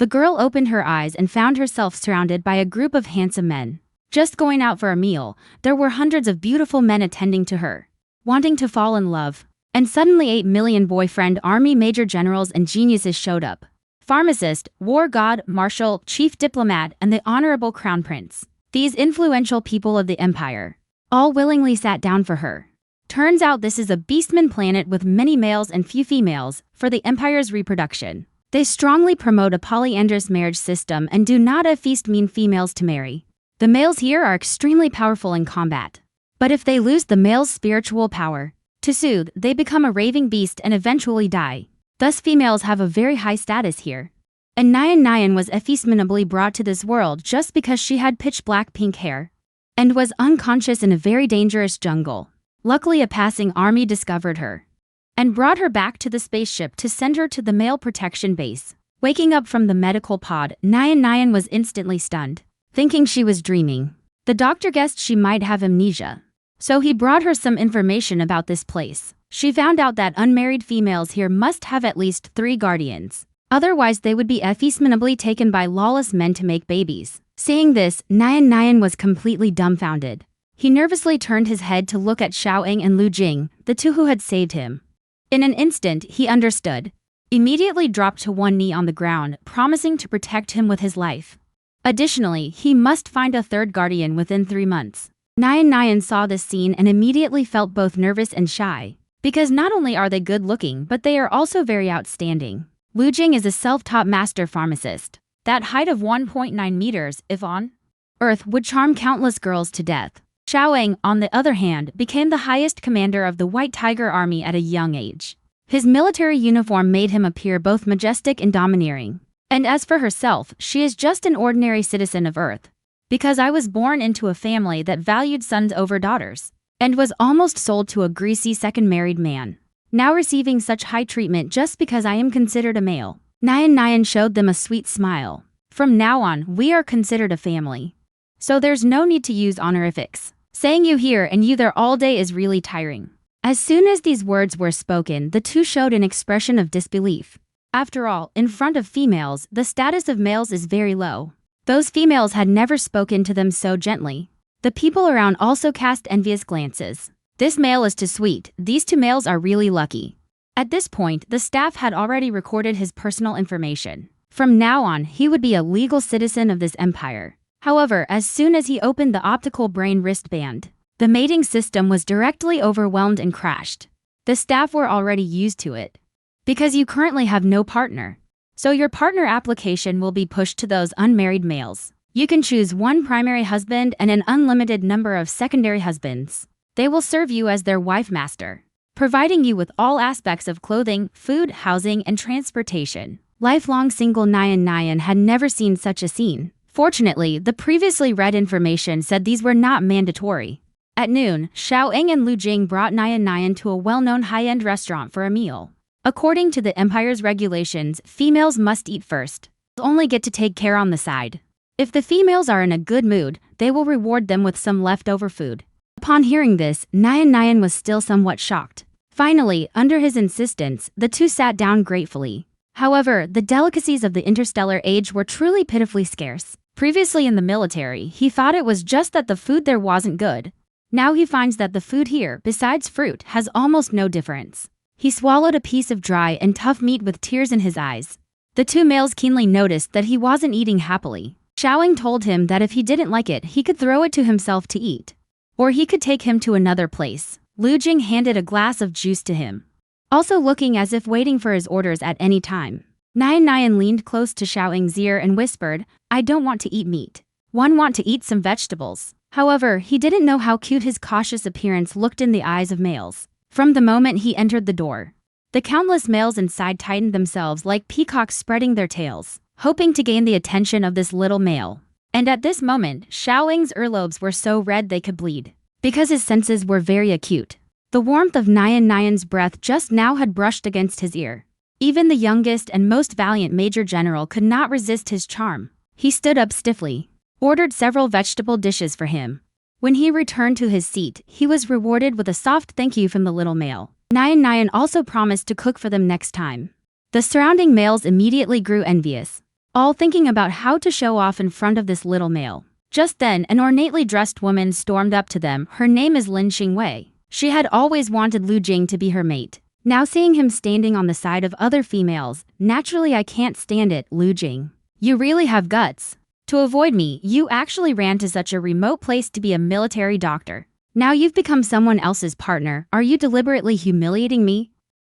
The girl opened her eyes and found herself surrounded by a group of handsome men. Just going out for a meal, there were hundreds of beautiful men attending to her, wanting to fall in love. And suddenly 8 million boyfriend army major generals and geniuses showed up. Pharmacist, war god, marshal, chief diplomat, and the honorable crown prince. These influential people of the empire all willingly sat down for her. Turns out this is a beastman planet with many males and few females for the empire's reproduction. They strongly promote a polyandrous marriage system and do not feast mean females to marry. The males here are extremely powerful in combat. But if they lose the male's spiritual power to soothe, they become a raving beast and eventually die. Thus females have a very high status here. And Nyan was effeminately brought to this world just because she had pitch black pink hair and was unconscious in a very dangerous jungle. Luckily a passing army discovered her and brought her back to the spaceship to send her to the male protection base. Waking up from the medical pod, Nyan was instantly stunned, thinking she was dreaming. The doctor guessed she might have amnesia, so he brought her some information about this place. She found out that unmarried females here must have at least 3 guardians. Otherwise they would be effeminately taken by lawless men to make babies. Seeing this, Nyan was completely dumbfounded. He nervously turned his head to look at Xiaoeng and Lu Jing, the 2 who had saved him. In an instant, he understood. Immediately dropped to one knee on the ground, promising to protect him with his life. Additionally, he must find a 3rd guardian within 3 months. Nyan saw this scene and immediately felt both nervous and shy, because not only are they good looking, but they are also very outstanding. Lu Jing is a self-taught master pharmacist. That height of 1.9 meters, if on Earth, would charm countless girls to death. Xiaoeng, on the other hand, became the highest commander of the White Tiger Army at a young age. His military uniform made him appear both majestic and domineering. And as for herself, she is just an ordinary citizen of Earth. Because I was born into a family that valued sons over daughters, and was almost sold to a greasy second married man. Now receiving such high treatment just because I am considered a male. Nyan showed them a sweet smile. From now on, we are considered a family. So there's no need to use honorifics. Saying you here and you there all day is really tiring. As soon as these words were spoken, the 2 showed an expression of disbelief. After all, in front of females, the status of males is very low. Those females had never spoken to them so gently. The people around also cast envious glances. This male is too sweet, these 2 males are really lucky. At this point, the staff had already recorded his personal information. From now on, he would be a legal citizen of this empire. However, as soon as he opened the optical brain wristband, the mating system was directly overwhelmed and crashed. The staff were already used to it. Because you currently have no partner. So your partner application will be pushed to those unmarried males. You can choose 1 primary husband and an unlimited number of secondary husbands. They will serve you as their wife master, providing you with all aspects of clothing, food, housing, and transportation. Lifelong single Nyan had never seen such a scene. Fortunately, the previously read information said these were not mandatory. At noon, Xiaoeng and Lu Jing brought Nyan to a well-known high-end restaurant for a meal. According to the empire's regulations, females must eat first. Only get to take care on the side. If the females are in a good mood, they will reward them with some leftover food. Upon hearing this, Nyan was still somewhat shocked. Finally, under his insistence, the 2 sat down gratefully. However, the delicacies of the interstellar age were truly pitifully scarce. Previously in the military, he thought it was just that the food there wasn't good. Now he finds that the food here, besides fruit, has almost no difference. He swallowed a piece of dry and tough meat with tears in his eyes. The 2 males keenly noticed that he wasn't eating happily. Xiaoeng told him that if he didn't like it, he could throw it to himself to eat. Or he could take him to another place. Lu Jing handed a glass of juice to him, also looking as if waiting for his orders at any time. Nyan leaned close to Xiaoeng's ear and whispered, "I don't want to eat meat. Want to eat some vegetables." However, he didn't know how cute his cautious appearance looked in the eyes of males. From the moment he entered the door, the countless males inside tightened themselves like peacocks spreading their tails, hoping to gain the attention of this little male. And at this moment, Xiaoeng's earlobes were so red they could bleed, because his senses were very acute. The warmth of Nyan's breath just now had brushed against his ear. Even the youngest and most valiant Major General could not resist his charm. He stood up stiffly, ordered several vegetable dishes for him. When he returned to his seat, he was rewarded with a soft thank you from the little male. Nyan also promised to cook for them next time. The surrounding males immediately grew envious. all thinking about how to show off in front of this little male. Just then, an ornately dressed woman stormed up to them. Her name is Lin Xingwei. She had always wanted Lu Jing to be her mate. Now seeing him standing on the side of other females, naturally I can't stand it, Lu Jing. You really have guts. To avoid me, you actually ran to such a remote place to be a military doctor. Now you've become someone else's partner. Are you deliberately humiliating me?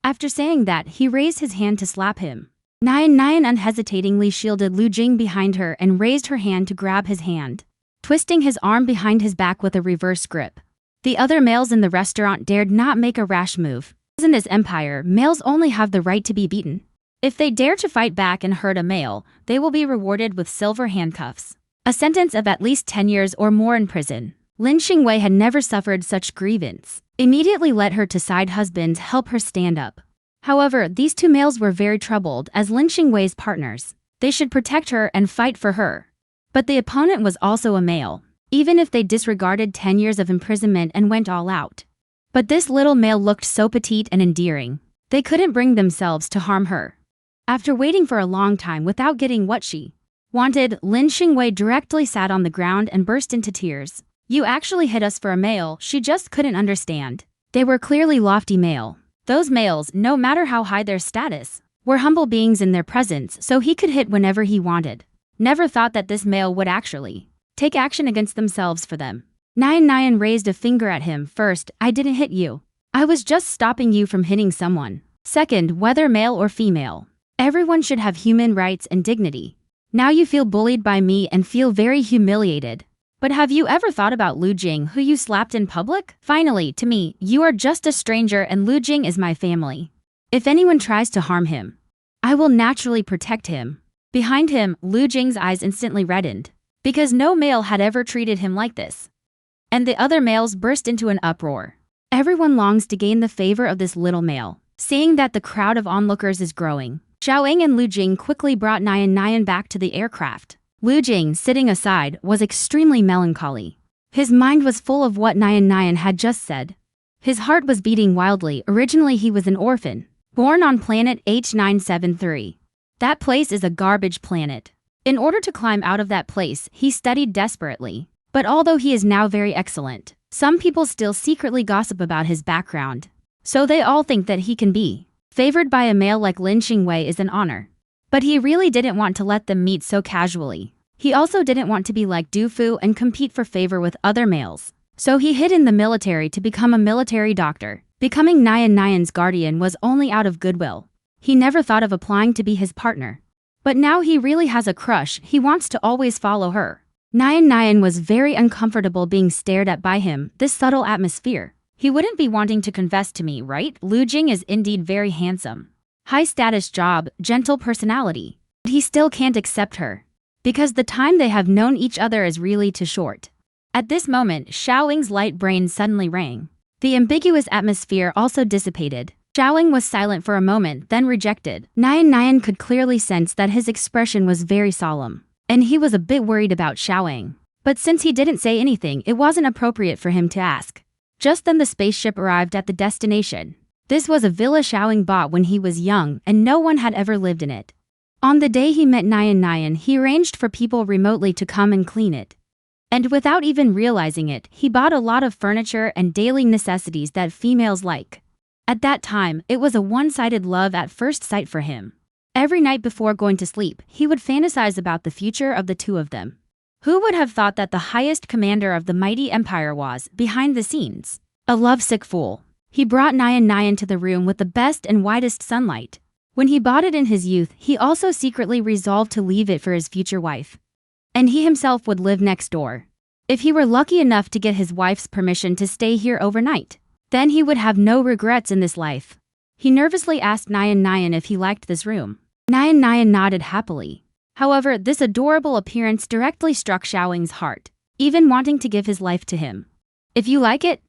After saying that, he raised his hand to slap him. Nian unhesitatingly shielded Lu Jing behind her and raised her hand to grab his hand, twisting his arm behind his back with a reverse grip. The other males in the restaurant dared not make a rash move. In this empire, males only have the right to be beaten. If they dare to fight back and hurt a male, they will be rewarded with silver handcuffs, a sentence of at least 10 years or more in prison. Lin Xingwei had never suffered such grievance. Immediately let her side husbands help her stand up. However, these two males were very troubled as Lin Xingwei's partners. They should protect her and fight for her. But the opponent was also a male, even if they disregarded 10 years of imprisonment and went all out. But this little male looked so petite and endearing. They couldn't bring themselves to harm her. After waiting for a long time without getting what she wanted, Lin Xingwei directly sat on the ground and burst into tears. You actually hit us for a male, she just couldn't understand. They were clearly lofty male. Those males, no matter how high their status, were humble beings in their presence, so he could hit whenever he wanted. Never thought that this male would actually take action against themselves for them. Nian raised a finger at him. First, I didn't hit you. I was just stopping you from hitting someone. Second, whether male or female, everyone should have human rights and dignity. Now you feel bullied by me and feel very humiliated. But have you ever thought about Lu Jing, who you slapped in public? Finally, to me, you are just a stranger and Lu Jing is my family. If anyone tries to harm him, I will naturally protect him. Behind him, Lu Jing's eyes instantly reddened, because no male had ever treated him like this. And the other males burst into an uproar. Everyone longs to gain the favor of this little male. Seeing that the crowd of onlookers is growing, Xiaoying and Lu Jing quickly brought Nian back to the aircraft. Lu Jing, sitting aside, was extremely melancholy. His mind was full of what Nian had just said. His heart was beating wildly. Originally he was an orphan, born on planet H973. That place is a garbage planet. In order to climb out of that place, he studied desperately. But although he is now very excellent, some people still secretly gossip about his background. So they all think that he can be favored by a male like Lin Xingwei is an honor. But he really didn't want to let them meet so casually. He also didn't want to be like Du Fu and compete for favor with other males. So he hid in the military to become a military doctor. Becoming Nian's guardian was only out of goodwill. He never thought of applying to be his partner. But now he really has a crush. He wants to always follow her. Nian was very uncomfortable being stared at by him, this subtle atmosphere. He wouldn't be wanting to confess to me, right? Lu Jing is indeed very handsome. High status job, gentle personality. But he still can't accept her, because the time they have known each other is really too short. At this moment, Xiaoying's light brain suddenly rang. The ambiguous atmosphere also dissipated. Xiaoying was silent for a moment, then rejected. Nian could clearly sense that his expression was very solemn, and he was a bit worried about Xiaoying. But since he didn't say anything, it wasn't appropriate for him to ask. Just then the spaceship arrived at the destination. This was a villa Xiaoying bought when he was young, and no one had ever lived in it. On the day he met Nian, he arranged for people remotely to come and clean it. And without even realizing it, he bought a lot of furniture and daily necessities that females like. At that time, it was a one-sided love at first sight for him. Every night before going to sleep, he would fantasize about the future of the two of them. Who would have thought that the highest commander of the mighty empire was, behind the scenes, a lovesick fool? He brought Nian to the room with the best and widest sunlight. When he bought it in his youth, he also secretly resolved to leave it for his future wife. And he himself would live next door. If he were lucky enough to get his wife's permission to stay here overnight, then he would have no regrets in this life. He nervously asked Nian if he liked this room. Nian nodded happily. However, this adorable appearance directly struck Xiaoying's heart, even wanting to give his life to him. If you like it,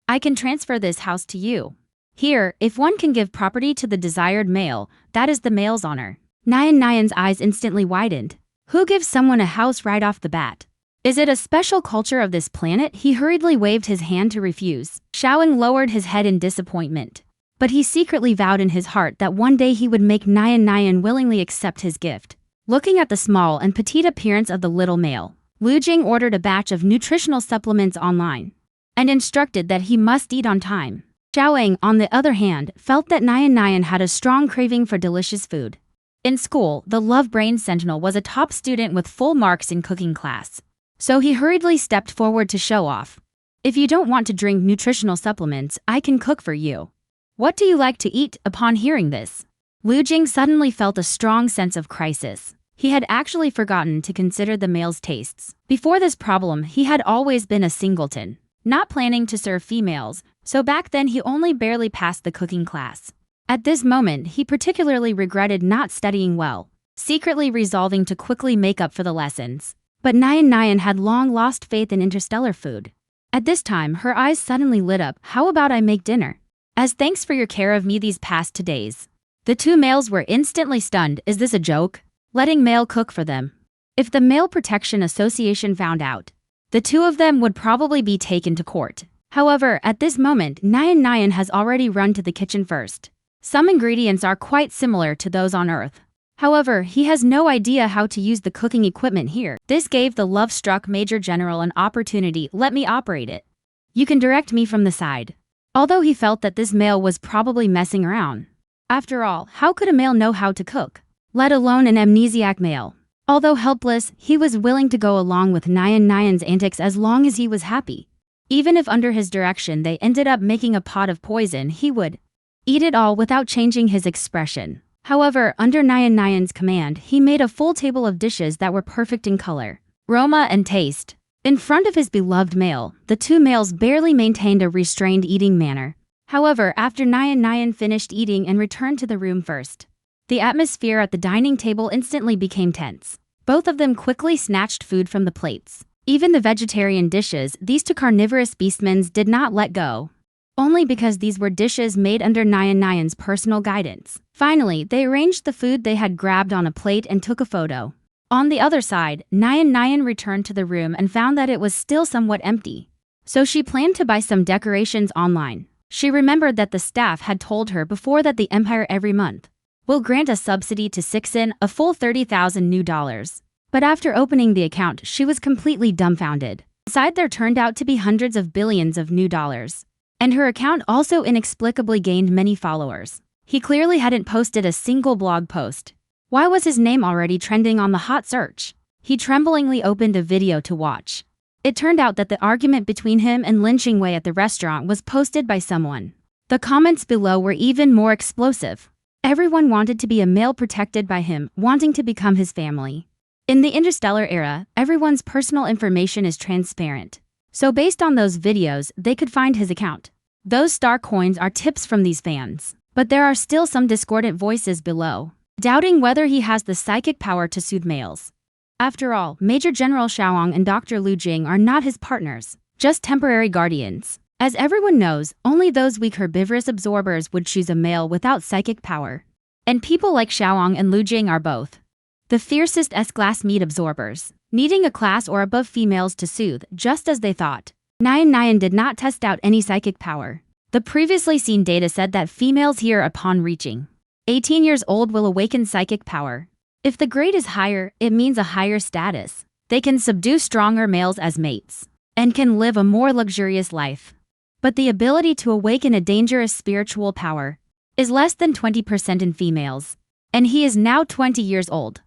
I can transfer this house to you. Here, if one can give property to the desired male, that is the male's honor. Nian's eyes instantly widened. Who gives someone a house right off the bat? Is it a special culture of this planet? He hurriedly waved his hand to refuse. Xiaoying lowered his head in disappointment. But he secretly vowed in his heart that one day he would make Nian willingly accept his gift. Looking at the small and petite appearance of the little male, Lu Jing ordered a batch of nutritional supplements online and instructed that he must eat on time. Xiaoying, on the other hand, felt that Nian had a strong craving for delicious food. In school, the love-brain sentinel was a top student with full marks in cooking class, so he hurriedly stepped forward to show off. If you don't want to drink nutritional supplements, I can cook for you. What do you like to eat? Upon hearing this, Lu Jing suddenly felt a strong sense of crisis. He had actually forgotten to consider the male's tastes. Before this problem, he had always been a singleton, not planning to serve females, so back then he only barely passed the cooking class. At this moment, he particularly regretted not studying well, secretly resolving to quickly make up for the lessons. But Nian had long lost faith in interstellar food. At this time, her eyes suddenly lit up. How about I make dinner? As thanks for your care of me these past 2 days. The two males were instantly stunned. Is this a joke? Letting male cook for them? If the Male Protection Association found out, the two of them would probably be taken to court. However, at this moment, Nian has already run to the kitchen first. Some ingredients are quite similar to those on Earth. However, he has no idea how to use the cooking equipment here. This gave the love-struck Major General an opportunity. Let me operate it. You can direct me from the side. Although he felt that this male was probably messing around. After all, how could a male know how to cook? Let alone an amnesiac male. Although helpless, he was willing to go along with Nian's antics as long as he was happy. Even if under his direction they ended up making a pot of poison, he would eat it all without changing his expression. However, under Nian's command, he made a full table of dishes that were perfect in color, aroma, and taste. In front of his beloved male, the two males barely maintained a restrained eating manner. However, after Nian finished eating and returned to the room first, the atmosphere at the dining table instantly became tense. Both of them quickly snatched food from the plates. Even the vegetarian dishes, these two carnivorous beastmen did not let go. Only because these were dishes made under Nian's personal guidance. Finally, they arranged the food they had grabbed on a plate and took a photo. On the other side, Nian returned to the room and found that it was still somewhat empty. So she planned to buy some decorations online. She remembered that the staff had told her before that the Empire every month will grant a subsidy to Sixin, a full 30,000 new dollars. But after opening the account, she was completely dumbfounded. Inside there turned out to be hundreds of billions of new dollars. And her account also inexplicably gained many followers. He clearly hadn't posted a single blog post. Why was his name already trending on the hot search? He tremblingly opened a video to watch. It turned out that the argument between him and Lin Qingwei at the restaurant was posted by someone. The comments below were even more explosive. Everyone wanted to be a male protected by him, wanting to become his family. In the interstellar era, everyone's personal information is transparent. So based on those videos, they could find his account. Those star coins are tips from these fans. But there are still some discordant voices below, doubting whether he has the psychic power to soothe males. After all, Major General Xiaoyang and Dr. Lu Jing are not his partners, just temporary guardians. As everyone knows, only those weak herbivorous absorbers would choose a male without psychic power. And people like Xiaoyang and Lu Jing are both the fiercest S-class meat absorbers, needing a class or above females to soothe, just as they thought. Nian did not test out any psychic power. The previously seen data said that females here upon reaching 18 years old will awaken psychic power. If the grade is higher, it means a higher status. They can subdue stronger males as mates and can live a more luxurious life. But the ability to awaken a dangerous spiritual power is less than 20% in females, and he is now 20 years old.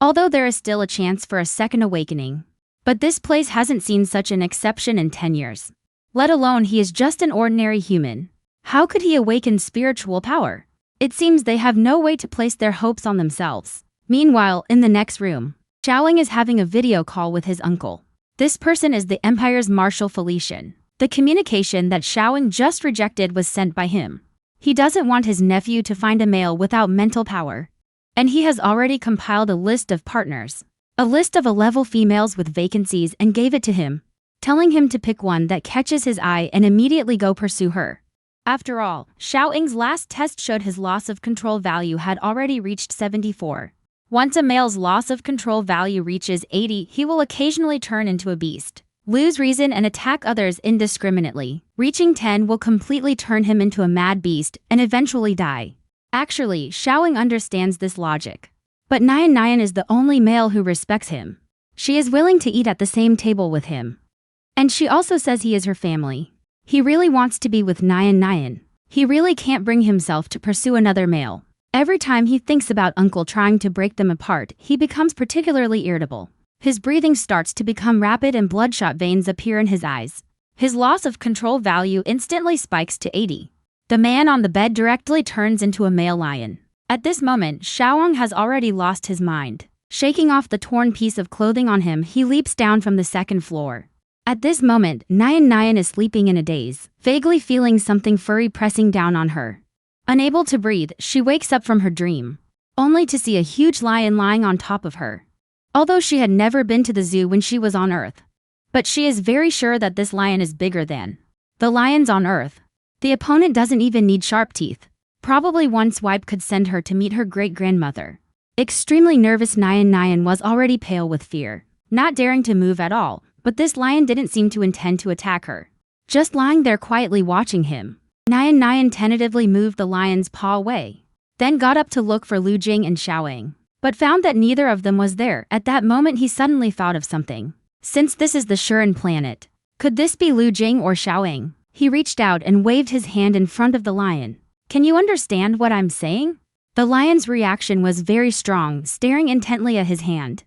Although there is still a chance for a second awakening, but this place hasn't seen such an exception in 10 years. Let alone he is just an ordinary human. How could he awaken spiritual power? It seems they have no way to place their hopes on themselves. Meanwhile, in the next room, Xiaoling is having a video call with his uncle. This person is the Empire's Marshal Felician. The communication that Xiaoling just rejected was sent by him. He doesn't want his nephew to find a male without mental power. And he has already compiled a list of partners. A list of 11 females with vacancies and gave it to him, telling him to pick one that catches his eye and immediately go pursue her. After all, Xiaoling's last test showed his loss of control value had already reached 74. Once a male's loss of control value reaches 80, he will occasionally turn into a beast, lose reason and attack others indiscriminately. Reaching 10 will completely turn him into a mad beast and eventually die. Actually, Xiaoling understands this logic. But Nyan Nyan is the only male who respects him. She is willing to eat at the same table with him. And she also says he is her family. He really wants to be with Nyan Nyan. He really can't bring himself to pursue another male. Every time he thinks about Uncle trying to break them apart, he becomes particularly irritable. His breathing starts to become rapid and bloodshot veins appear in his eyes. His loss of control value instantly spikes to 80. The man on the bed directly turns into a male lion. At this moment, Xiaowang has already lost his mind. Shaking off the torn piece of clothing on him, he leaps down from the second floor. At this moment, Nyan Nyan is sleeping in a daze, vaguely feeling something furry pressing down on her. Unable to breathe, she wakes up from her dream, only to see a huge lion lying on top of her. Although she had never been to the zoo when she was on Earth, but she is very sure that this lion is bigger than the lions on Earth. The opponent doesn't even need sharp teeth. Probably one swipe could send her to meet her great-grandmother. Extremely nervous, Nyan Nyan was already pale with fear, not daring to move at all, but this lion didn't seem to intend to attack her. Just lying there quietly watching him, Nyan Nyan tentatively moved the lion's paw away, then got up to look for Lu Jing and Xiaowang, but found that neither of them was there. At that moment he suddenly thought of something. Since this is the Shuren planet, could this be Lu Jing or Xiaowang? He reached out and waved his hand in front of the lion. Can you understand what I'm saying? The lion's reaction was very strong, staring intently at his hand,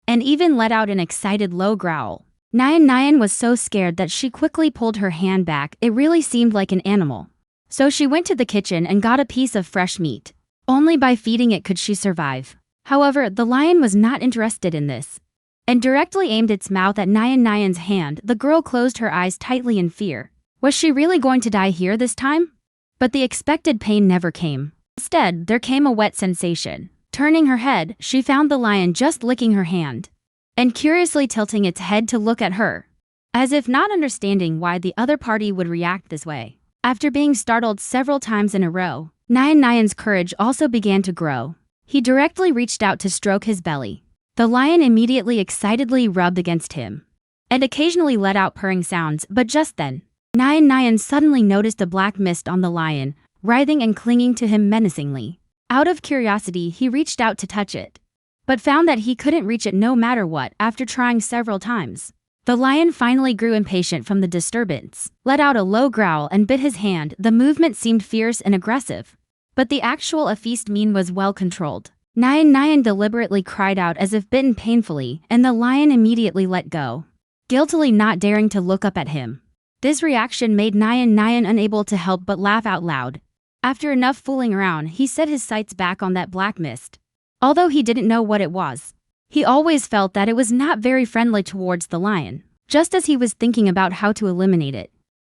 and even let out an excited low growl. Nyan Nyan was so scared that she quickly pulled her hand back. It really seemed like an animal. So she went to the kitchen and got a piece of fresh meat. Only by feeding it could she survive. However, the lion was not interested in this, and directly aimed its mouth at Nyan Nyan's hand. The girl closed her eyes tightly in fear. Was she really going to die here this time? But the expected pain never came. Instead, there came a wet sensation. Turning her head, she found the lion just licking her hand, and curiously tilting its head to look at her, as if not understanding why the other party would react this way. After being startled several times in a row, Nyan Nyan's courage also began to grow. He directly reached out to stroke his belly. The lion immediately excitedly rubbed against him, and occasionally let out purring sounds, but just then, Nyan Nyan suddenly noticed a black mist on the lion, writhing and clinging to him menacingly. Out of curiosity, he reached out to touch it, but found that he couldn't reach it no matter what. After trying several times, the lion finally grew impatient from the disturbance, let out a low growl and bit his hand. The movement seemed fierce and aggressive, but the actual feast mean was well controlled. Nyan Nyan deliberately cried out as if bitten painfully, and the lion immediately let go, guiltily not daring to look up at him. This reaction made Nyan Nyan unable to help but laugh out loud. After enough fooling around, he set his sights back on that black mist. Although he didn't know what it was, he always felt that it was not very friendly towards the lion. Just as he was thinking about how to eliminate it,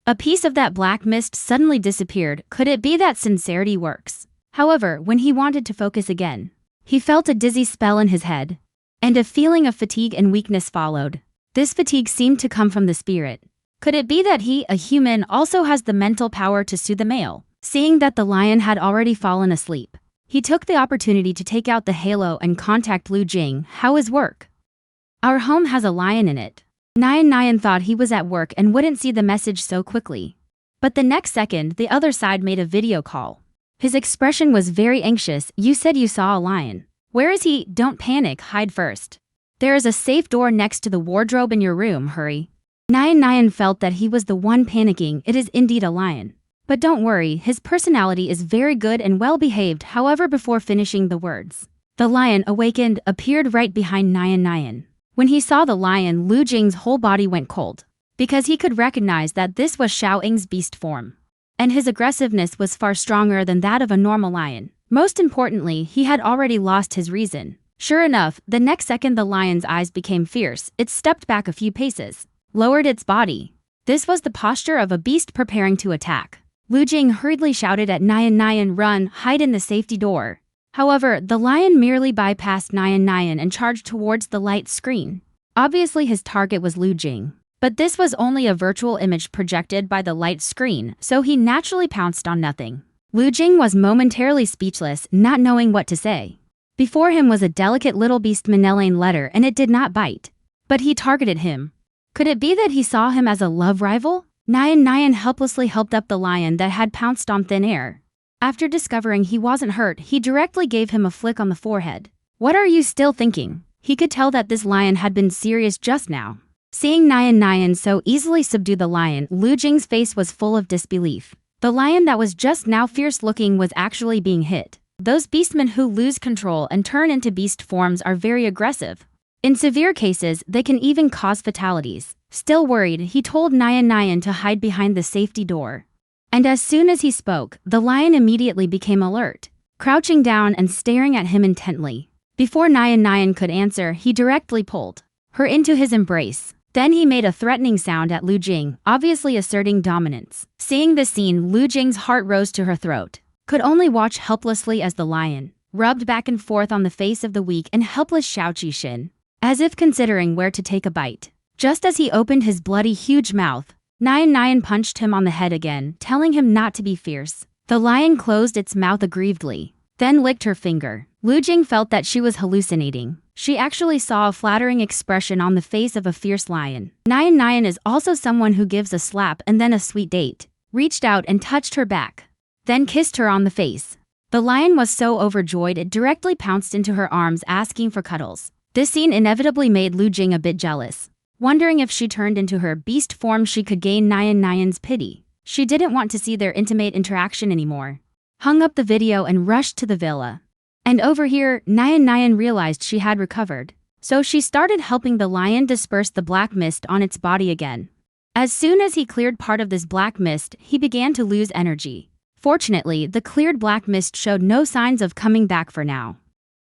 a piece of that black mist suddenly disappeared. Could it be that sincerity works? However, when he wanted to focus again, he felt a dizzy spell in his head, and a feeling of fatigue and weakness followed. This fatigue seemed to come from the spirit. Could it be that he, a human, also has the mental power to soothe the male? Seeing that the lion had already fallen asleep, he took the opportunity to take out the halo and contact Lu Jing. How is work? Our home has a lion in it. Nyan Nyan thought he was at work and wouldn't see the message so quickly. But the next second, the other side made a video call. His expression was very anxious. You said you saw a lion. Where is he? Don't panic, hide first. There is a safe door next to the wardrobe in your room, hurry. Nyan Nyan felt that he was the one panicking. It is indeed a lion. But don't worry, his personality is very good and well behaved. However, before finishing the words, the lion awakened, appeared right behind Nyan Nyan. When he saw the lion, Lu Jing's whole body went cold, because he could recognize that this was Xiaowang's beast form, and his aggressiveness was far stronger than that of a normal lion. Most importantly, he had already lost his reason. Sure enough, the next second the lion's eyes became fierce. It stepped back a few paces, lowered its body. This was the posture of a beast preparing to attack. Lu Jing hurriedly shouted at Nyan Nyan, run, hide in the safety door. However, the lion merely bypassed Nyan Nyan and charged towards the light screen. Obviously his target was Lu Jing, but this was only a virtual image projected by the light screen, so he naturally pounced on nothing. Lu Jing was momentarily speechless, not knowing what to say. Before him was a delicate little beastman letter and it did not bite. But he targeted him. Could it be that he saw him as a love rival? Nyan Nyan helplessly helped up the lion that had pounced on thin air. After discovering he wasn't hurt, he directly gave him a flick on the forehead. What are you still thinking? He could tell that this lion had been serious just now. Seeing Nyan so easily subdue the lion, Lu Jing's face was full of disbelief. The lion that was just now fierce-looking was actually being hit. Those beastmen who lose control and turn into beast forms are very aggressive. In severe cases, they can even cause fatalities. Still worried, he told Nyan to hide behind the safety door. And as soon as he spoke, the lion immediately became alert, crouching down and staring at him intently. Before Nyan could answer, he directly pulled her into his embrace. Then he made a threatening sound at Lu Jing, obviously asserting dominance. Seeing this scene, Lu Jing's heart rose to her throat. Could only watch helplessly as the lion rubbed back and forth on the face of the weak and helpless Xiao Qixin, as if considering where to take a bite. Just as he opened his bloody huge mouth, Nyan punched him on the head again, telling him not to be fierce. The lion closed its mouth aggrievedly, then licked her finger. Lu Jing felt that she was hallucinating. She actually saw a flattering expression on the face of a fierce lion. Nyan is also someone who gives a slap and then a sweet date. Reached out and touched her back, then kissed her on the face. The lion was so overjoyed it directly pounced into her arms asking for cuddles. This scene inevitably made Lu Jing a bit jealous. Wondering if she turned into her beast form she could gain Nyan's pity. She didn't want to see their intimate interaction anymore. Hung up the video and rushed to the villa. And over here, Nyan realized she had recovered. So she started helping the lion disperse the black mist on its body again. As soon as he cleared part of this black mist, he began to lose energy. Fortunately, the cleared black mist showed no signs of coming back for now.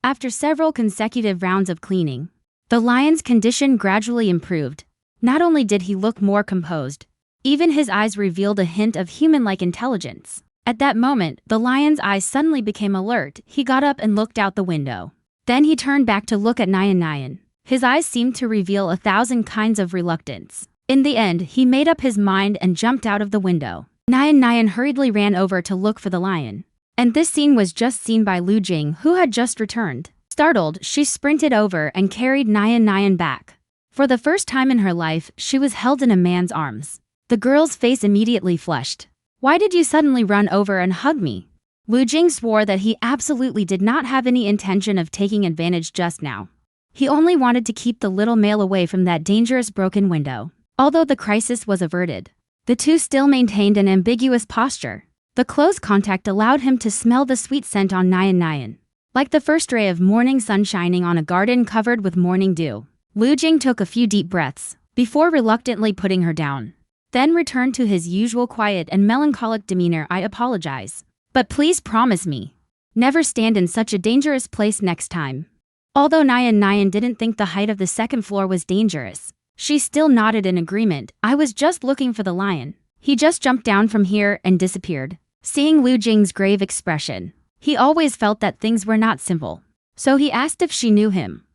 After several consecutive rounds of cleaning, the lion's condition gradually improved. Not only did he look more composed, even his eyes revealed a hint of human-like intelligence. At that moment, the lion's eyes suddenly became alert. He got up and looked out the window. Then he turned back to look at Nyan. His eyes seemed to reveal 1,000 kinds of reluctance. In the end, he made up his mind and jumped out of the window. Nyan hurriedly ran over to look for the lion. And this scene was just seen by Lu Jing, who had just returned. Startled, she sprinted over and carried Nyan back. For the first time in her life, she was held in a man's arms. The girl's face immediately flushed. Why did you suddenly run over and hug me? Lu Jing swore that he absolutely did not have any intention of taking advantage just now. He only wanted to keep the little male away from that dangerous broken window. Although the crisis was averted, the two still maintained an ambiguous posture. The close contact allowed him to smell the sweet scent on Nyan. Like the first ray of morning sun shining on a garden covered with morning dew. Lu Jing took a few deep breaths before reluctantly putting her down. Then returned to his usual quiet and melancholic demeanor. I apologize. But please promise me, never stand in such a dangerous place next time. Although Nyan didn't think the height of the second floor was dangerous, she still nodded in agreement. I was just looking for the lion. He just jumped down from here and disappeared. Seeing Lu Jing's grave expression, he always felt that things were not simple. So he asked if she knew him.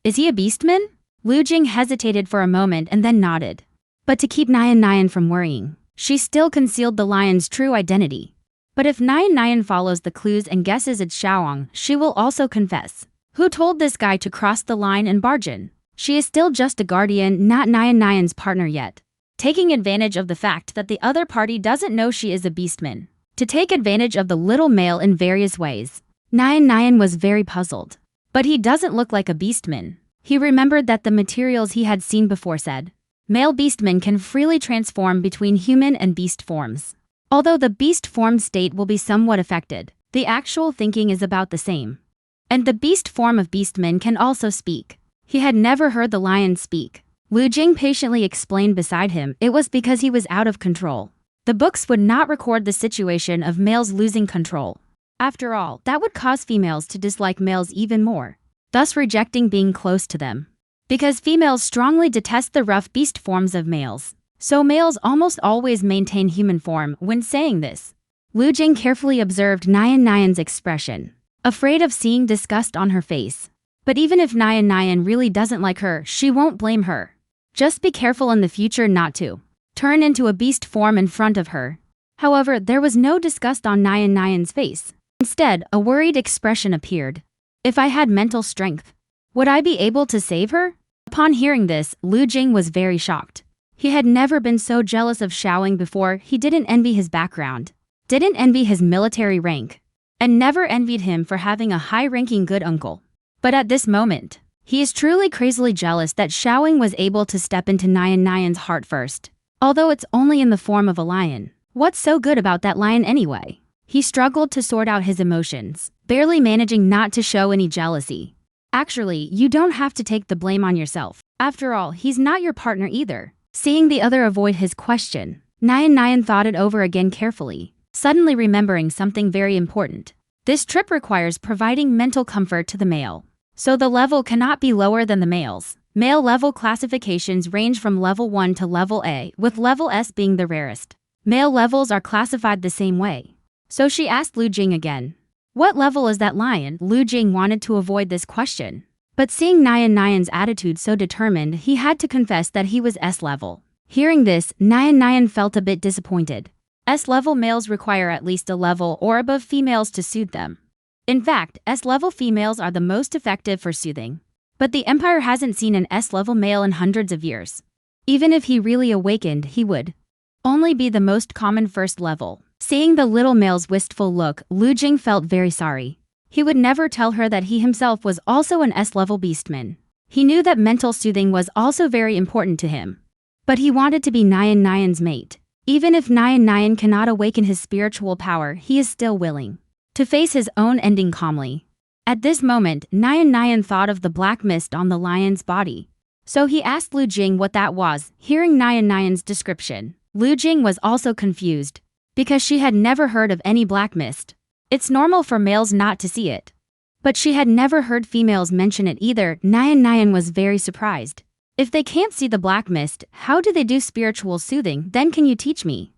Is he a beastman? Lu Jing hesitated for a moment and then nodded. But to keep Nyan from worrying, she still concealed the lion's true identity. But if Nyan follows the clues and guesses it's Xiaoang, she will also confess. Who told this guy to cross the line and barge in? She is still just a guardian, not Nyan's partner yet. Taking advantage of the fact that the other party doesn't know she is a beastman. To take advantage of the little male in various ways. Nyan was very puzzled. But he doesn't look like a beastman. He remembered that the materials he had seen before said, male beastmen can freely transform between human and beast forms. Although the beast form state will be somewhat affected, the actual thinking is about the same. And the beast form of beastmen can also speak. He had never heard the lion speak. Lu Jing patiently explained beside him it was because he was out of control. The books would not record the situation of males losing control. After all, that would cause females to dislike males even more, thus rejecting being close to them. Because females strongly detest the rough beast forms of males, so males almost always maintain human form when saying this. Lu Jing carefully observed Nyan's expression, afraid of seeing disgust on her face. But even if Nyan really doesn't like her, she won't blame her. Just be careful in the future not to turn into a beast form in front of her. However, there was no disgust on Nyan's face. Instead, a worried expression appeared. If I had mental strength, would I be able to save her? Upon hearing this, Lu Jing was very shocked. He had never been so jealous of Xiaoang before. He didn't envy his background, didn't envy his military rank, and never envied him for having a high-ranking good uncle. But at this moment, he is truly crazily jealous that Xiaoying was able to step into Nian's heart first. Although it's only in the form of a lion. What's so good about that lion anyway? He struggled to sort out his emotions, barely managing not to show any jealousy. Actually, you don't have to take the blame on yourself. After all, he's not your partner either. Seeing the other avoid his question, Nian thought it over again carefully, suddenly remembering something very important. This trip requires providing mental comfort to the male. So the level cannot be lower than the males. Male level classifications range from level 1 to level A, with level S being the rarest. Male levels are classified the same way. So she asked Lu Jing again. What level is that lion? Lu Jing wanted to avoid this question. But seeing Nian's attitude so determined, he had to confess that he was S level. Hearing this, Nian felt a bit disappointed. S level males require at least a level or above females to soothe them. In fact, S level females are the most effective for soothing. But the Empire hasn't seen an S level male in hundreds of years. Even if he really awakened, he would only be the most common first level. Seeing the little male's wistful look, Lu Jing felt very sorry. He would never tell her that he himself was also an S-level beastman. He knew that mental soothing was also very important to him. But he wanted to be Nian's mate. Even if Nian cannot awaken his spiritual power, he is still willing to face his own ending calmly. At this moment, Nian thought of the black mist on the lion's body. So he asked Lu Jing what that was. Hearing Nian's description, Lu Jing was also confused, because she had never heard of any black mist. It's normal for males not to see it. But she had never heard females mention it either. Nian was very surprised. If they can't see the black mist, how do they do spiritual soothing? Then can you teach me?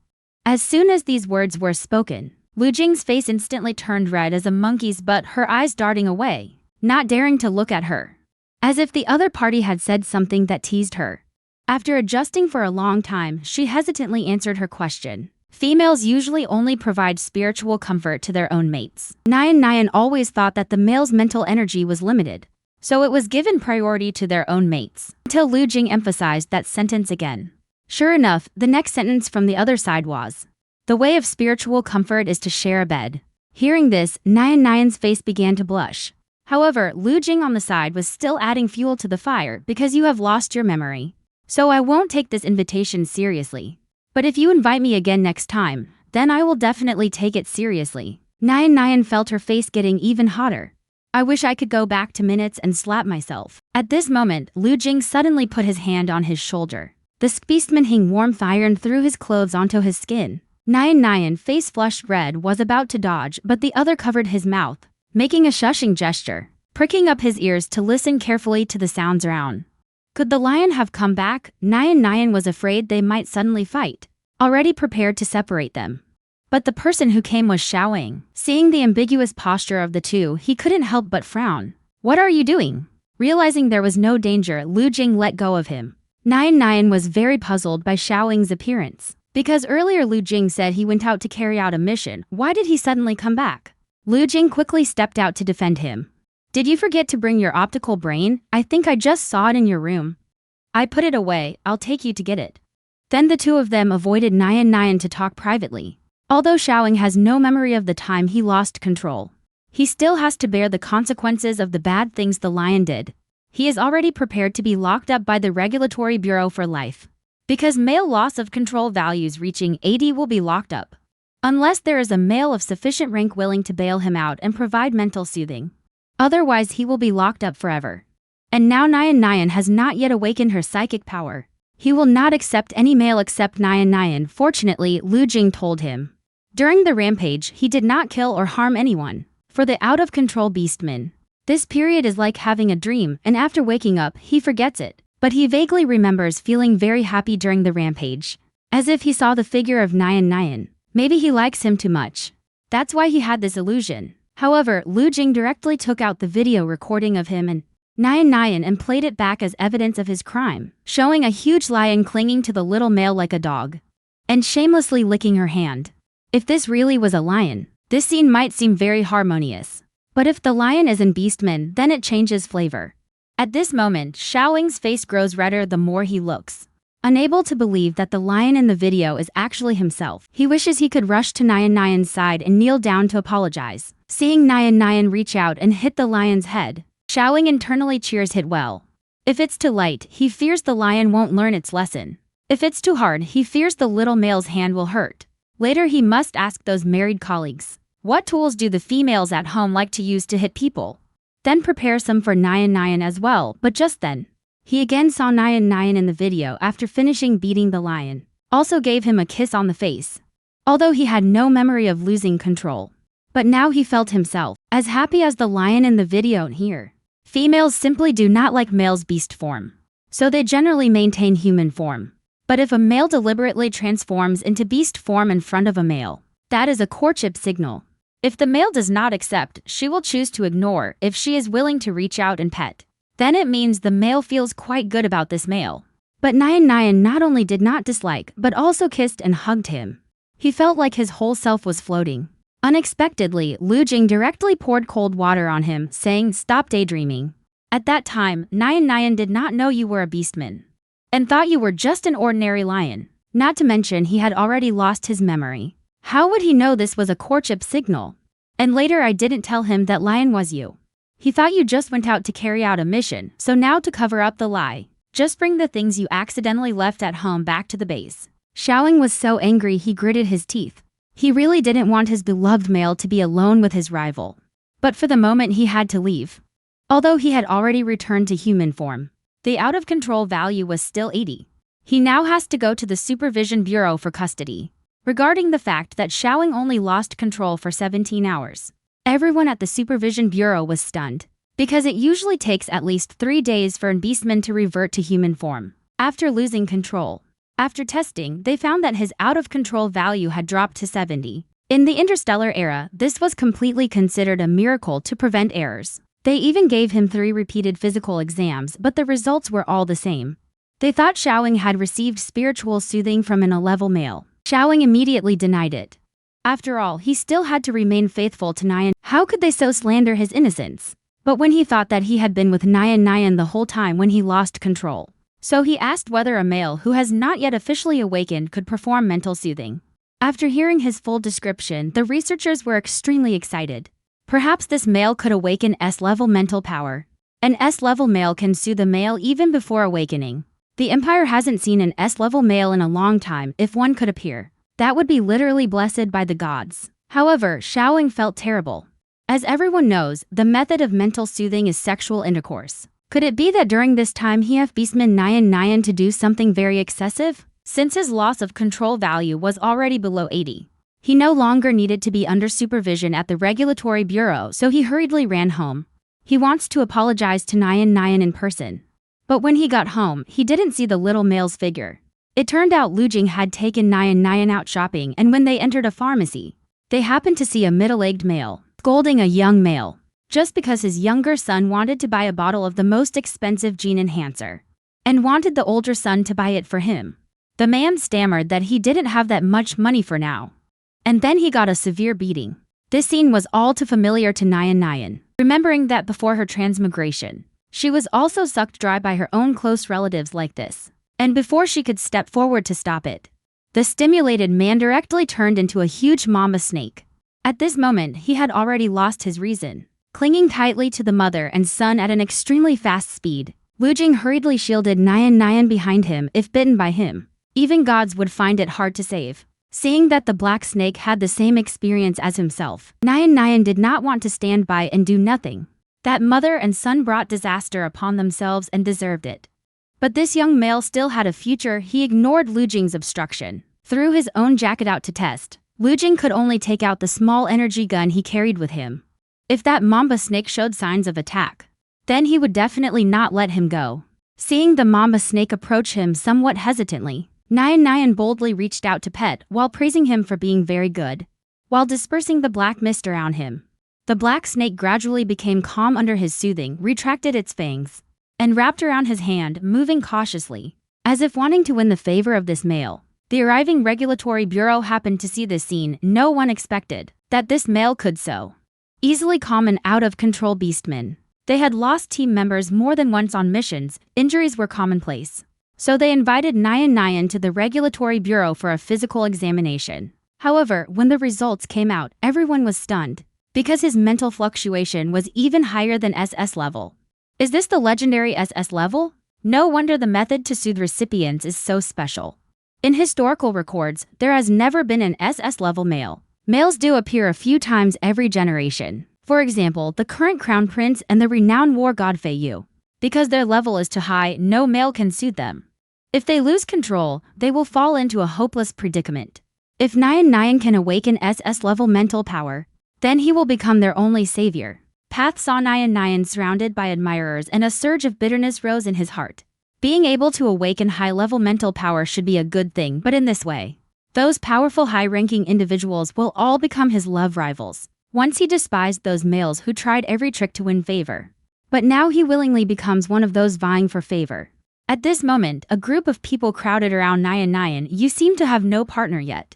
As soon as these words were spoken, Lu Jing's face instantly turned red as a monkey's, but her eyes darting away, not daring to look at her. As if the other party had said something that teased her. After adjusting for a long time, she hesitantly answered her question. Females usually only provide spiritual comfort to their own mates. Nian always thought that the male's mental energy was limited, so it was given priority to their own mates, until Lu Jing emphasized that sentence again. Sure enough, the next sentence from the other side was, "The way of spiritual comfort is to share a bed." Hearing this, Nian's face began to blush. However, Lu Jing on the side was still adding fuel to the fire. Because you have lost your memory, so I won't take this invitation seriously. But if you invite me again next time, then I will definitely take it seriously. Nian felt her face getting even hotter. I wish I could go back to minutes and slap myself. At this moment, Lu Jing suddenly put his hand on his shoulder. The beastman hing warmth ironed through his clothes onto his skin. Nian, face flushed red, was about to dodge, but the other covered his mouth, making a shushing gesture, pricking up his ears to listen carefully to the sounds around. Could the lion have come back? Nian was afraid they might suddenly fight, already prepared to separate them. But the person who came was Xiaoying. Seeing the ambiguous posture of the two, he couldn't help but frown. What are you doing? Realizing there was no danger, Lu Jing let go of him. Nian was very puzzled by Xiaoying's appearance. Because earlier Lu Jing said he went out to carry out a mission, why did he suddenly come back? Lu Jing quickly stepped out to defend him. Did you forget to bring your optical brain? I think I just saw it in your room. I put it away, I'll take you to get it. Then the two of them avoided Nian to talk privately. Although Xiaoying has no memory of the time he lost control, he still has to bear the consequences of the bad things the lion did. He is already prepared to be locked up by the Regulatory Bureau for life. Because male loss of control values reaching 80 will be locked up. Unless there is a male of sufficient rank willing to bail him out and provide mental soothing. Otherwise he will be locked up forever. And now Nian has not yet awakened her psychic power. He will not accept any male except Nian. Fortunately, Lu Jing told him. During the rampage, he did not kill or harm anyone. For the out-of-control beastman, this period is like having a dream, and after waking up, he forgets it. But he vaguely remembers feeling very happy during the rampage. As if he saw the figure of Nian. Maybe he likes him too much. That's why he had this illusion. However, Lu Jing directly took out the video recording of him and Nian and played it back as evidence of his crime, showing a huge lion clinging to the little male like a dog, and shamelessly licking her hand. If this really was a lion, this scene might seem very harmonious. But if the lion is in beastman, then it changes flavor. At this moment, Xiaoying's face grows redder the more he looks. Unable to believe that the lion in the video is actually himself, he wishes he could rush to Nian's side and kneel down to apologize. Seeing Nian reach out and hit the lion's head, Xiaoling internally cheers hit well. If it's too light, he fears the lion won't learn its lesson. If it's too hard, he fears the little male's hand will hurt. Later he must ask those married colleagues, what tools do the females at home like to use to hit people? Then prepare some for Nyan as well, but just then, he again saw Nyan in the video after finishing beating the lion. Also gave him a kiss on the face. Although he had no memory of losing control. But now he felt himself as happy as the lion in the video here. Females simply do not like males' beast form. So they generally maintain human form. But if a male deliberately transforms into beast form in front of a male, that is a courtship signal. If the male does not accept, she will choose to ignore if she is willing to reach out and pet. Then it means the male feels quite good about this male. But Nyan not only did not dislike, but also kissed and hugged him. He felt like his whole self was floating. Unexpectedly, Lu Jing directly poured cold water on him, saying, "Stop daydreaming." At that time, Nyan did not know you were a beastman, and thought you were just an ordinary lion. Not to mention he had already lost his memory. How would he know this was a courtship signal? And later I didn't tell him that lion was you. He thought you just went out to carry out a mission, so now to cover up the lie, just bring the things you accidentally left at home back to the base. Xiaoling was so angry he gritted his teeth. He really didn't want his beloved male to be alone with his rival. But for the moment he had to leave. Although he had already returned to human form, the out-of-control value was still 80. He now has to go to the Supervision Bureau for custody. Regarding the fact that Xiaoling only lost control for 17 hours, everyone at the Supervision Bureau was stunned, because it usually takes at least 3 days for a beastman to revert to human form after losing control. After testing, they found that his out-of-control value had dropped to 70. In the interstellar era, this was completely considered a miracle to prevent errors. They even gave him 3 repeated physical exams, but the results were all the same. They thought Xiaoling had received spiritual soothing from an A-level male. Xiaoling immediately denied it. After all, he still had to remain faithful to Nyan. How could they so slander his innocence? But when he thought that he had been with Nyan the whole time when he lost control. So he asked whether a male who has not yet officially awakened could perform mental soothing. After hearing his full description, the researchers were extremely excited. Perhaps this male could awaken S-level mental power. An S-level male can soothe a male even before awakening. The Empire hasn't seen an S-level male in a long time. If one could appear, that would be literally blessed by the gods. However, Xiaoling felt terrible. As everyone knows, the method of mental soothing is sexual intercourse. Could it be that during this time he have beastman Nyan to do something very excessive? Since his loss of control value was already below 80. He no longer needed to be under supervision at the Regulatory Bureau, so he hurriedly ran home. He wants to apologize to Nyan in person. But when he got home, he didn't see the little male's figure. It turned out Lu Jing had taken Nyan out shopping, and when they entered a pharmacy, they happened to see a middle-aged male scolding a young male, just because his younger son wanted to buy a bottle of the most expensive gene enhancer, and wanted the older son to buy it for him. The man stammered that he didn't have that much money for now. And then he got a severe beating. This scene was all too familiar to Nyan, remembering that before her transmigration, she was also sucked dry by her own close relatives like this. And before she could step forward to stop it, the stimulated man directly turned into a huge mamba snake. At this moment, he had already lost his reason. Clinging tightly to the mother and son at an extremely fast speed, Lu Jing hurriedly shielded Nyan behind him. If bitten by him, even gods would find it hard to save. Seeing that the black snake had the same experience as himself, Nyan did not want to stand by and do nothing. That mother and son brought disaster upon themselves and deserved it. But this young male still had a future. He ignored Lu Jing's obstruction, threw his own jacket out to test. Lu Jing could only take out the small energy gun he carried with him. If that mamba snake showed signs of attack, then he would definitely not let him go. Seeing the mamba snake approach him somewhat hesitantly, Nyan boldly reached out to pet while praising him for being very good. While dispersing the black mist around him, the black snake gradually became calm under his soothing, retracted its fangs, and wrapped around his hand, moving cautiously, as if wanting to win the favor of this male. The arriving Regulatory Bureau happened to see this scene. No one expected that this male could so easily calm an out-of-control beastman. They had lost team members more than once on missions. Injuries were commonplace. So they invited Nyan to the Regulatory Bureau for a physical examination. However, when the results came out, everyone was stunned, because his mental fluctuation was even higher than SS level. Is this the legendary SS level? No wonder the method to soothe recipients is so special. In historical records, there has never been an SS level male. Males do appear a few times every generation. For example, the current crown prince and the renowned war god Fei Yu. Because their level is too high, no male can soothe them. If they lose control, they will fall into a hopeless predicament. If Nyan can awaken SS level mental power, then he will become their only savior. Path saw Nyan surrounded by admirers and a surge of bitterness rose in his heart. Being able to awaken high-level mental power should be a good thing, but in this way, those powerful high-ranking individuals will all become his love rivals. Once he despised those males who tried every trick to win favor. But now he willingly becomes one of those vying for favor. At this moment, a group of people crowded around Nyan. You seem to have no partner yet.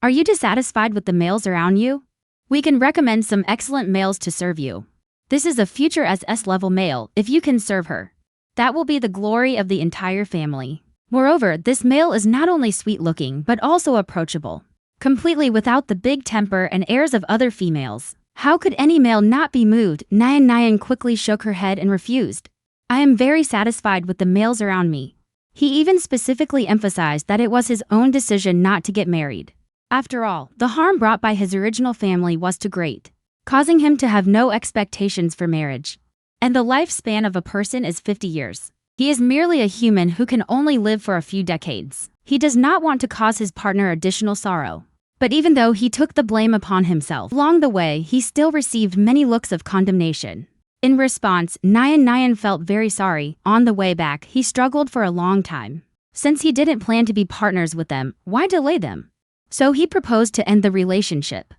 Are you dissatisfied with the males around you? We can recommend some excellent males to serve you. This is a future SS level male. If you can serve her, that will be the glory of the entire family. Moreover, this male is not only sweet looking but also approachable. Completely without the big temper and airs of other females. How could any male not be moved? Nyan quickly shook her head and refused. I am very satisfied with the males around me. He even specifically emphasized that it was his own decision not to get married. After all, the harm brought by his original family was too great, causing him to have no expectations for marriage. And the lifespan of a person is 50 years. He is merely a human who can only live for a few decades. He does not want to cause his partner additional sorrow. But even though he took the blame upon himself, along the way he still received many looks of condemnation. In response, Nyan felt very sorry. On the way back, he struggled for a long time. Since he didn't plan to be partners with them, why delay them? So he proposed to end the relationship.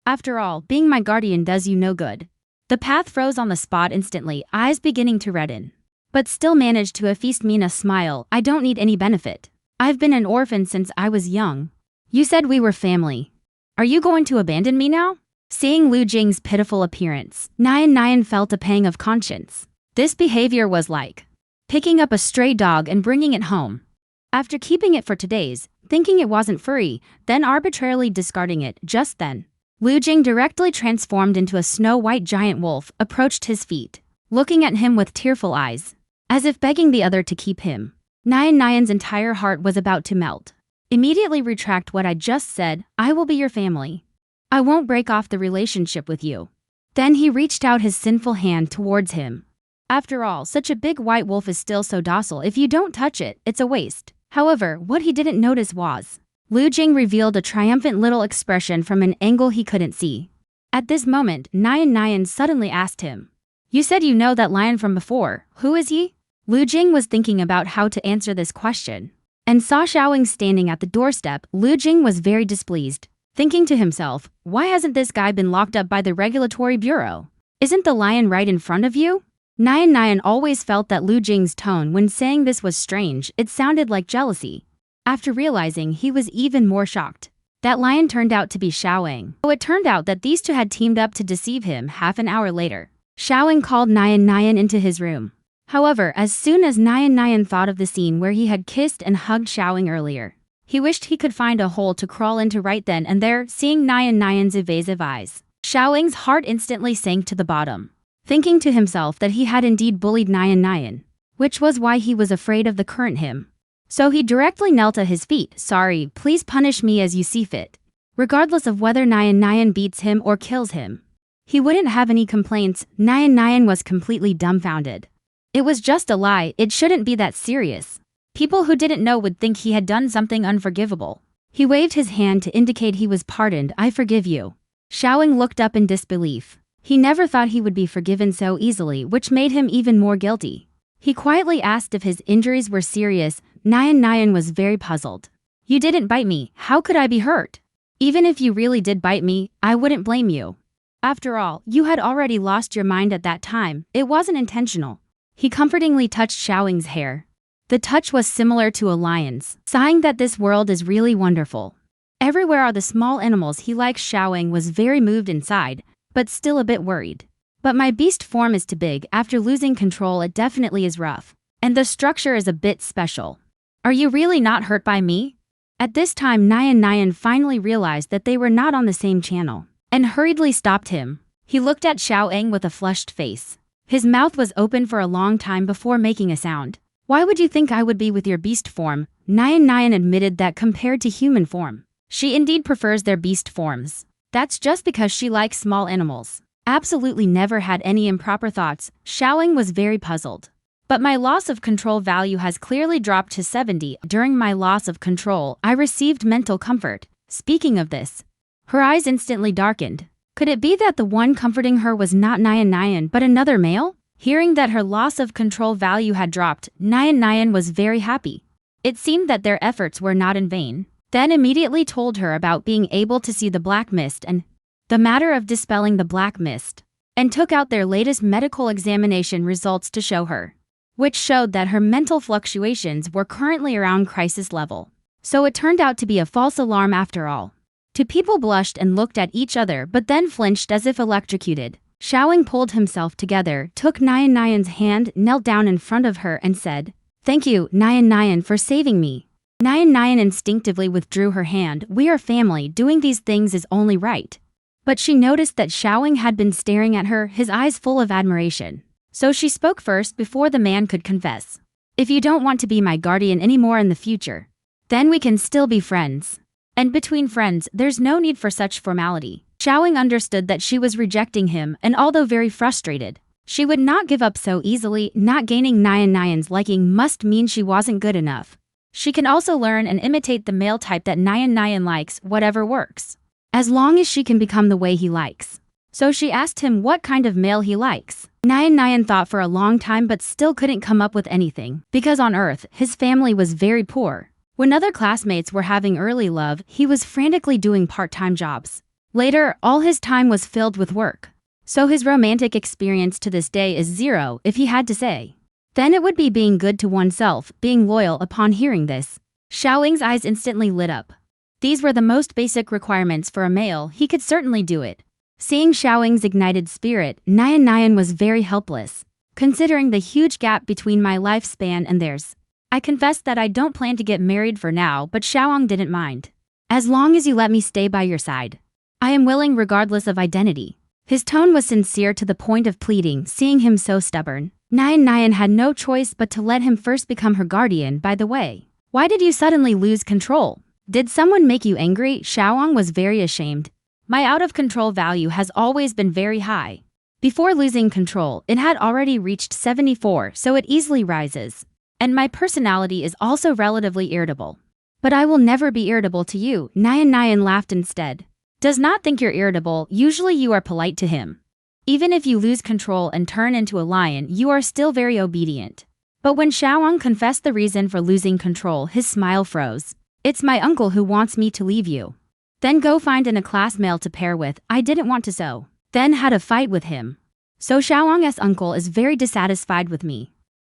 After all, being my guardian does you no good. The path froze on the spot instantly, eyes beginning to redden. But still managed to feast Mina smile. I don't need any benefit. I've been an orphan since I was young. You said we were family. Are you going to abandon me now? Seeing Lu Jing's pitiful appearance, Nyan felt a pang of conscience. This behavior was like picking up a stray dog and bringing it home. After keeping it for 2 days, thinking it wasn't furry, then arbitrarily discarding it just then. Lu Jing directly transformed into a snow-white giant wolf, approached his feet, looking at him with tearful eyes, as if begging the other to keep him. Nyan's entire heart was about to melt. Immediately retract what I just said. I will be your family. I won't break off the relationship with you. Then he reached out his sinful hand towards him. After all, such a big white wolf is still so docile. If you don't touch it, it's a waste. However, what he didn't notice was Lu Jing revealed a triumphant little expression from an angle he couldn't see. At this moment, Nyan suddenly asked him, "You said you know that lion from before. Who is he?" Lu Jing was thinking about how to answer this question, and saw Xiaoying standing at the doorstep. Lu Jing was very displeased, thinking to himself, why hasn't this guy been locked up by the regulatory bureau? Isn't the lion right in front of you? Nyan always felt that Lu Jing's tone when saying this was strange. It sounded like jealousy. After realizing, he was even more shocked. That lion turned out to be Xiaoying. So it turned out that these two had teamed up to deceive him. Half an hour later, Xiaoying called Nyan into his room. However, as soon as Nyan thought of the scene where he had kissed and hugged Xiaoying earlier, he wished he could find a hole to crawl into right then and there. Seeing Nyan's evasive eyes, Xiaoying's heart instantly sank to the bottom, thinking to himself that he had indeed bullied Nyan, which was why he was afraid of the current him. So he directly knelt at his feet. Sorry, please punish me as you see fit. Regardless of whether Nyan beats him or kills him, he wouldn't have any complaints. Nyan was completely dumbfounded. It was just a lie. It shouldn't be that serious. People who didn't know would think he had done something unforgivable. He waved his hand to indicate he was pardoned. I forgive you. Xiaoying looked up in disbelief. He never thought he would be forgiven so easily, which made him even more guilty. He quietly asked if his injuries were serious. Nyan was very puzzled. You didn't bite me. How could I be hurt? Even if you really did bite me, I wouldn't blame you. After all, you had already lost your mind at that time. It wasn't intentional. He comfortingly touched Xiaoying's hair. The touch was similar to a lion's, sighing that this world is really wonderful. Everywhere are the small animals he likes. Xiaoying was very moved inside, but still a bit worried. But my beast form is too big. After losing control, it definitely is rough. And the structure is a bit special. Are you really not hurt by me? At this time, Nyan finally realized that they were not on the same channel, and hurriedly stopped him. He looked at Xiaoying with a flushed face. His mouth was open for a long time before making a sound. Why would you think I would be with your beast form? Nyan Nyan admitted that compared to human form, she indeed prefers their beast forms. That's just because she likes small animals. Absolutely never had any improper thoughts. Xiaoying was very puzzled. But my loss of control value has clearly dropped to 70. During my loss of control, I received mental comfort. Speaking of this, her eyes instantly darkened. Could it be that the one comforting her was not Nyan Nyan but another male? Hearing that her loss of control value had dropped, Nyan Nyan was very happy. It seemed that their efforts were not in vain. Then immediately told her about being able to see the black mist and the matter of dispelling the black mist, and took out their latest medical examination results to show her, which showed that her mental fluctuations were currently around crisis level. So it turned out to be a false alarm after all. Two people blushed and looked at each other but then flinched as if electrocuted. Xiaoying pulled himself together, took Nyan Nyan's hand, knelt down in front of her and said, "Thank you, Nyan Nyan, for saving me." Nyan Nyan instinctively withdrew her hand. "We are family, doing these things is only right." But she noticed that Xiaoying had been staring at her, his eyes full of admiration. So she spoke first before the man could confess. "If you don't want to be my guardian anymore in the future, then we can still be friends. And between friends, there's no need for such formality." Xiaoying understood that she was rejecting him, and although very frustrated, she would not give up so easily. Not gaining Nyan Nyan's liking must mean she wasn't good enough. She can also learn and imitate the male type that Nyan Nyan likes, whatever works, as long as she can become the way he likes. So she asked him what kind of male he likes. Nyan Nyan thought for a long time but still couldn't come up with anything, because on Earth, his family was very poor. When other classmates were having early love, he was frantically doing part-time jobs. Later, all his time was filled with work. So his romantic experience to this day is zero, if he had to say. Then it would be being good to oneself, being loyal. Upon hearing this, Xiaoying's eyes instantly lit up. These were the most basic requirements for a male, he could certainly do it. Seeing Xiaoying's ignited spirit, Nyan Nyan was very helpless. Considering the huge gap between my lifespan and theirs, I confess that I don't plan to get married for now, but Xiaoying didn't mind. "As long as you let me stay by your side, I am willing regardless of identity." His tone was sincere to the point of pleading. Seeing him so stubborn, Nyan Nyan had no choice but to let him first become her guardian. "By the way, why did you suddenly lose control? Did someone make you angry?" Xiaoying was very ashamed. "My out-of-control value has always been very high. Before losing control, it had already reached 74, so it easily rises. And my personality is also relatively irritable. But I will never be irritable to you." Nyan Nyan laughed instead. "Does not think you're irritable, usually you are polite to him. Even if you lose control and turn into a lion, you are still very obedient." But when Xiaoying confessed the reason for losing control, his smile froze. "It's my uncle who wants me to leave you. Then go find a class male to pair with." I didn't want to, so then had a fight with him. So Xiaoying's uncle is very dissatisfied with me.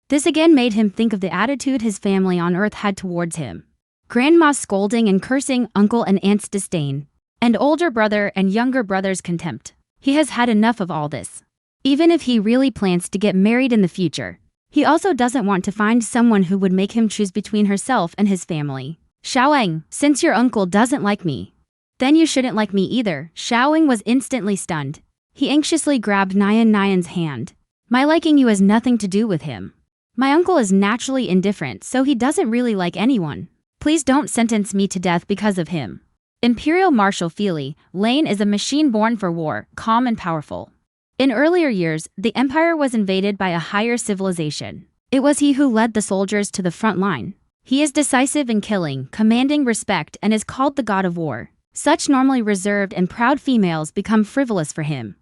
This again made him think of the attitude his family on Earth had towards him. Grandma's scolding and cursing, uncle and aunt's disdain, and older brother and younger brother's contempt. He has had enough of all this. Even if he really plans to get married in the future, he also doesn't want to find someone who would make him choose between herself and his family. "Xiaoying, since your uncle doesn't like me, then you shouldn't like me either." Xiaoying was instantly stunned. He anxiously grabbed Nyan Nyan's hand. "My liking you has nothing to do with him. My uncle is naturally indifferent, so he doesn't really like anyone. Please don't sentence me to death because of him." Imperial Marshal Feely Lane is a machine born for war, calm and powerful. In earlier years, the empire was invaded by a higher civilization. It was he who led the soldiers to the front line. He is decisive in killing, commanding respect, and is called the god of war. Such normally reserved and proud females become frivolous for him.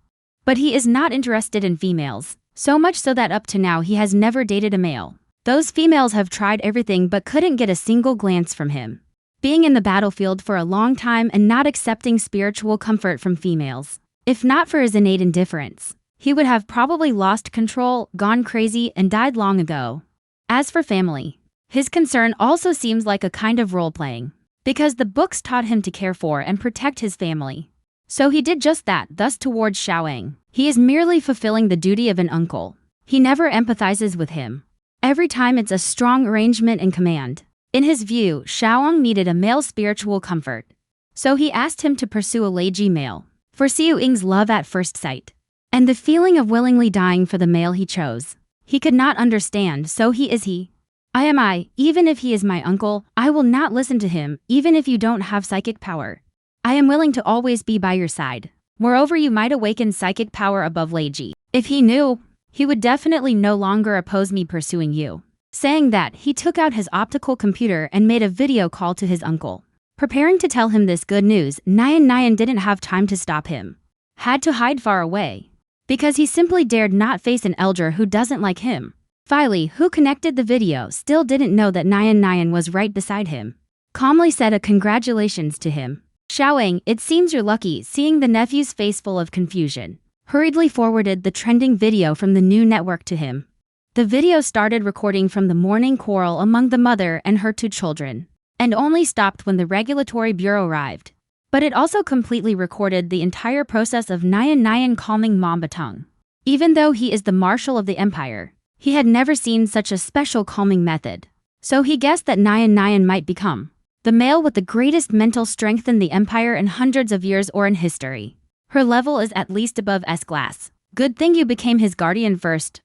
But he is not interested in females, so much so that up to now he has never dated a male. Those females have tried everything but couldn't get a single glance from him. Being in the battlefield for a long time and not accepting spiritual comfort from females. If not for his innate indifference, he would have probably lost control, gone crazy, and died long ago. As for family, his concern also seems like a kind of role-playing, because the books taught him to care for and protect his family. So he did just that. Thus towards Xiaoying, he is merely fulfilling the duty of an uncle. He never empathizes with him. Every time it's a strong arrangement and command. In his view, Xiaoying needed a male spiritual comfort. So he asked him to pursue a Leiji male. For Xiu Ying's love at first sight, and the feeling of willingly dying for the male he chose. He could not understand, so he is he. I am I, even if he is my uncle, I will not listen to him, even if you don't have psychic power. I am willing to always be by your side. Moreover, you might awaken psychic power above Leiji. If he knew, he would definitely no longer oppose me pursuing you. Saying that, he took out his optical computer and made a video call to his uncle. Preparing to tell him this good news, Nyan didn't have time to stop him. Had to hide far away. Because he simply dared not face an elder who doesn't like him. Filey, who connected the video, still didn't know that Nyan was right beside him. Calmly said a congratulations to him. Xiaoying, it seems you're lucky, seeing the nephew's face full of confusion. Hurriedly forwarded the trending video from the new network to him. The video started recording from the morning quarrel among the mother and her 2 children, and only stopped when the regulatory bureau arrived. But it also completely recorded the entire process of Nyan calming Mom Batong. Even though he is the marshal of the empire, he had never seen such a special calming method. So he guessed that Nyan might become the male with the greatest mental strength in the empire in hundreds of years or in history. Her level is at least above S-class. Good thing you became his guardian first.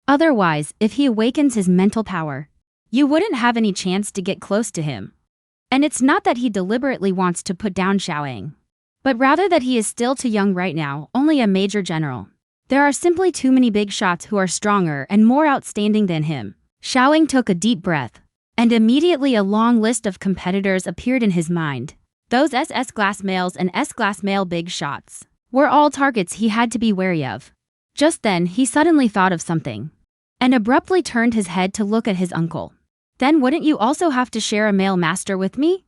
Otherwise, if he awakens his mental power, you wouldn't have any chance to get close to him. And it's not that he deliberately wants to put down Xiaoying, but rather that he is still too young right now, only a major general. There are simply too many big shots who are stronger and more outstanding than him. Xiaoying took a deep breath, and immediately a long list of competitors appeared in his mind. Those SS-class males and S-class male big shots were all targets he had to be wary of. Just then, he suddenly thought of something, and abruptly turned his head to look at his uncle. Then wouldn't you also have to share a male master with me?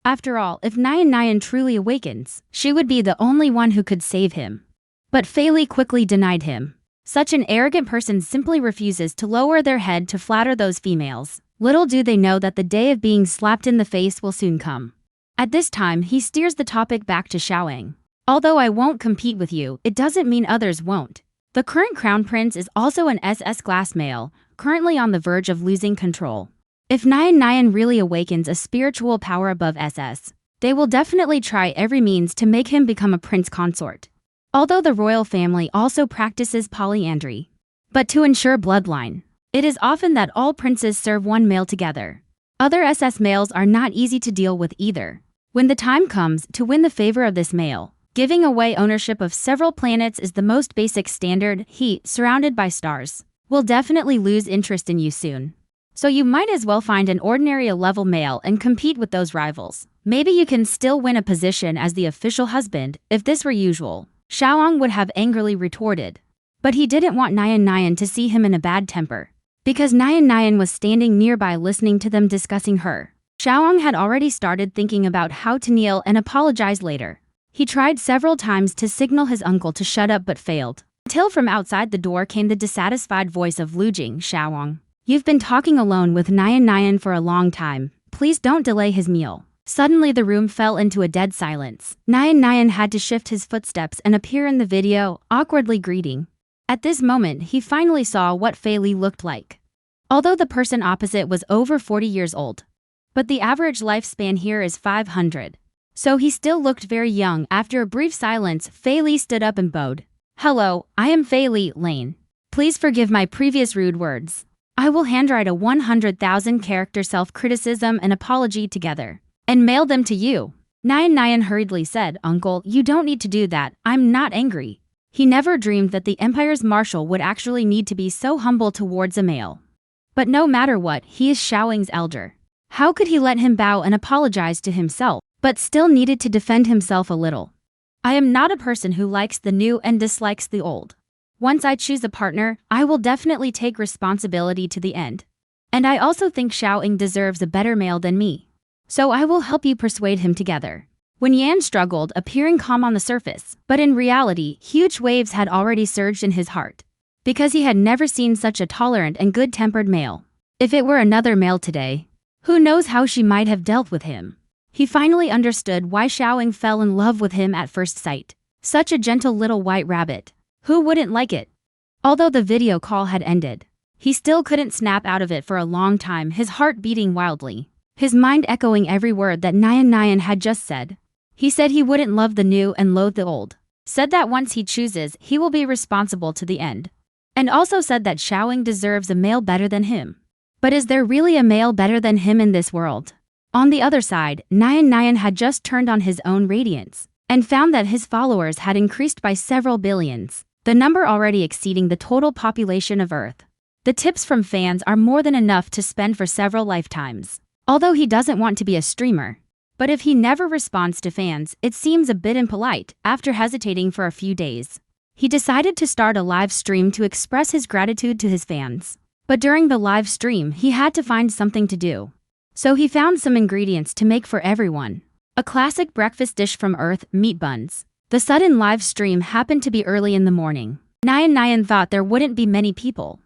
After all, if Nyan truly awakens, she would be the only one who could save him. But Feili quickly denied him. Such an arrogant person simply refuses to lower their head to flatter those females. Little do they know that the day of being slapped in the face will soon come. At this time, he steers the topic back to Xiaoying. Although I won't compete with you, it doesn't mean others won't. The current crown prince is also an SS-class male, currently on the verge of losing control. If Nyan really awakens a spiritual power above SS, they will definitely try every means to make him become a prince consort. Although the royal family also practices polyandry. But to ensure bloodline, it is often that all princes serve one male together. Other SS males are not easy to deal with either. When the time comes to win the favor of this male, giving away ownership of several planets is the most basic standard. He, surrounded by stars, will definitely lose interest in you soon. So you might as well find an ordinary level male and compete with those rivals. Maybe you can still win a position as the official husband. If this were usual, Xiaoying would have angrily retorted. But he didn't want Nyan to see him in a bad temper, because Nyan was standing nearby listening to them discussing her. Xiaoying had already started thinking about how to kneel and apologize later. He tried several times to signal his uncle to shut up but failed. Until from outside the door came the dissatisfied voice of Lujing. Xiaoying, you've been talking alone with Nyan for a long time. Please don't delay his meal. Suddenly the room fell into a dead silence. Nyan had to shift his footsteps and appear in the video, awkwardly greeting. At this moment, he finally saw what Feili looked like. Although the person opposite was over 40 years old, but the average lifespan here is 500. So he still looked very young. After a brief silence, Feili stood up and bowed. Hello, I am Feili Lane. Please forgive my previous rude words. I will handwrite a 100,000 character self-criticism and apology together, and mail them to you. Nyan hurriedly said, Uncle, you don't need to do that, I'm not angry. He never dreamed that the Empire's marshal would actually need to be so humble towards a male. But no matter what, he is Xiaoying's elder. How could he let him bow and apologize to himself, but still needed to defend himself a little? I am not a person who likes the new and dislikes the old. Once I choose a partner, I will definitely take responsibility to the end. And I also think Xiaoying deserves a better male than me. So I will help you persuade him together. When Yan struggled, appearing calm on the surface, but in reality, huge waves had already surged in his heart. Because he had never seen such a tolerant and good-tempered male. If it were another male today, who knows how she might have dealt with him. He finally understood why Xiaoying fell in love with him at first sight. Such a gentle little white rabbit. Who wouldn't like it? Although the video call had ended, he still couldn't snap out of it for a long time, his heart beating wildly, his mind echoing every word that Nyan had just said. He said he wouldn't love the new and loathe the old. said that once he chooses, he will be responsible to the end. And also said that Xiaoying deserves a male better than him. But is there really a male better than him in this world? On the other side, Nian had just turned on his own radiance and found that his followers had increased by several billions, the number already exceeding the total population of Earth. The tips from fans are more than enough to spend for several lifetimes. Although he doesn't want to be a streamer. But if he never responds to fans, it seems a bit impolite. After hesitating for a few days, he decided to start a live stream to express his gratitude to his fans. But during the live stream, he had to find something to do. So he found some ingredients to make for everyone. A classic breakfast dish from Earth, meat buns. The sudden live stream happened to be early in the morning. Nian thought there wouldn't be many people.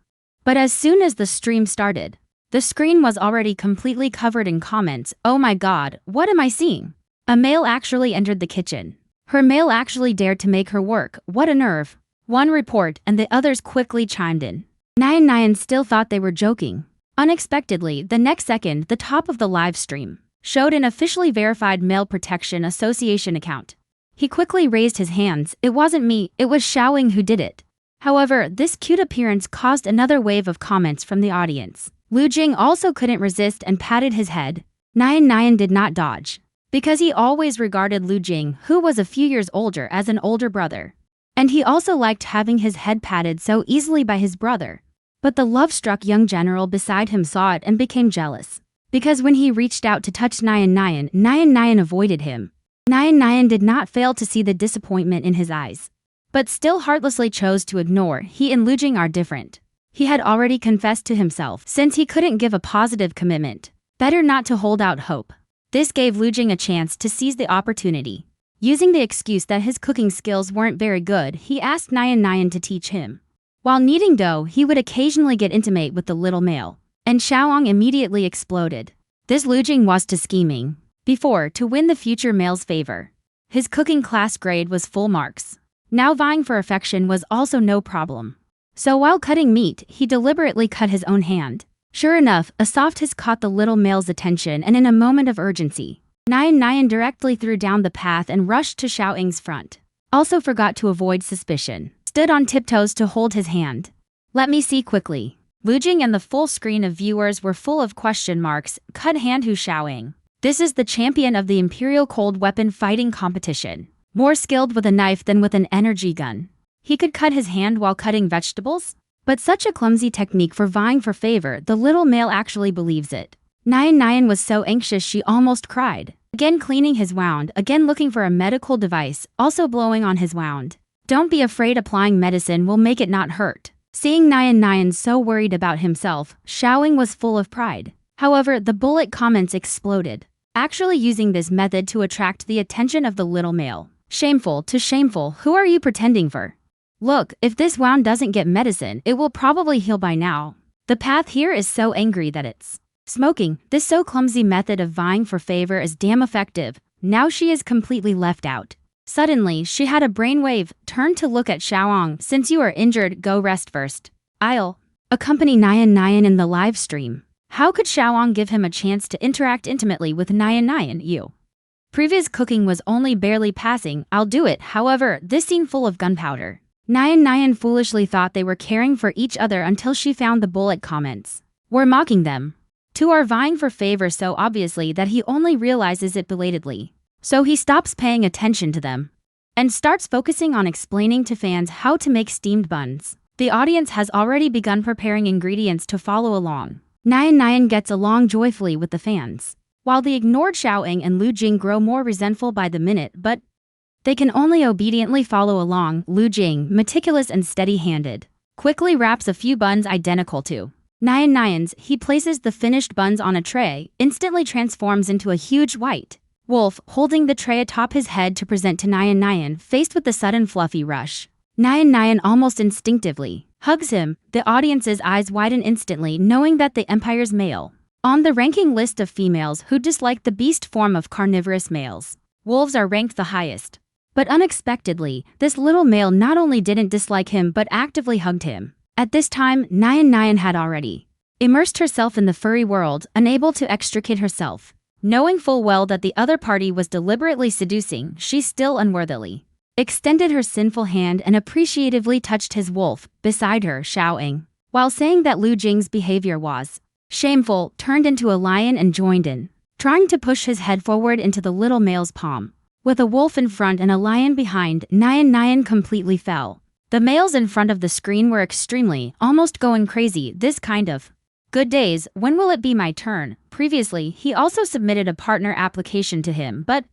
But as soon as the stream started, the screen was already completely covered in comments. Oh my god, what am I seeing? A male actually entered the kitchen. Her male actually dared to make her work. What a nerve. One report and the others quickly chimed in. Nian still thought they were joking. Unexpectedly, the next second, the top of the live stream showed an officially verified Male Protection Association account. He quickly raised his hands. It wasn't me, it was Xiaoying who did it. However, this cute appearance caused another wave of comments from the audience. Lu Jing also couldn't resist and patted his head. Nian did not dodge, because he always regarded Lu Jing, who was a few years older, as an older brother. And he also liked having his head patted so easily by his brother. But the love-struck young general beside him saw it and became jealous. Because when he reached out to touch Nian avoided him. Nian did not fail to see the disappointment in his eyes, but still heartlessly chose to ignore. He and Lu Jing are different. He had already confessed to himself, since he couldn't give a positive commitment, better not to hold out hope. This gave Lu Jing a chance to seize the opportunity. Using the excuse that his cooking skills weren't very good, he asked Nian to teach him. While kneading dough, he would occasionally get intimate with the little male, and Xiaoying immediately exploded. This Lu Jing was to scheming before to win the future male's favor. His cooking class grade was full marks. Now vying for affection was also no problem. So while cutting meat, he deliberately cut his own hand. Sure enough, a soft hiss caught the little male's attention, and in a moment of urgency, Nian directly threw down the path and rushed to Xiaoying's front. Also forgot to avoid suspicion. Stood on tiptoes to hold his hand. Let me see quickly. Lu Jing and the full screen of viewers were full of question marks. Cut hand who Xiaoying? This is the champion of the Imperial Cold Weapon fighting competition. More skilled with a knife than with an energy gun. He could cut his hand while cutting vegetables? But such a clumsy technique for vying for favor, the little male actually believes it. Nian was so anxious she almost cried. Again cleaning his wound, again looking for a medical device, also blowing on his wound. Don't be afraid, applying medicine will make it not hurt. Seeing Nian so worried about himself, Xiaoying was full of pride. However, the bullet comments exploded, actually using this method to attract the attention of the little male. Shameful to shameful, who are you pretending for? Look, if this wound doesn't get medicine, it will probably heal by now. The path here is so angry that it's smoking. This so clumsy method of vying for favor is damn effective. Now she is completely left out. Suddenly, she had a brainwave, turned to look at Xiaoying. Since you are injured, go rest first. I'll accompany Nian in the live stream. How could Xiaoying give him a chance to interact intimately with Nian? You. Previous cooking was only barely passing. I'll do it. However, this scene full of gunpowder. Nian foolishly thought they were caring for each other until she found the bullet comments were mocking them. Two are vying for favor so obviously that he only realizes it belatedly. So he stops paying attention to them and starts focusing on explaining to fans how to make steamed buns. The audience has already begun preparing ingredients to follow along. Nian gets along joyfully with the fans, while the ignored Xiaoying and Lu Jing grow more resentful by the minute, but they can only obediently follow along. Lu Jing, meticulous and steady-handed, quickly wraps a few buns identical to Nian's. He places the finished buns on a tray, instantly transforms into a huge white wolf, holding the tray atop his head to present to Nian. Faced with the sudden fluffy rush, Nian almost instinctively hugs him. The audience's eyes widen instantly, knowing that the Empire's male on the ranking list of females who dislike the beast form of carnivorous males, wolves are ranked the highest. But unexpectedly, this little male not only didn't dislike him but actively hugged him. At this time, Nian had already immersed herself in the furry world, unable to extricate herself. Knowing full well that the other party was deliberately seducing, she still unworthily extended her sinful hand and appreciatively touched his wolf beside her, Xiaoying, while saying that Lu Jing's behavior was shameful, turned into a lion and joined in, trying to push his head forward into the little male's palm. With a wolf in front and a lion behind, Nian completely fell. The males in front of the screen were extremely, almost going crazy. This kind of good days, when will it be my turn? Previously, he also submitted a partner application to him, but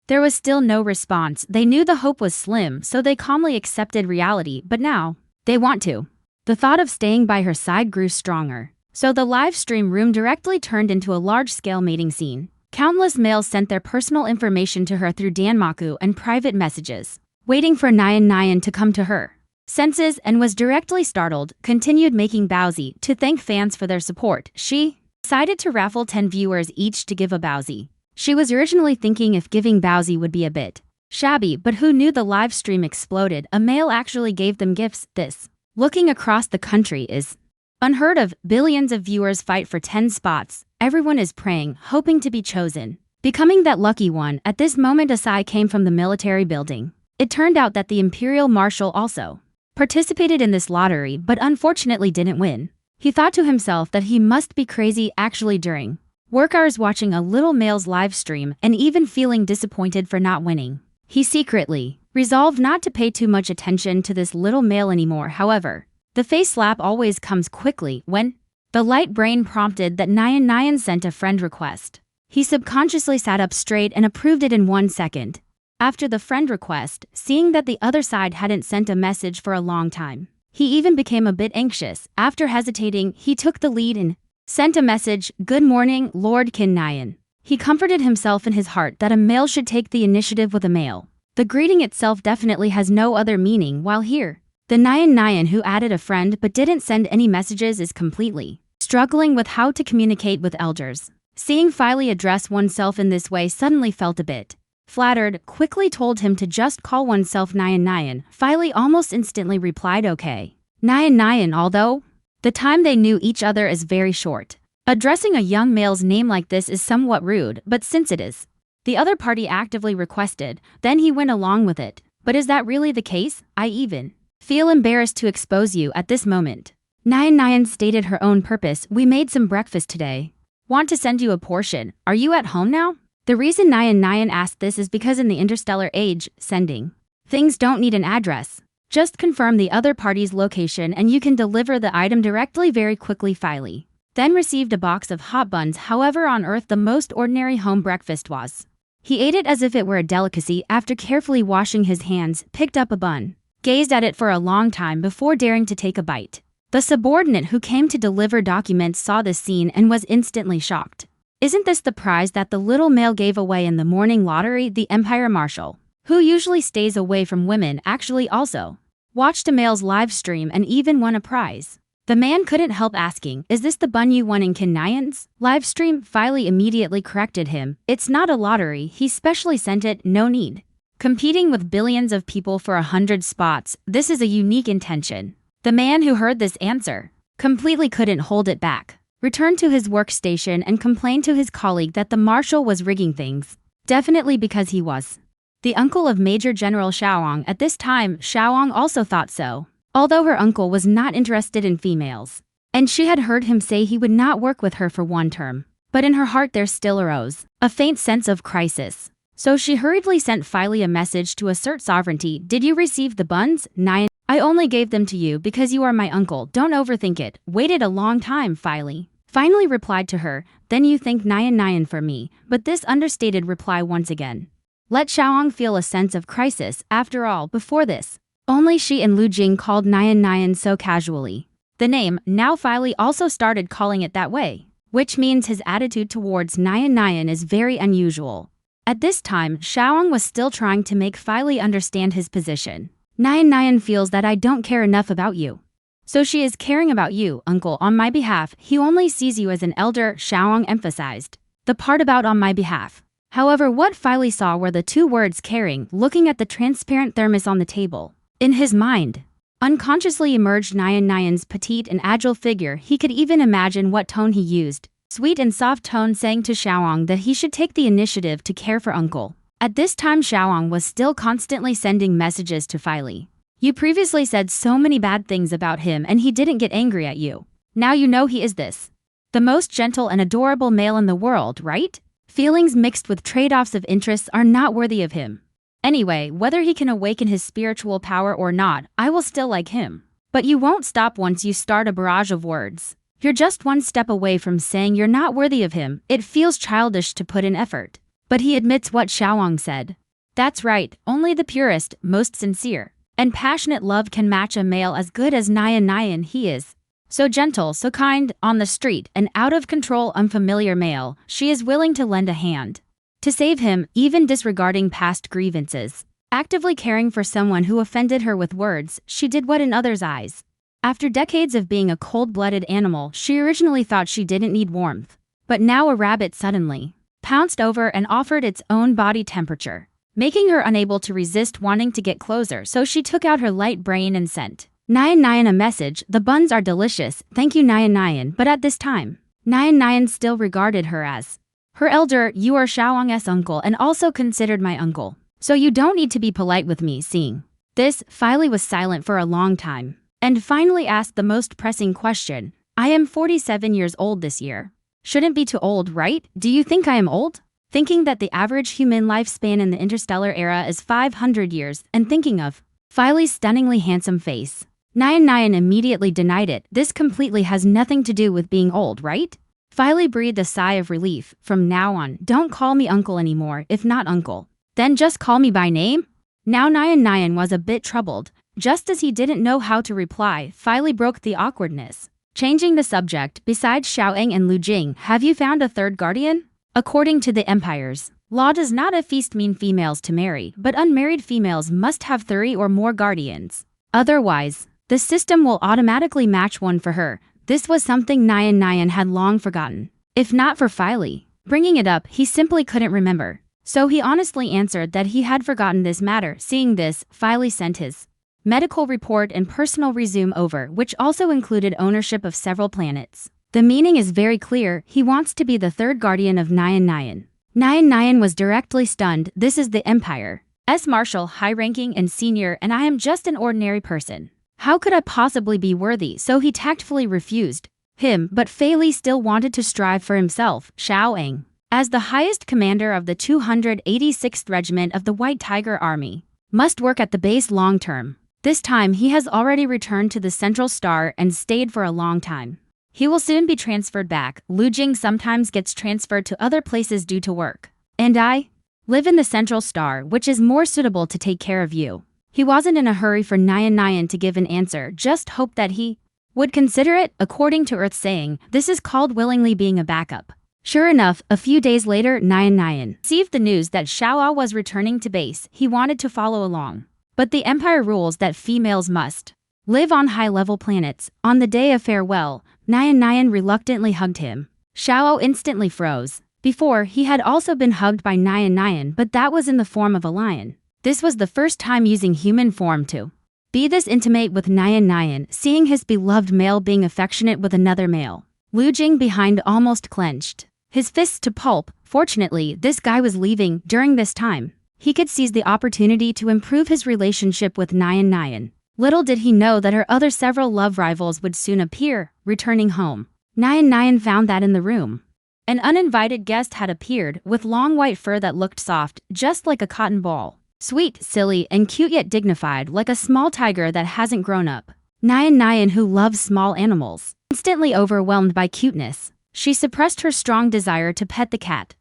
there was still no response. They knew the hope was slim, so they calmly accepted reality, but now they want to. The thought of staying by her side grew stronger. So the live stream room directly turned into a large-scale mating scene. Countless males sent their personal information to her through Danmaku and private messages, waiting for Nian to come to her senses, and was directly startled, continued making Bowsy to thank fans for their support. She decided to raffle 10 viewers each to give a Bowsy. She was originally thinking if giving Bowsy would be a bit shabby, but who knew the live stream exploded. A male actually gave them gifts. This, looking across the country, is unheard of. Billions of viewers fight for 10 spots. Everyone is praying, hoping to be chosen, becoming that lucky one. At this moment, a sigh came from the military building. It turned out that the Imperial Marshal also participated in this lottery, but unfortunately didn't win. He thought to himself that he must be crazy. Actually, during work hours watching a little male's live stream and even feeling disappointed for not winning, he secretly resolved not to pay too much attention to this little male anymore. However, the face slap always comes quickly when the light brain prompted that Nian sent a friend request. He subconsciously sat up straight and approved it in 1 second. After the friend request, seeing that the other side hadn't sent a message for a long time, he even became a bit anxious. After hesitating, he took the lead and sent a message. Good morning, Lord Qin Nian. He comforted himself in his heart that a male should take the initiative with a male. The greeting itself definitely has no other meaning, while here, the Nian who added a friend but didn't send any messages is completely struggling with how to communicate with elders. Seeing Filey address oneself in this way suddenly felt a bit flattered, quickly told him to just call oneself Nian. Filey almost instantly replied okay. Nian, although the time they knew each other is very short. Addressing a young male's name like this is somewhat rude, but since it is the other party actively requested, then he went along with it. But is that really the case? I even feel embarrassed to expose you at this moment. Nian stated her own purpose. We made some breakfast today. Want to send you a portion. Are you at home now? The reason Nian asked this is because in the interstellar age, sending things don't need an address. Just confirm the other party's location and you can deliver the item directly very quickly. Filey then received a box of hot buns. However, on Earth the most ordinary home breakfast was. He ate it as if it were a delicacy. After carefully washing his hands, picked up a bun, gazed at it for a long time before daring to take a bite. The subordinate who came to deliver documents saw this scene and was instantly shocked. Isn't this the prize that the little male gave away in the morning lottery? The Empire Marshal, who usually stays away from women, actually also watched a male's live stream and even won a prize. The man couldn't help asking, is this the bun you won in Qin Nian's live stream? Filey immediately corrected him. It's not a lottery, he specially sent it, no need competing with billions of people for 100 spots. This is a unique intention. The man who heard this answer completely couldn't hold it back, returned to his workstation and complained to his colleague that the marshal was rigging things. Definitely because he was the uncle of Major General Xiaoang. At this time, Xiaoang also thought so, although her uncle was not interested in females, and she had heard him say he would not work with her for 1 term. But in her heart there still arose a faint sense of crisis. So she hurriedly sent Filey a message to assert sovereignty. Did you receive the buns? Nian, I only gave them to you because you are my uncle. Don't overthink it. Waited a long time, Filey finally replied to her. Then you thank Nian for me. But this understated reply once again let Xiaoang feel a sense of crisis. After all, before this, only she and Lu Jing called Nian so casually. The name, now Filey also started calling it that way, which means his attitude towards Nian is very unusual. At this time, Xiaoang was still trying to make Filey understand his position. Nian feels that I don't care enough about you. So she is caring about you, uncle, on my behalf. He only sees you as an elder, Xiaoang emphasized the part about on my behalf. However, what Filey saw were the 2 words caring. Looking at the transparent thermos on the table, in his mind unconsciously emerged Nian's petite and agile figure. He could even imagine what tone he used. Sweet and soft tone, saying to Xiaoang that he should take the initiative to care for uncle. At this time Xiaoang was still constantly sending messages to Filey. You previously said so many bad things about him and he didn't get angry at you. Now you know he is this. The most gentle and adorable male in the world, right? Feelings mixed with trade-offs of interests are not worthy of him. Anyway, whether he can awaken his spiritual power or not, I will still like him. But you won't stop once you start a barrage of words. You're just one step away from saying you're not worthy of him. It feels childish to put in effort. But he admits what Xiaoang said. That's right, only the purest, most sincere, and passionate love can match a male as good as Nyan. He is so gentle, so kind, on the street, an out-of-control, unfamiliar male. She is willing to lend a hand to save him, even disregarding past grievances. Actively caring for someone who offended her with words, she did what in others' eyes. After decades of being a cold-blooded animal, she originally thought she didn't need warmth. But now a rabbit suddenly pounced over and offered its own body temperature, making her unable to resist wanting to get closer, so she took out her light brain and sent Nyan a message. The buns are delicious, thank you Nyan. But at this time, Nyan still regarded her as her elder. You are Xiaoang's uncle and also considered my uncle, so you don't need to be polite with me. Seeing this, Filey was silent for a long time, and finally asked the most pressing question. I am 47 years old this year. Shouldn't be too old, right? Do you think I am old? Thinking that the average human lifespan in the interstellar era is 500 years, and thinking of Filey's stunningly handsome face, Nyan immediately denied it. This completely has nothing to do with being old, right? Filey breathed a sigh of relief. From now on, don't call me uncle anymore. If not uncle, then just call me by name. Now Nyan was a bit troubled. Just as he didn't know how to reply, Filey broke the awkwardness, changing the subject. Besides Xiaoang and Lu Jing, have you found a third guardian? According to the Empire's law, does not a feast mean females to marry, but unmarried females must have 3 or more guardians. Otherwise, the system will automatically match one for her. This was something Nyan had long forgotten. If not for Filey bringing it up, he simply couldn't remember. So he honestly answered that he had forgotten this matter. Seeing this, Filey sent his medical report and personal resume over, which also included ownership of several planets. The meaning is very clear. He wants to be the third guardian of Nyan. Nyan was directly stunned. This is the Empire's Marshal, high-ranking and senior, and I am just an ordinary person. How could I possibly be worthy? So he tactfully refused him, but Filey still wanted to strive for himself. Xiaoang, as the highest commander of the 286th Regiment of the White Tiger Army, must work at the base long term. This time he has already returned to the Central Star and stayed for a long time. He will soon be transferred back. Lu Jing sometimes gets transferred to other places due to work. And I live in the Central Star, which is more suitable to take care of you. He wasn't in a hurry for Nyan to give an answer, just hoped that he would consider it. According to Earth's saying, this is called willingly being a backup. Sure enough, a few days later, Nyan received the news that Xiaoa was returning to base. He wanted to follow along, but the Empire rules that females must live on high-level planets. On the day of farewell, Nyan reluctantly hugged him. Xiao instantly froze. Before, he had also been hugged by Nyan, but that was in the form of a lion. This was the first time using human form to be this intimate with Nyan, seeing his beloved male being affectionate with another male. Lu Jing behind almost clenched his fists to pulp. Fortunately, this guy was leaving. During this time, he could seize the opportunity to improve his relationship with Nyan. Little did he know that her other several love rivals would soon appear. Returning home, Nyan found that in the room, an uninvited guest had appeared with long white fur that looked soft, just like a cotton ball. Sweet, silly, and cute yet dignified, like a small tiger that hasn't grown up. Nyan, who loves small animals, instantly overwhelmed by cuteness, she suppressed her strong desire to pet the cat,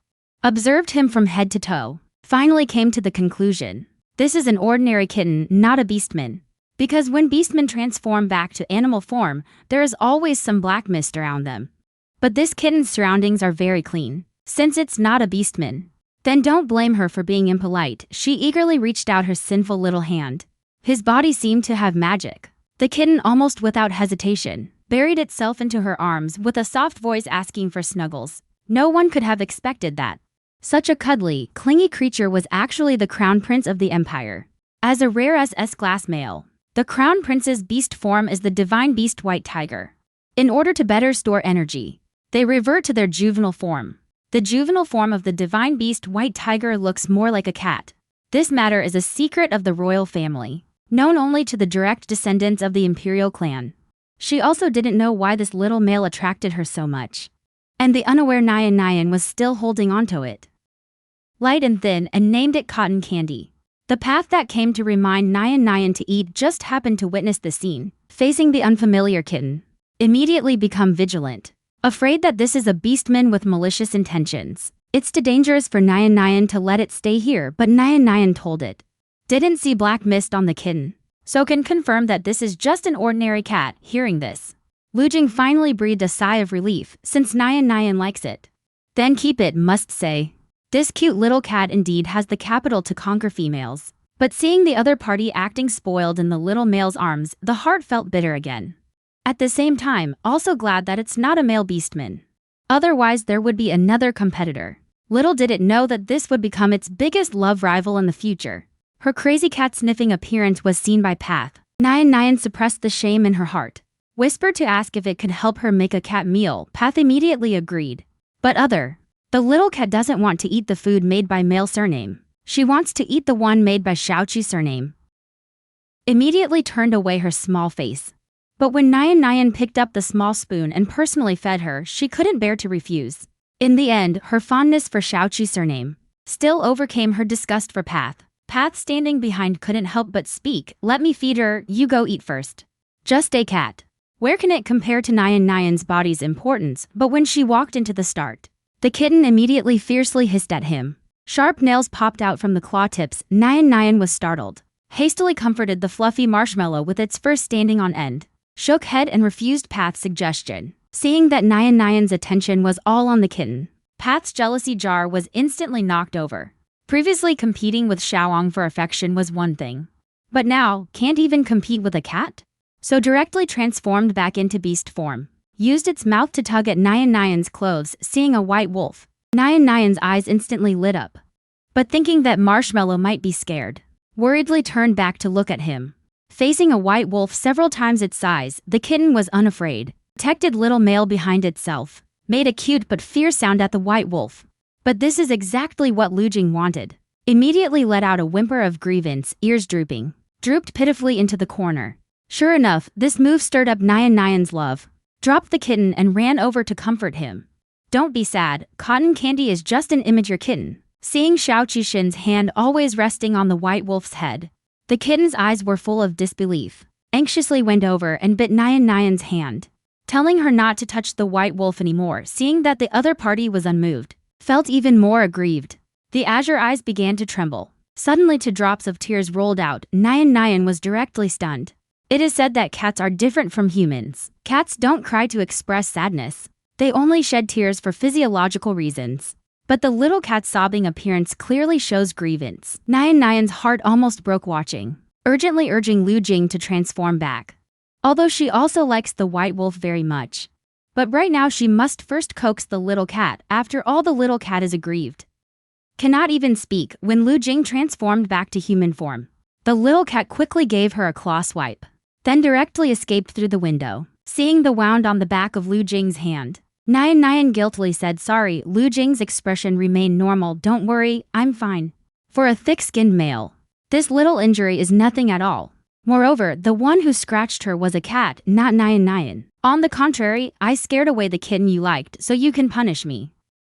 observed him from head to toe, finally came to the conclusion. This is an ordinary kitten, not a beastman. Because when beastmen transform back to animal form, there is always some black mist around them. But this kitten's surroundings are very clean. Since it's not a beastman, then don't blame her for being impolite. She eagerly reached out her sinful little hand. His body seemed to have magic. The kitten, almost without hesitation, buried itself into her arms with a soft voice asking for snuggles. No one could have expected that such a cuddly, clingy creature was actually the crown prince of the Empire. As a rare S-class male, the crown prince's beast form is the divine beast white tiger. In order to better store energy, they revert to their juvenile form. The juvenile form of the divine beast white tiger looks more like a cat. This matter is a secret of the royal family, known only to the direct descendants of the imperial clan. She also didn't know why this little male attracted her so much. And the unaware Nyan was still holding onto it. Light and thin, and named it cotton candy. The path that came to remind Nyan to eat just happened to witness the scene, facing the unfamiliar kitten. Immediately become vigilant, afraid that this is a beastman with malicious intentions. It's too dangerous for Nyan to let it stay here, but Nyan told it. Didn't see black mist on the kitten, so can confirm that this is just an ordinary cat. Hearing this, Lu Jing finally breathed a sigh of relief, since Nyan likes it. Then keep it, must say. This cute little cat indeed has the capital to conquer females. But seeing the other party acting spoiled in the little male's arms, the heart felt bitter again. At the same time, also glad that it's not a male beastman. Otherwise there would be another competitor. Little did it know that this would become its biggest love rival in the future. Her crazy cat-sniffing appearance was seen by Path. Nyan suppressed the shame in her heart. Whispered to ask if it could help her make a cat meal. Path immediately agreed. But the little cat doesn't want to eat the food made by male surname. She wants to eat the one made by Xiaoqi surname. Immediately turned away her small face. But when Nyan picked up the small spoon and personally fed her, she couldn't bear to refuse. In the end, her fondness for Xiaoqi's surname still overcame her disgust for Path. Path, standing behind, couldn't help but speak. Let me feed her, you go eat first. Just a cat. Where can it compare to Nyan's body's importance? But when she walked into the start, the kitten immediately fiercely hissed at him. Sharp nails popped out from the claw tips. Nyan was startled. Hastily comforted the fluffy marshmallow with its fur standing on end. Shook head and refused Path's suggestion. Seeing that Nyan's attention was all on the kitten, Path's jealousy jar was instantly knocked over. Previously competing with Xiaoang for affection was one thing. But now, can't even compete with a cat? So directly transformed back into beast form. Used its mouth to tug at Nyan's clothes, seeing a white wolf. Nyan's eyes instantly lit up. But thinking that Marshmallow might be scared, worriedly turned back to look at him. Facing a white wolf several times its size, the kitten was unafraid. Protected little male behind itself, made a cute but fierce sound at the white wolf. But this is exactly what Lu Jing wanted. Immediately let out a whimper of grievance, ears drooping. Drooped pitifully into the corner. Sure enough, this move stirred up Nyan's love. Dropped the kitten and ran over to comfort him. Don't be sad, cotton candy is just an immature kitten. Seeing Xiao Qixin's hand always resting on the white wolf's head, the kitten's eyes were full of disbelief. Anxiously went over and bit Nyan's hand, telling her not to touch the white wolf anymore. Seeing that the other party was unmoved, felt even more aggrieved. The azure eyes began to tremble. Suddenly two drops of tears rolled out. Nyan was directly stunned. It is said that cats are different from humans. Cats don't cry to express sadness. They only shed tears for physiological reasons. But the little cat's sobbing appearance clearly shows grievance. Nyan's heart almost broke watching, urgently urging Lu Jing to transform back. Although she also likes the white wolf very much. But right now she must first coax the little cat. After all, the little cat is aggrieved. Cannot even speak when Lu Jing transformed back to human form. The little cat quickly gave her a claw swipe, then directly escaped through the window. Seeing the wound on the back of Lu Jing's hand, Nyan guiltily said sorry. Lu Jing's expression remained normal. Don't worry, I'm fine. For a thick-skinned male, this little injury is nothing at all. Moreover, the one who scratched her was a cat, not Nyan. On the contrary, I scared away the kitten you liked, so you can punish me.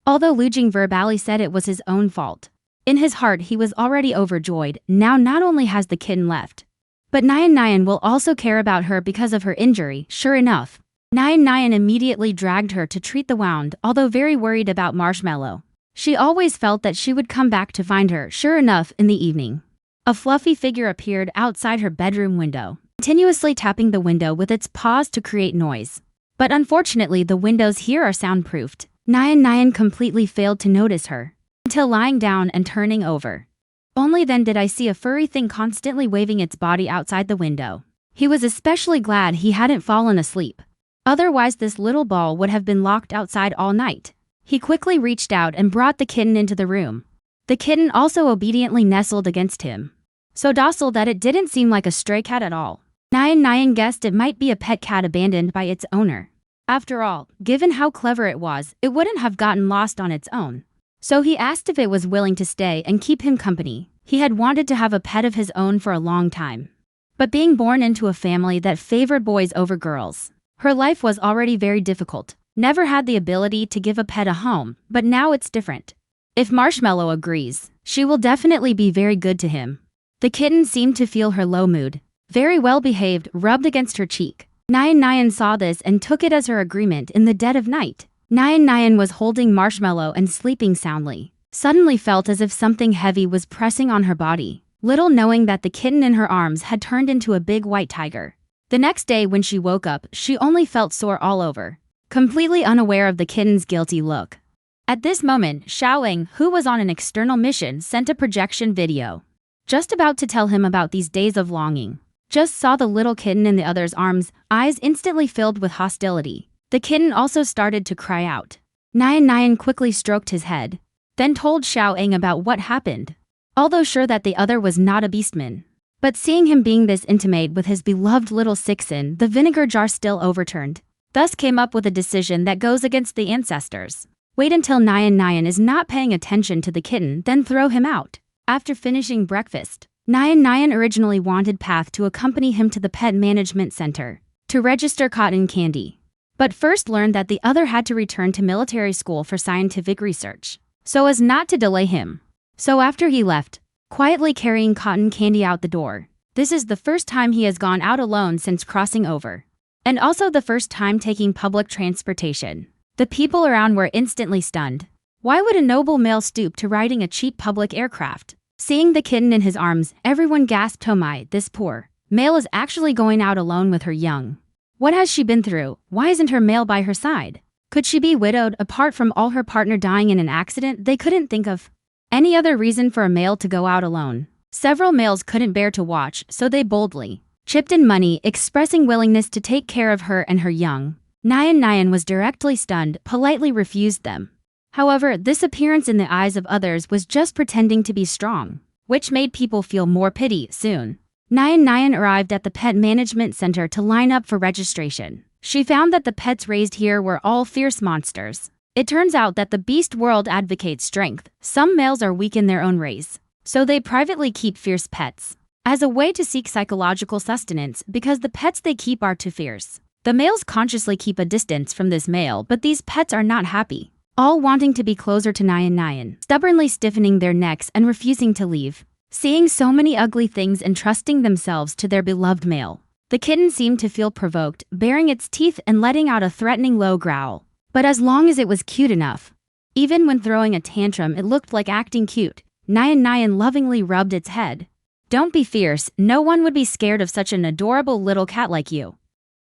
Although Lu Jing verbally said it was his own fault, in his heart he was already overjoyed. Now not only has the kitten left, but Nyan will also care about her because of her injury. Sure enough, Nyan immediately dragged her to treat the wound, although very worried about Marshmallow. She always felt that she would come back to find her. Sure enough, in the evening, a fluffy figure appeared outside her bedroom window, continuously tapping the window with its paws to create noise. But unfortunately the windows here are soundproofed. Nyan completely failed to notice her, until lying down and turning over. Only then did I see a furry thing constantly waving its body outside the window. He was especially glad he hadn't fallen asleep. Otherwise this little ball would have been locked outside all night. He quickly reached out and brought the kitten into the room. The kitten also obediently nestled against him, so docile that it didn't seem like a stray cat at all. Nyan guessed it might be a pet cat abandoned by its owner. After all, given how clever it was, it wouldn't have gotten lost on its own. So he asked if it was willing to stay and keep him company. He had wanted to have a pet of his own for a long time. But being born into a family that favored boys over girls, her life was already very difficult. Never had the ability to give a pet a home, but now it's different. If Marshmallow agrees, she will definitely be very good to him. The kitten seemed to feel her low mood. Very well behaved, rubbed against her cheek. Nyan saw this and took it as her agreement in the dead of night. Nyan was holding Marshmallow and sleeping soundly. Suddenly felt as if something heavy was pressing on her body, little knowing that the kitten in her arms had turned into a big white tiger. The next day when she woke up, she only felt sore all over, completely unaware of the kitten's guilty look. At this moment, Xiaoeng, who was on an external mission, sent a projection video. Just about to tell him about these days of longing. Just saw the little kitten in the other's arms, eyes instantly filled with hostility. The kitten also started to cry out. Nyan quickly stroked his head, then told Xiaoeng about what happened. Although sure that the other was not a beastman. But seeing him being this intimate with his beloved little Sixen, the vinegar jar still overturned. Thus came up with a decision that goes against the ancestors. Wait until Nyan is not paying attention to the kitten, then throw him out. After finishing breakfast, Nyan originally wanted Path to accompany him to the pet management center to register cotton candy. But first learned that the other had to return to military school for scientific research, so as not to delay him. So after he left, quietly carrying cotton candy out the door. This is the first time he has gone out alone since crossing over. And also the first time taking public transportation. The people around were instantly stunned. Why would a noble male stoop to riding a cheap public aircraft? Seeing the kitten in his arms, everyone gasped, "Oh my, this poor male is actually going out alone with her young. What has she been through? Why isn't her male by her side? Could she be widowed apart from all her partner dying in an accident?" They couldn't think of any other reason for a male to go out alone. Several males couldn't bear to watch, so they boldly chipped in money, expressing willingness to take care of her and her young. Nyan was directly stunned, politely refused them. However, this appearance in the eyes of others was just pretending to be strong, which made people feel more pity. Soon, Nyan arrived at the pet management center to line up for registration. She found that the pets raised here were all fierce monsters. It turns out that the beast world advocates strength. Some males are weak in their own race, so they privately keep fierce pets as a way to seek psychological sustenance because the pets they keep are too fierce. The males consciously keep a distance from this male, but these pets are not happy, all wanting to be closer to Nyan, stubbornly stiffening their necks and refusing to leave. Seeing so many ugly things entrusting themselves to their beloved male, the kitten seemed to feel provoked, baring its teeth and letting out a threatening low growl. But as long as it was cute enough. Even when throwing a tantrum, it looked like acting cute. Nyan lovingly rubbed its head. "Don't be fierce, no one would be scared of such an adorable little cat like you."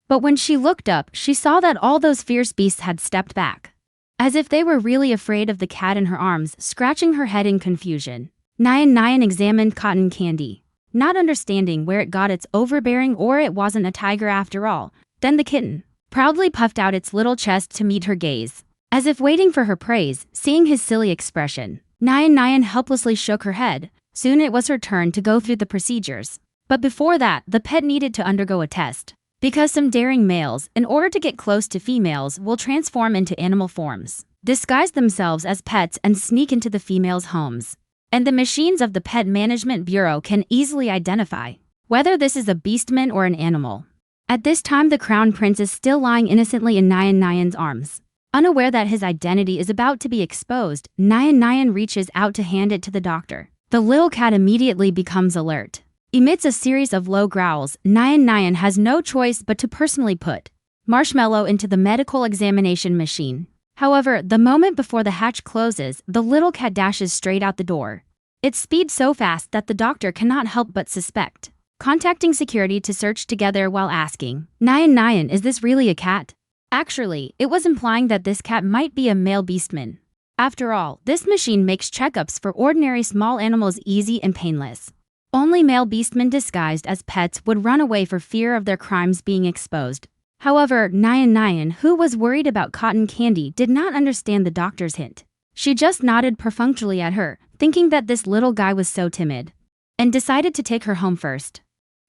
But when she looked up, she saw that all those fierce beasts had stepped back, as if they were really afraid of the cat in her arms, scratching her head in confusion. Nyan examined cotton candy, not understanding where it got its overbearing or it wasn't a tiger after all. Then the kitten proudly puffed out its little chest to meet her gaze, as if waiting for her praise. Seeing his silly expression, Nyan helplessly shook her head. Soon it was her turn to go through the procedures. But before that, the pet needed to undergo a test, because some daring males, in order to get close to females, will transform into animal forms, disguise themselves as pets and sneak into the females' homes. And the machines of the Pet Management Bureau can easily identify whether this is a beastman or an animal. At this time, the crown prince is still lying innocently in Nyan's arms. Unaware that his identity is about to be exposed, Nyan reaches out to hand it to the doctor. The little cat immediately becomes alert. Emits a series of low growls. Nyan has no choice but to personally put Marshmallow into the medical examination machine. However, the moment before the hatch closes, the little cat dashes straight out the door. Its speed so fast that the doctor cannot help but suspect. Contacting security to search together while asking, "Nyan, is this really a cat?" Actually, it was implying that this cat might be a male beastman. After all, this machine makes checkups for ordinary small animals easy and painless. Only male beastmen disguised as pets would run away for fear of their crimes being exposed. However, Nyan, who was worried about cotton candy, did not understand the doctor's hint. She just nodded perfunctorily at her, thinking that this little guy was so timid, and decided to take her home first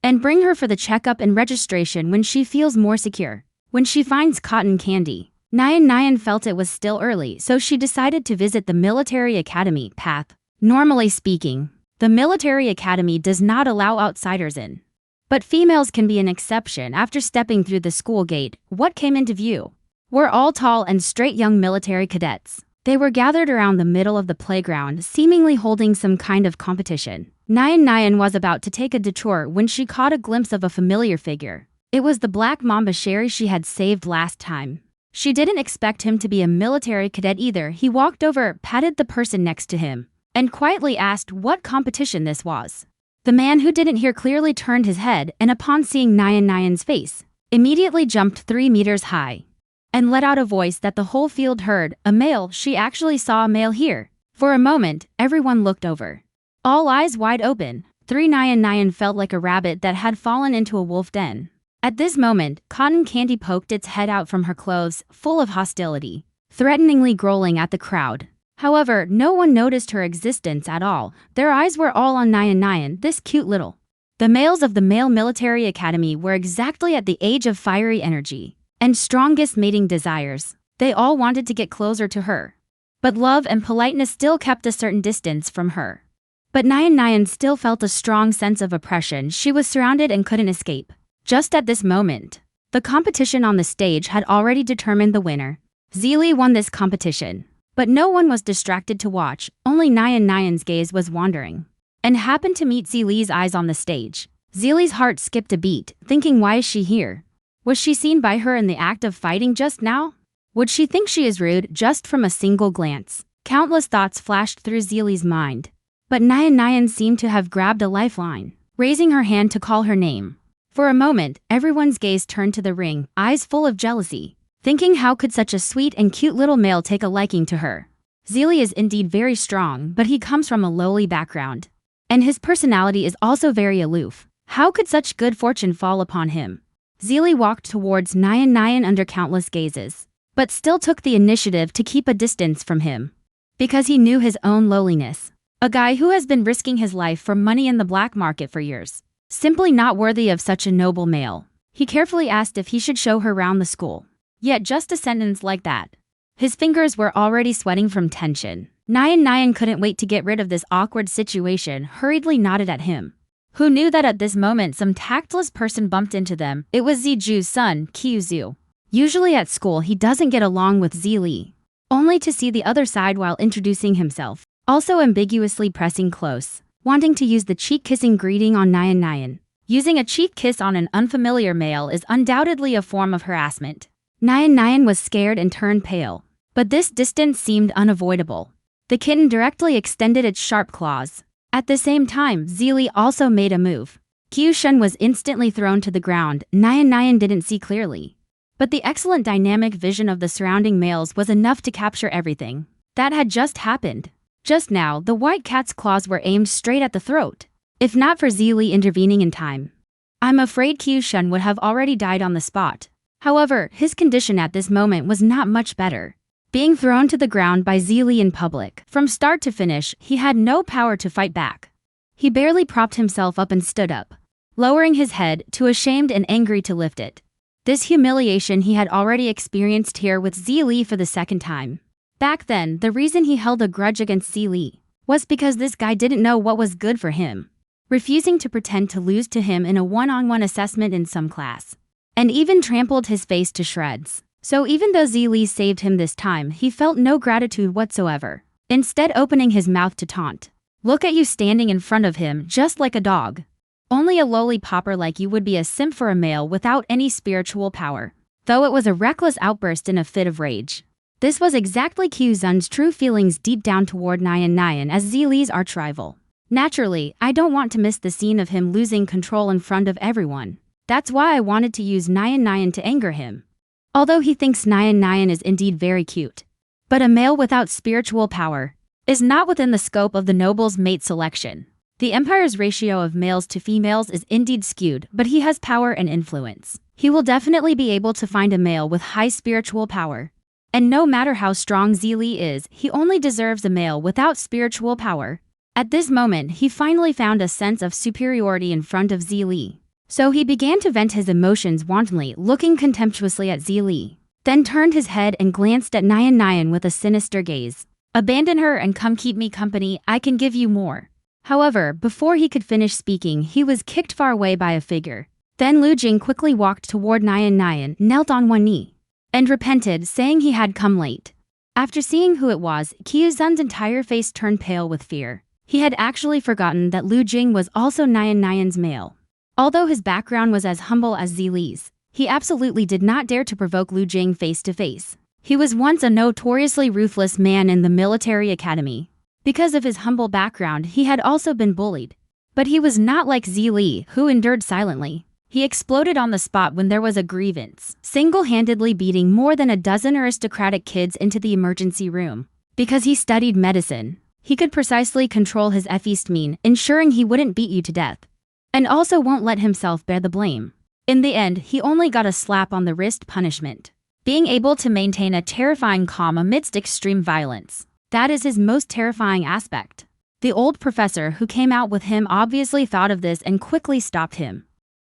and bring her for the checkup and registration when she feels more secure. When she finds cotton candy, Nyan felt it was still early, so she decided to visit the military academy path. Normally speaking, the military academy does not allow outsiders in. But females can be an exception. After stepping through the school gate, what came into view were all tall and straight young military cadets. They were gathered around the middle of the playground, seemingly holding some kind of competition. Nyan was about to take a detour when she caught a glimpse of a familiar figure. It was the black mamba Sherry she had saved last time. She didn't expect him to be a military cadet either. He walked over, patted the person next to him, and quietly asked what competition this was. The man, who didn't hear clearly, turned his head and, upon seeing Nyan's face, immediately jumped 3 meters high and let out a voice that the whole field heard. A male. She actually saw a male here. For a moment, everyone looked over, all eyes wide open. Nyan felt like a rabbit that had fallen into a wolf den. At this moment, cotton candy poked its head out from her clothes, full of hostility, threateningly growling at the crowd. However, no one noticed her existence at all. Their eyes were all on Nyan, this cute little. The males of the male military academy were exactly at the age of fiery energy and strongest mating desires. They all wanted to get closer to her. But love and politeness still kept a certain distance from her. But Nyan still felt a strong sense of oppression. She was surrounded and couldn't escape. Just at this moment, the competition on the stage had already determined the winner. Zeely won this competition. But no one was distracted to watch. Only Nyan's gaze was wandering and happened to meet Zeely's eyes on the stage. Zeely's heart skipped a beat, thinking, why is she here? Was she seen by her in the act of fighting just now? Would she think she is rude just from a single glance? Countless thoughts flashed through Zeely's mind. But Nyan seemed to have grabbed a lifeline, raising her hand to call her name. For a moment, everyone's gaze turned to the ring, eyes full of jealousy, thinking, how could such a sweet and cute little male take a liking to her? Zeely is indeed very strong, but he comes from a lowly background, and his personality is also very aloof. How could such good fortune fall upon him? Zeely walked towards Nyan under countless gazes, but still took the initiative to keep a distance from him, because he knew his own lowliness. A guy who has been risking his life for money in the black market for years, simply not worthy of such a noble male. He carefully asked if he should show her round the school. Yet just a sentence like that. His fingers were already sweating from tension. Nyan couldn't wait to get rid of this awkward situation, hurriedly nodded at him. Who knew that at this moment some tactless person bumped into them? It was Ziju's son, Kyuzu. Usually at school he doesn't get along with Zeely, only to see the other side while introducing himself, also ambiguously pressing close, wanting to use the cheek-kissing greeting on Nyan. Using a cheek kiss on an unfamiliar male is undoubtedly a form of harassment. Nyan was scared and turned pale, but this distance seemed unavoidable. The kitten directly extended its sharp claws. At the same time, Zeely also made a move. Kyushun was instantly thrown to the ground. Nyan didn't see clearly, but the excellent dynamic vision of the surrounding males was enough to capture everything that had just happened. Just now, the white cat's claws were aimed straight at the throat. If not for Zeely intervening in time, I'm afraid Kyushun would have already died on the spot. However, his condition at this moment was not much better. Being thrown to the ground by Zeely in public, from start to finish, he had no power to fight back. He barely propped himself up and stood up, lowering his head, too ashamed and angry to lift it. This humiliation he had already experienced here with Zeely for the second time. Back then, the reason he held a grudge against Zeely was because this guy didn't know what was good for him, refusing to pretend to lose to him in a one-on-one assessment in some class, and even trampled his face to shreds. So even though Zeely saved him this time, he felt no gratitude whatsoever, instead opening his mouth to taunt. Look at you standing in front of him just like a dog. Only a lowly pauper like you would be a simp for a male without any spiritual power. Though it was a reckless outburst in a fit of rage, this was exactly Kyuzun's true feelings deep down toward Nyan as Zeely's arch-rival. Naturally, I don't want to miss the scene of him losing control in front of everyone. That's why I wanted to use Nyan to anger him. Although he thinks Nyan is indeed very cute, but a male without spiritual power is not within the scope of the noble's mate selection. The empire's ratio of males to females is indeed skewed, but he has power and influence. He will definitely be able to find a male with high spiritual power. And no matter how strong Zeely is, he only deserves a male without spiritual power. At this moment, he finally found a sense of superiority in front of Zeely. So he began to vent his emotions wantonly, looking contemptuously at Zili. Then turned his head and glanced at Nyan Nyan with a sinister gaze. Abandon her and come keep me company, I can give you more. However, before he could finish speaking, he was kicked far away by a figure. Then Lu Jing quickly walked toward Nyan Nyan, knelt on one knee, and repented, saying he had come late. After seeing who it was, Kyuzun's entire face turned pale with fear. He had actually forgotten that Lu Jing was also Nyan Nyan's male. Although his background was as humble as Zili's, he absolutely did not dare to provoke Lu Jing face to face. He was once a notoriously ruthless man in the military academy. Because of his humble background, he had also been bullied. But he was not like Zili, who endured silently. He exploded on the spot when there was a grievance, single-handedly beating more than a dozen aristocratic kids into the emergency room. Because he studied medicine, he could precisely control his beastmen, ensuring he wouldn't beat you to death. And also won't let himself bear the blame. In the end, he only got a slap on the wrist punishment. Being able to maintain a terrifying calm amidst extreme violence. That is his most terrifying aspect. The old professor who came out with him obviously thought of this and quickly stopped him.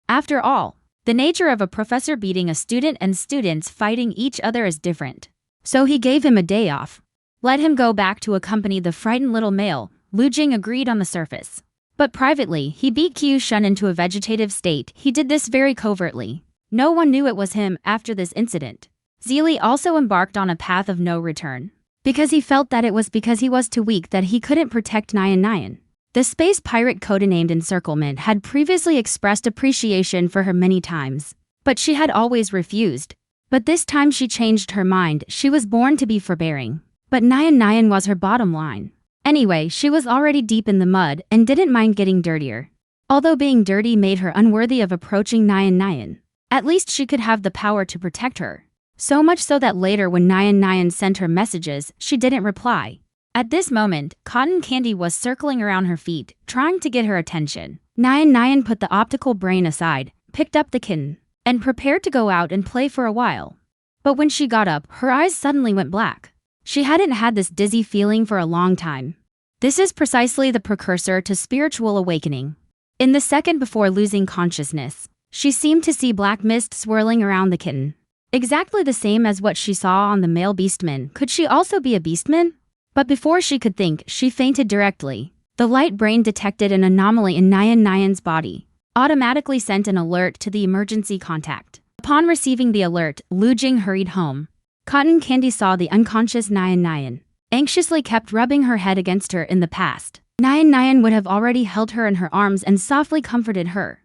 After all, the nature of a professor beating a student and students fighting each other is different. So he gave him a day off. Let him go back to accompany the frightened little male. Lu Jing agreed on the surface. But privately, he beat Qiu Shun into a vegetative state. He did this very covertly. No one knew it was him after this incident. Zili also embarked on a path of no return. Because he felt that it was because he was too weak that he couldn't protect Nyan Nyan. The space pirate codenamed Encirclement had previously expressed appreciation for her many times, but she had always refused. But this time she changed her mind. She was born to be forbearing. But Nyan Nyan was her bottom line. Anyway, she was already deep in the mud and didn't mind getting dirtier. Although being dirty made her unworthy of approaching Nyan Nyan, at least she could have the power to protect her. So much so that later when Nyan Nyan sent her messages, she didn't reply. At this moment, cotton candy was circling around her feet, trying to get her attention. Nyan Nyan put the optical brain aside, picked up the kitten, and prepared to go out and play for a while. But when she got up, her eyes suddenly went black. She hadn't had this dizzy feeling for a long time. This is precisely the precursor to spiritual awakening. In the second before losing consciousness, she seemed to see black mist swirling around the kitten. Exactly the same as what she saw on the male beastman. Could she also be a beastman? But before she could think, she fainted directly. The light brain detected an anomaly in Nyan Nyan's body, automatically sent an alert to the emergency contact. Upon receiving the alert, Lu Jing hurried home. Cotton Candy saw the unconscious Nyan Nyan, anxiously kept rubbing her head against her in the past. Nyan Nyan would have already held her in her arms and softly comforted her.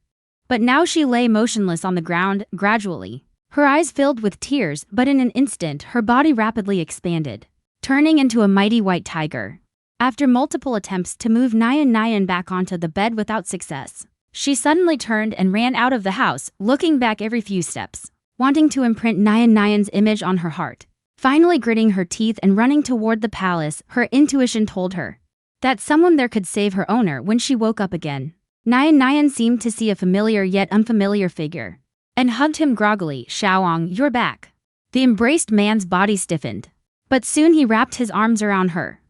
But now she lay motionless on the ground, gradually. Her eyes filled with tears, but in an instant her body rapidly expanded, turning into a mighty white tiger. After multiple attempts to move Nyan Nyan back onto the bed without success, she suddenly turned and ran out of the house, looking back every few steps, wanting to imprint Nyan Nyan's image on her heart. Finally gritting her teeth and running toward the palace, her intuition told her that someone there could save her owner. When she woke up again, Nyan Nyan seemed to see a familiar yet unfamiliar figure, and hugged him groggily. "Xiaoang, you're back." The embraced man's body stiffened, but soon he wrapped his arms around her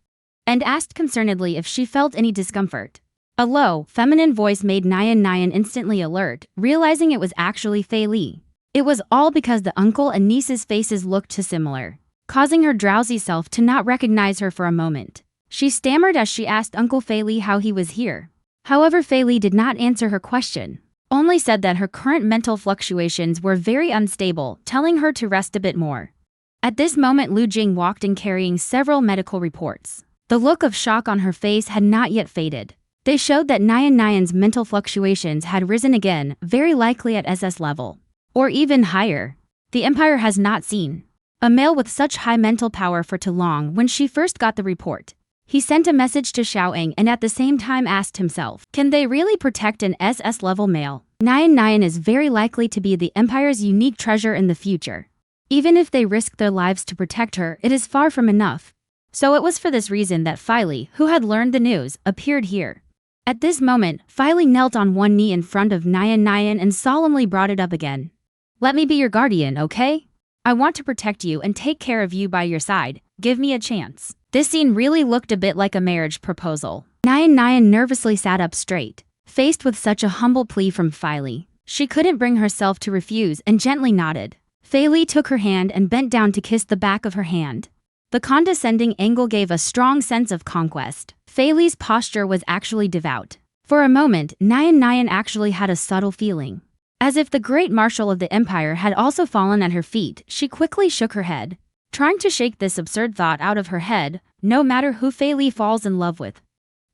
and asked concernedly if she felt any discomfort. A low, feminine voice made Nyan Nyan instantly alert, realizing it was actually Fei Li. It was all because the uncle and niece's faces looked too similar, causing her drowsy self to not recognize her for a moment. She stammered as she asked Uncle Fei Li how he was here. However, Fei Li did not answer her question, only said that her current mental fluctuations were very unstable, telling her to rest a bit more. At this moment, Lu Jing walked in carrying several medical reports. The look of shock on her face had not yet faded. They showed that Nyan Nyan's mental fluctuations had risen again, very likely at SS level, or even higher. The Empire has not seen a male with such high mental power for too long. When she first got the report, he sent a message to Xiaoang and at the same time asked himself, can they really protect an SS level male? Nyan Nyan is very likely to be the Empire's unique treasure in the future. Even if they risk their lives to protect her, it is far from enough. So it was for this reason that Fei Li, who had learned the news, appeared here. At this moment, Fei Li knelt on one knee in front of Nyan Nyan and solemnly brought it up again. Let me be your guardian, okay? I want to protect you and take care of you by your side. Give me a chance. This scene really looked a bit like a marriage proposal. Nyan Nyan nervously sat up straight, faced with such a humble plea from Fei Li. She couldn't bring herself to refuse and gently nodded. Fei Li took her hand and bent down to kiss the back of her hand. The condescending angle gave a strong sense of conquest. Fei Li's posture was actually devout. For a moment, Nyan actually had a subtle feeling. As if the great marshal of the empire had also fallen at her feet, she quickly shook her head, trying to shake this absurd thought out of her head. No matter who Fei Li falls in love with,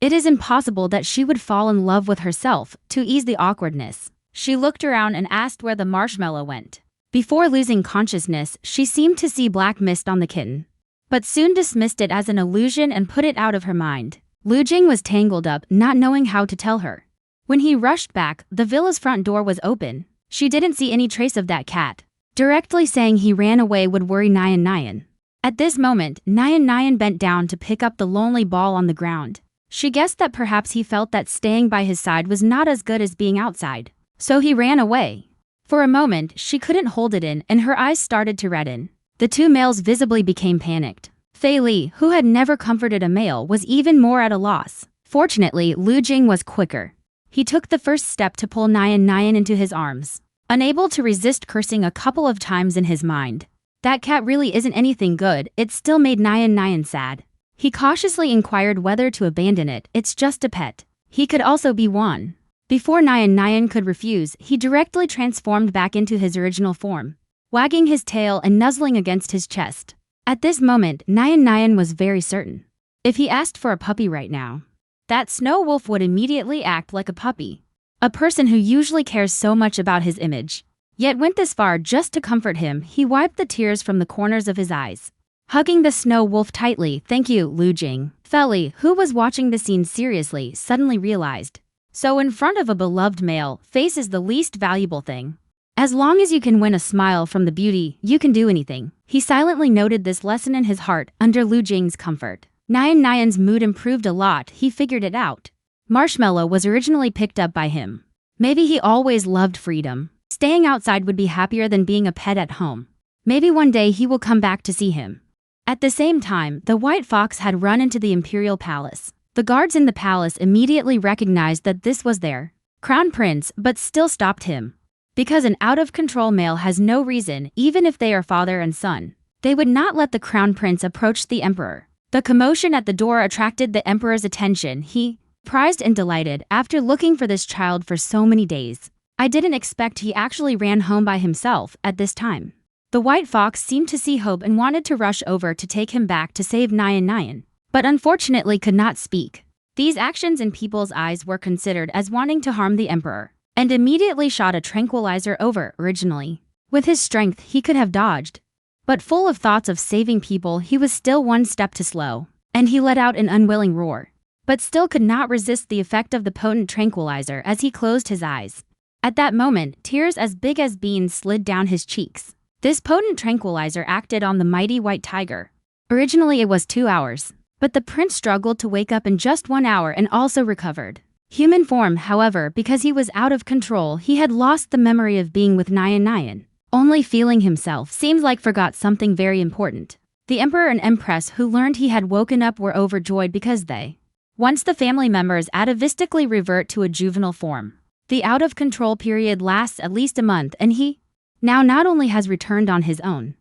it is impossible that she would fall in love with herself. To ease the awkwardness, she looked around and asked where the marshmallow went. Before losing consciousness, she seemed to see black mist on the kitten, but soon dismissed it as an illusion and put it out of her mind. Lu Jing was tangled up, not knowing how to tell her. When he rushed back, the villa's front door was open. She didn't see any trace of that cat. Directly saying he ran away would worry Nyan. At this moment, Nyan bent down to pick up the lonely ball on the ground. She guessed that perhaps he felt that staying by his side was not as good as being outside. So he ran away. For a moment, she couldn't hold it in and her eyes started to redden. The two males visibly became panicked. Fei Li, who had never comforted a male, was even more at a loss. Fortunately, Lu Jing was quicker. He took the first step to pull Nyan into his arms. Unable to resist cursing a couple of times in his mind. That cat really isn't anything good. It still made Nyan sad. He cautiously inquired whether to abandon it. It's just a pet. He could also be one. Before Nyan could refuse, he directly transformed back into his original form, wagging his tail and nuzzling against his chest. At this moment, Nyan was very certain. If he asked for a puppy right now, that snow wolf would immediately act like a puppy. A person who usually cares so much about his image, yet went this far just to comfort him. He wiped the tears from the corners of his eyes, hugging the snow wolf tightly. Thank you, Lu Jing. Fei Li, who was watching the scene seriously, suddenly realized. So in front of a beloved male, face is the least valuable thing. As long as you can win a smile from the beauty, you can do anything. He silently noted this lesson in his heart under Lu Jing's comfort. Nyan's mood improved a lot. He figured it out. Marshmallow was originally picked up by him. Maybe he always loved freedom. Staying outside would be happier than being a pet at home. Maybe one day he will come back to see him. At the same time, the white fox had run into the imperial palace. The guards in the palace immediately recognized that this was their crown prince, but still stopped him. Because an out-of-control male has no reason, even if they are father and son, they would not let the crown prince approach the emperor. The commotion at the door attracted the emperor's attention. He, surprised and delighted, after looking for this child for so many days. I didn't expect he actually ran home by himself at this time. The white fox seemed to see hope and wanted to rush over to take him back to save Nyan, but unfortunately could not speak. These actions in people's eyes were considered as wanting to harm the emperor, and immediately shot a tranquilizer over. Originally, with his strength he could have dodged, but full of thoughts of saving people, he was still one step too slow, and he let out an unwilling roar, but still could not resist the effect of the potent tranquilizer as he closed his eyes. At that moment, tears as big as beans slid down his cheeks. This potent tranquilizer acted on the mighty white tiger. Originally it was 2 hours, but the prince struggled to wake up in just 1 hour and also recovered human form. However, because he was out of control, he had lost the memory of being with Nyan. Only feeling himself seemed like forgot something very important. The emperor and empress who learned he had woken up were overjoyed because they, once the family members atavistically revert to a juvenile form. The out-of-control period lasts at least a month and he now not only has returned on his own,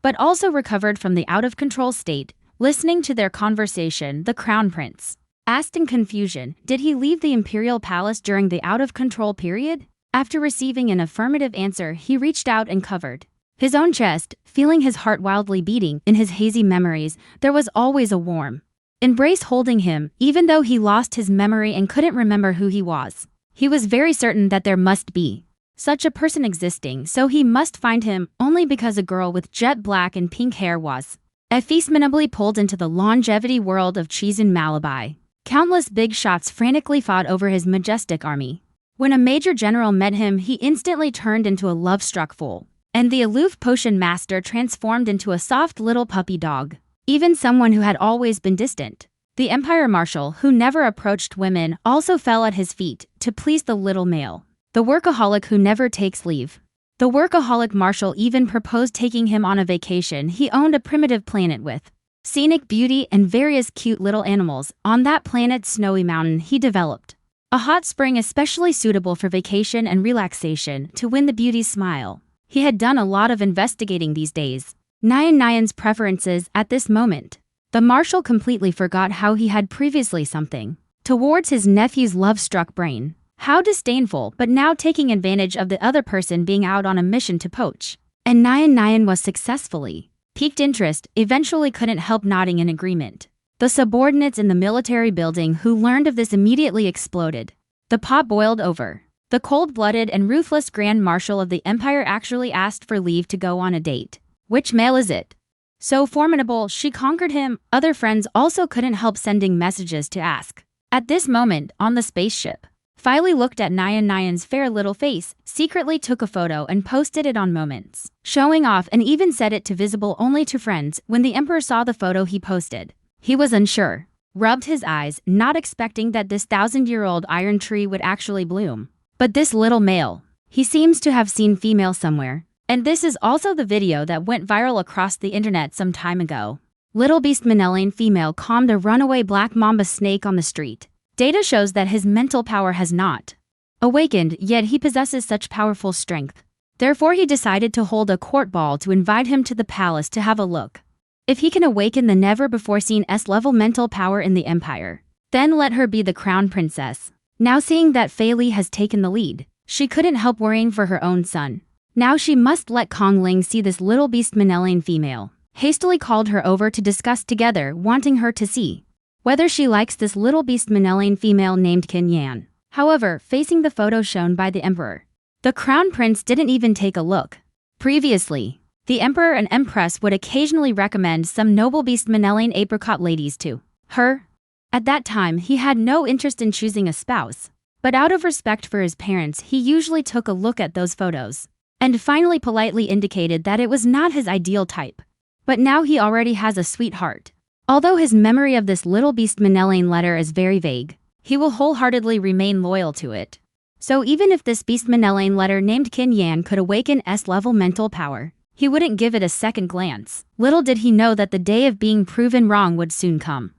but also recovered from the out-of-control state. Listening to their conversation, the crown prince asked in confusion, did he leave the imperial palace during the out-of-control period? After receiving an affirmative answer, he reached out and covered his own chest, feeling his heart wildly beating. In his hazy memories, there was always a warm embrace holding him, even though he lost his memory and couldn't remember who he was. He was very certain that there must be such a person existing, so he must find him, only because a girl with jet black and pink hair was effeminately pulled into the longevity world of cheese in Malabai. Countless big shots frantically fought over his majestic army. When a major general met him, he instantly turned into a love-struck fool, and the aloof potion master transformed into a soft little puppy dog. Even someone who had always been distant, the empire marshal who never approached women, also fell at his feet to please the little male. The workaholic who never takes leave. The workaholic marshal even proposed taking him on a vacation. He owned a primitive planet with scenic beauty and various cute little animals. On that planet's snowy mountain, he developed A hot spring especially suitable for vacation and relaxation to win the beauty's smile. He had done a lot of investigating these days. Nayan's preferences at this moment. The marshal completely forgot how he had previously something towards his nephew's love-struck brain. How disdainful, but now taking advantage of the other person being out on a mission to poach. And Nayan was successfully piqued interest, eventually couldn't help nodding in agreement. The subordinates in the military building who learned of this immediately exploded. The pot boiled over. The cold-blooded and ruthless Grand Marshal of the Empire actually asked for leave to go on a date. Which male is it? So formidable, she conquered him. Other friends also couldn't help sending messages to ask. At this moment, on the spaceship, Filey looked at Nayan's fair little face, secretly took a photo and posted it on Moments, showing off and even set it to visible only to friends. When the Emperor saw the photo he posted, he was unsure, rubbed his eyes, not expecting that this 1,000-year-old iron tree would actually bloom. But this little male, he seems to have seen female somewhere. And this is also the video that went viral across the internet some time ago. Little beastmen female calmed a runaway black mamba snake on the street. Data shows that his mental power has not awakened, yet he possesses such powerful strength. Therefore he decided to hold a court ball to invite him to the palace to have a look. If he can awaken the never-before-seen S-level mental power in the Empire, then let her be the crown princess. Now seeing that Filey has taken the lead, she couldn't help worrying for her own son. Now she must let Kong Ling see this little beastmen female. Hastily called her over to discuss together, wanting her to see whether she likes this little beastmen female named Qin Yan. However, facing the photo shown by the Emperor, the Crown Prince didn't even take a look. Previously, the Emperor and Empress would occasionally recommend some noble beastmen apricot ladies to her. At that time, he had no interest in choosing a spouse, but out of respect for his parents, he usually took a look at those photos and finally politely indicated that it was not his ideal type. But now he already has a sweetheart. Although his memory of this little beastmen letter is very vague, he will wholeheartedly remain loyal to it. So even if this beastmen letter named Qin Yan could awaken S-level mental power, he wouldn't give it a second glance. Little did he know that the day of being proven wrong would soon come.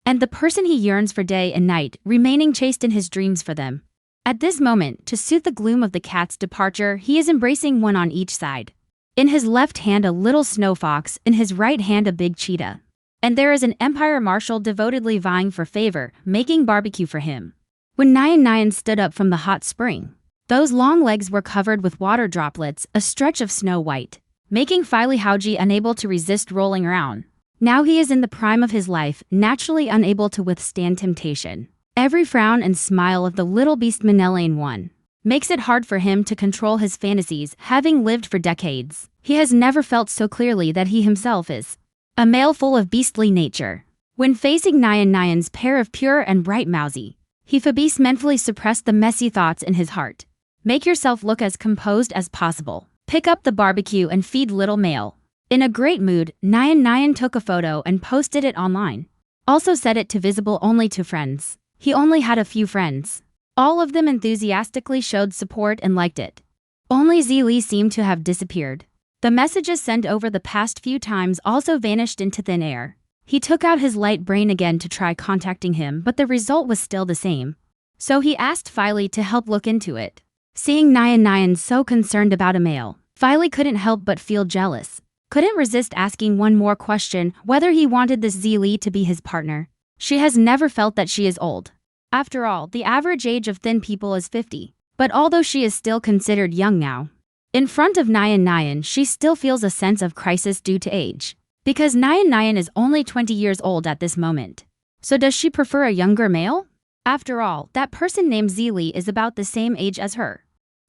And the person he yearns for day and night, remaining chaste in his dreams for them. At this moment, to suit the gloom of the cat's departure, he is embracing one on each side. In his left hand a little snow fox, in his right hand a big cheetah. And there is an Empire Marshal devotedly vying for favor, making barbecue for him. When Nayan stood up from the hot spring, those long legs were covered with water droplets, a stretch of snow white, making Filey Haoji unable to resist rolling around. Now he is in the prime of his life, naturally unable to withstand temptation. Every frown and smile of the little beastmen one makes it hard for him to control his fantasies. Having lived for decades, he has never felt so clearly that he himself is a male full of beastly nature. When facing Nayan's pair of pure and bright mousy, he mentally suppressed the messy thoughts in his heart. Make yourself look as composed as possible. Pick up the barbecue and feed little male. In a great mood, Nayan took a photo and posted it online. Also set it to visible only to friends. He only had a few friends. All of them enthusiastically showed support and liked it. Only Zili seemed to have disappeared. The messages sent over the past few times also vanished into thin air. He took out his light brain again to try contacting him, but the result was still the same. So he asked Filey to help look into it. Seeing Nayan so concerned about a male, Filey couldn't help but feel jealous. Couldn't resist asking one more question, whether he wanted this Zili to be his partner. She has never felt that she is old. After all, the average age of thin people is 50. But although she is still considered young now, in front of Nayan, she still feels a sense of crisis due to age. Because Nayan is only 20 years old at this moment. So does she prefer a younger male? After all, that person named Zili is about the same age as her.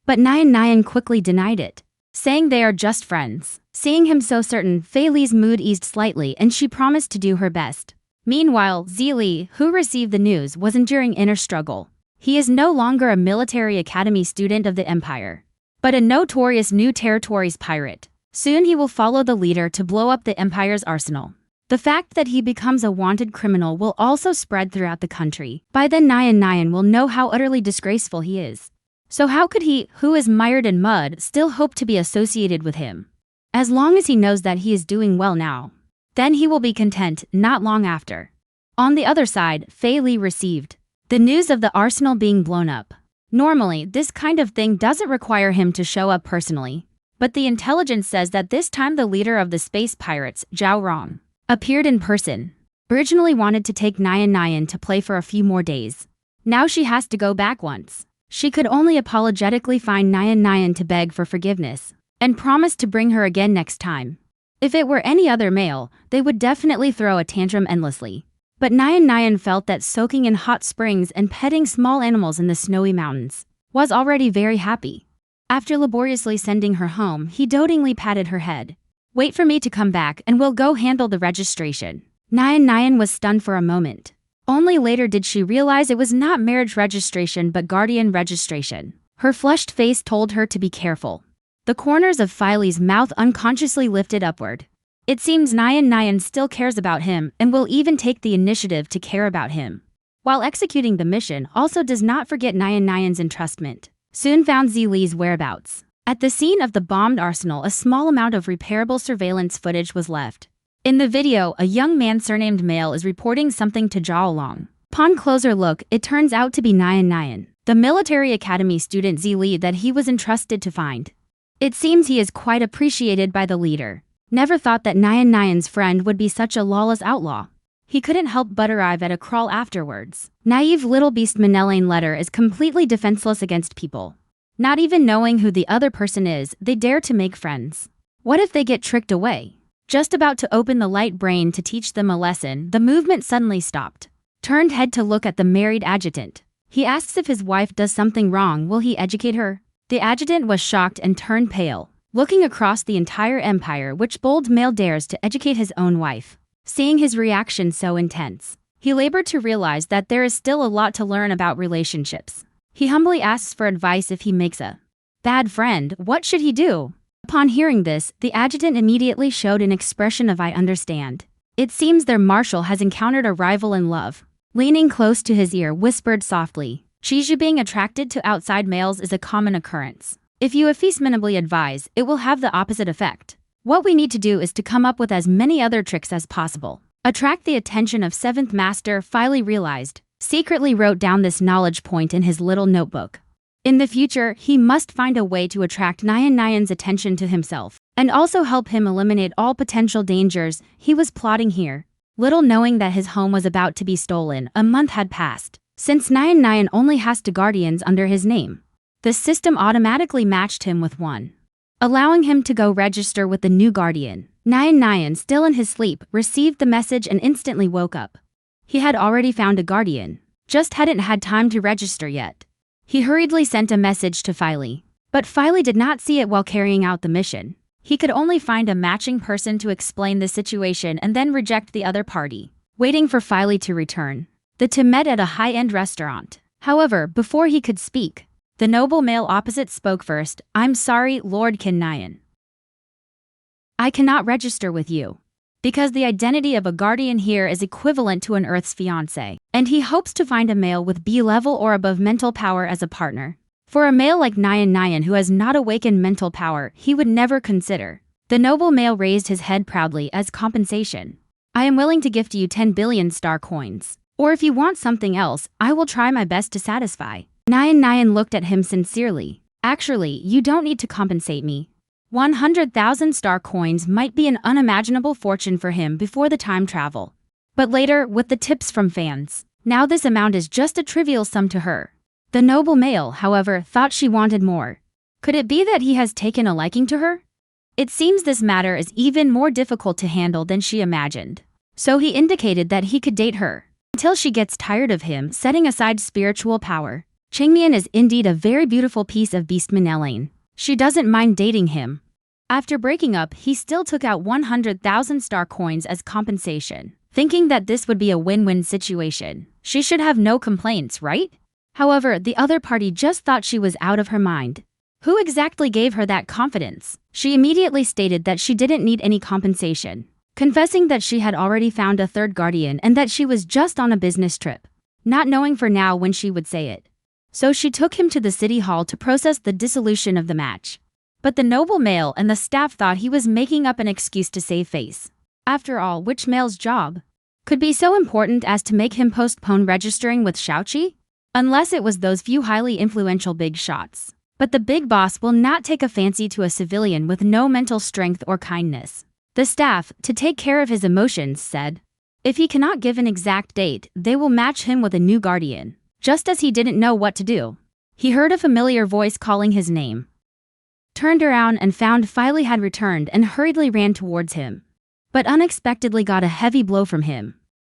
But Nayan quickly denied it, saying they are just friends. Seeing him so certain, Filey's mood eased slightly and she promised to do her best. Meanwhile, Zili, who received the news, was enduring inner struggle. He is no longer a military academy student of the Empire, but a notorious new territories pirate. Soon he will follow the leader to blow up the Empire's arsenal. The fact that he becomes a wanted criminal will also spread throughout the country. By then Nayan will know how utterly disgraceful he is. So how could he, who is mired in mud, still hope to be associated with him? As long as he knows that he is doing well now, then he will be content, not long after. On the other side, Filey received the news of the arsenal being blown up. Normally, this kind of thing doesn't require him to show up personally. But the intelligence says that this time the leader of the space pirates, Zhao Rong, appeared in person. Originally wanted to take Nyan to play for a few more days. Now she has to go back once. She could only apologetically find Nyan to beg for forgiveness, and promise to bring her again next time. If it were any other male, they would definitely throw a tantrum endlessly. But Nyan felt that soaking in hot springs and petting small animals in the snowy mountains was already very happy. After laboriously sending her home, he dotingly patted her head. Wait for me to come back and we'll go handle the registration. Nyan was stunned for a moment. Only later did she realize it was not marriage registration but guardian registration. Her flushed face told her to be careful. The corners of Filey's mouth unconsciously lifted upward. It seems Nyan still cares about him and will even take the initiative to care about him. While executing the mission, also does not forget Nyan's entrustment. Soon found Zili's whereabouts. At the scene of the bombed arsenal, a small amount of repairable surveillance footage was left. In the video, a young man surnamed Male is reporting something to Zhao Long. Upon closer look, it turns out to be Nyan, the military academy student Zili that he was entrusted to find. It seems he is quite appreciated by the leader. Never thought that Nyan's friend would be such a lawless outlaw. He couldn't help but arrive at a crawl afterwards. Naive little beastman Elaine Letter is completely defenseless against people. Not even knowing who the other person is, they dare to make friends. What if they get tricked away? Just about to open the light brain to teach them a lesson, the movement suddenly stopped. Turned head to look at the married adjutant. He asks if his wife does something wrong, will he educate her? The adjutant was shocked and turned pale. Looking across the entire empire, which bold male dares to educate his own wife. Seeing his reaction so intense, he labored to realize that there is still a lot to learn about relationships. He humbly asks for advice if he makes a bad friend, what should he do? Upon hearing this, the adjutant immediately showed an expression of I understand. It seems their marshal has encountered a rival in love. Leaning close to his ear, whispered softly, Chiju being attracted to outside males is a common occurrence. If you effeminately advise, it will have the opposite effect. What we need to do is to come up with as many other tricks as possible. Attract the attention of 7th Master, Filey realized. Secretly wrote down this knowledge point in his little notebook. In the future, he must find a way to attract Nyan's attention to himself, and also help him eliminate all potential dangers he was plotting here. Little knowing that his home was about to be stolen, a month had passed. Since Nyan only has 2 guardians under his name, the system automatically matched him with one, allowing him to go register with the new guardian. Nyan, still in his sleep, received the message and instantly woke up. He had already found a guardian, just hadn't had time to register yet. He hurriedly sent a message to Filey, but Filey did not see it while carrying out the mission. He could only find a matching person to explain the situation and then reject the other party, waiting for Filey to return. The two met at a high-end restaurant. However, before he could speak, the noble male opposite spoke first. I'm sorry, Lord Nyan. I cannot register with you, because the identity of a guardian here is equivalent to an Earth's fiancé, and he hopes to find a male with B level or above mental power as a partner. For a male like Nyan who has not awakened mental power, he would never consider. The noble male raised his head proudly as compensation. I am willing to gift you 10 billion star coins. Or if you want something else, I will try my best to satisfy. Nyan looked at him sincerely. Actually, you don't need to compensate me. 100,000 star coins might be an unimaginable fortune for him before the time travel. But later, with the tips from fans, now this amount is just a trivial sum to her. The noble male, however, thought she wanted more. Could it be that he has taken a liking to her? It seems this matter is even more difficult to handle than she imagined. So he indicated that he could date her until she gets tired of him, setting aside spiritual power. Changmian is indeed a very beautiful piece of beastman Elaine. She doesn't mind dating him. After breaking up, he still took out 100,000 star coins as compensation, thinking that this would be a win-win situation. She should have no complaints, right? However, the other party just thought she was out of her mind. Who exactly gave her that confidence? She immediately stated that she didn't need any compensation, confessing that she had already found a 3rd guardian and that she was just on a business trip, not knowing for now when she would say it. So she took him to the city hall to process the dissolution of the match. But the noble male and the staff thought he was making up an excuse to save face. After all, which male's job could be so important as to make him postpone registering with Shaoqi? unless it was those few highly influential big shots. But the big boss will not take a fancy to a civilian with no mental strength or kindness. The staff, to take care of his emotions, said, if he cannot give an exact date, they will match him with a new guardian. Just as he didn't know what to do, he heard a familiar voice calling his name. Turned around and found Filey had returned and hurriedly ran towards him, but unexpectedly got a heavy blow from him.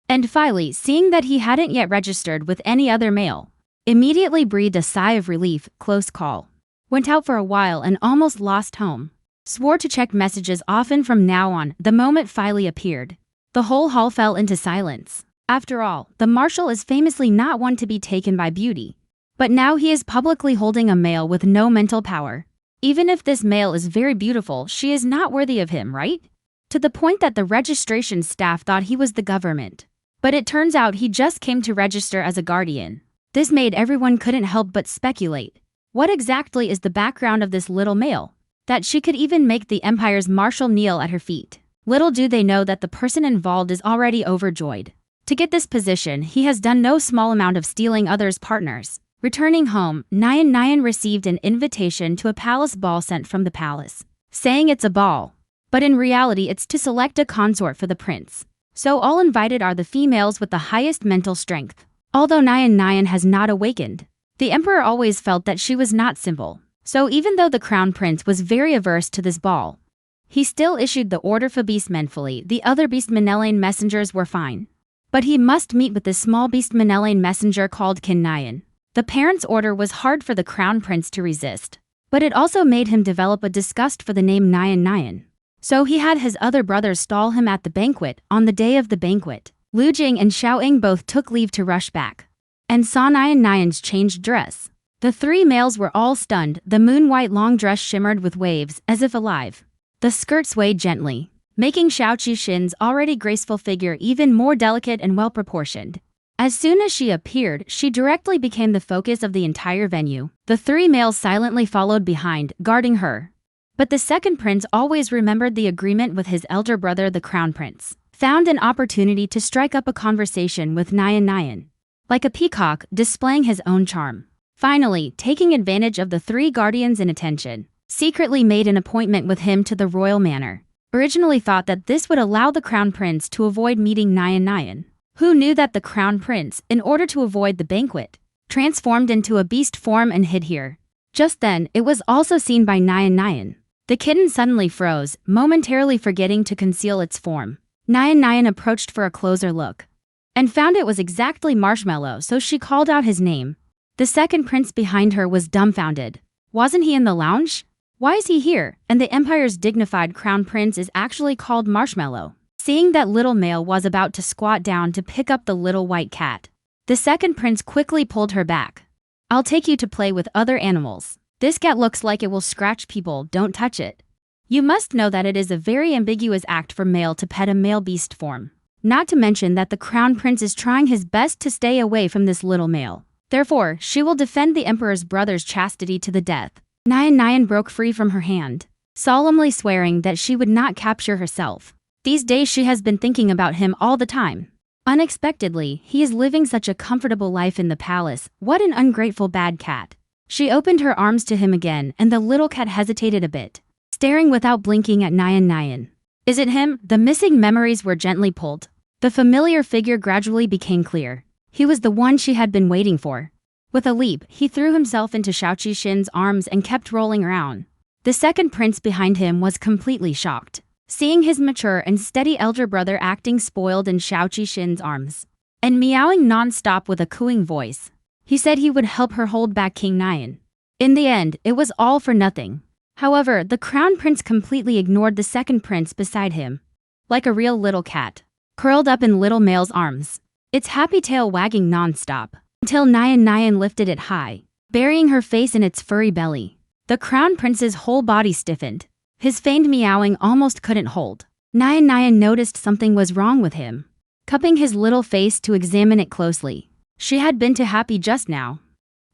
And Filey, seeing that he hadn't yet registered with any other male, immediately breathed a sigh of relief. Close call. Went out for a while and almost lost home. Swore to check messages often from now on. The moment Filey appeared, the whole hall fell into silence. After all, the marshal is famously not one to be taken by beauty. But now he is publicly holding a male with no mental power. Even if this male is very beautiful, she is not worthy of him, right? To the point that the registration staff thought he was the government. But it turns out he just came to register as a guardian. This made everyone couldn't help but speculate. What exactly is the background of this little male? That she could even make the Empire's marshal kneel at her feet. Little do they know that the person involved is already overjoyed. To get this position, he has done no small amount of stealing others' partners. Returning home, Nyan received an invitation to a palace ball sent from the palace, saying it's a ball. But in reality it's to select a consort for the prince. So all invited are the females with the highest mental strength. Although Nyan has not awakened, the emperor always felt that she was not simple. So even though the crown prince was very averse to this ball, he still issued the order for beastmen fully. The other beastmen messengers were fine. But he must meet with this small beastmen messenger called Kin Nyan. The parent's order was hard for the crown prince to resist, but it also made him develop a disgust for the name Nyan. So he had his other brothers stall him at the banquet. On the day of the banquet, Lu Jing and Xiao Ying both took leave to rush back, and saw Nyan's changed dress. The three males were all stunned. The moon-white long dress shimmered with waves, as if alive. The skirt swayed gently, making Xiao Qixin's already graceful figure even more delicate and well-proportioned. As soon as she appeared, she directly became the focus of the entire venue. The three males silently followed behind, guarding her. But the second prince always remembered the agreement with his elder brother, the crown prince. Found an opportunity to strike up a conversation with Nyan, like a peacock, displaying his own charm. Finally, taking advantage of the three guardians' inattention, secretly made an appointment with him to the royal manor. Originally thought that this would allow the crown prince to avoid meeting Nyan. Who knew that the crown prince, in order to avoid the banquet, transformed into a beast form and hid here. Just then, it was also seen by Nyan. The kitten suddenly froze, momentarily forgetting to conceal its form. Nyan approached for a closer look, and found it was exactly Marshmallow, so she called out his name. The second prince behind her was dumbfounded. Wasn't he in the lounge? Why is he here? And the Empire's dignified crown prince is actually called Marshmallow. Seeing that little male was about to squat down to pick up the little white cat, the second prince quickly pulled her back. I'll take you to play with other animals. This cat looks like it will scratch people, don't touch it. You must know that it is a very ambiguous act for male to pet a male beast form. Not to mention that the crown prince is trying his best to stay away from this little male. Therefore, she will defend the emperor's brother's chastity to the death. Nyan broke free from her hand, solemnly swearing that she would not capture herself. These days she has been thinking about him all the time. Unexpectedly, he is living such a comfortable life in the palace. What an ungrateful bad cat. She opened her arms to him again, and the little cat hesitated a bit, staring without blinking at Nyan. Is it him? The missing memories were gently pulled. The familiar figure gradually became clear. He was the one she had been waiting for. With a leap, he threw himself into Xiao Qixin's arms and kept rolling around. The second prince behind him was completely shocked, seeing his mature and steady elder brother acting spoiled in Xiao Qixin's arms, and meowing non-stop with a cooing voice. He said he would help her hold back King Nyan. In the end, it was all for nothing. However, the crown prince completely ignored the second prince beside him, like a real little cat, curled up in little male's arms, its happy tail wagging non-stop, until Nyan lifted it high, burying her face in its furry belly. The crown prince's whole body stiffened. His feigned meowing almost couldn't hold. Nyan noticed something was wrong with him, cupping his little face to examine it closely. She had been too happy just now,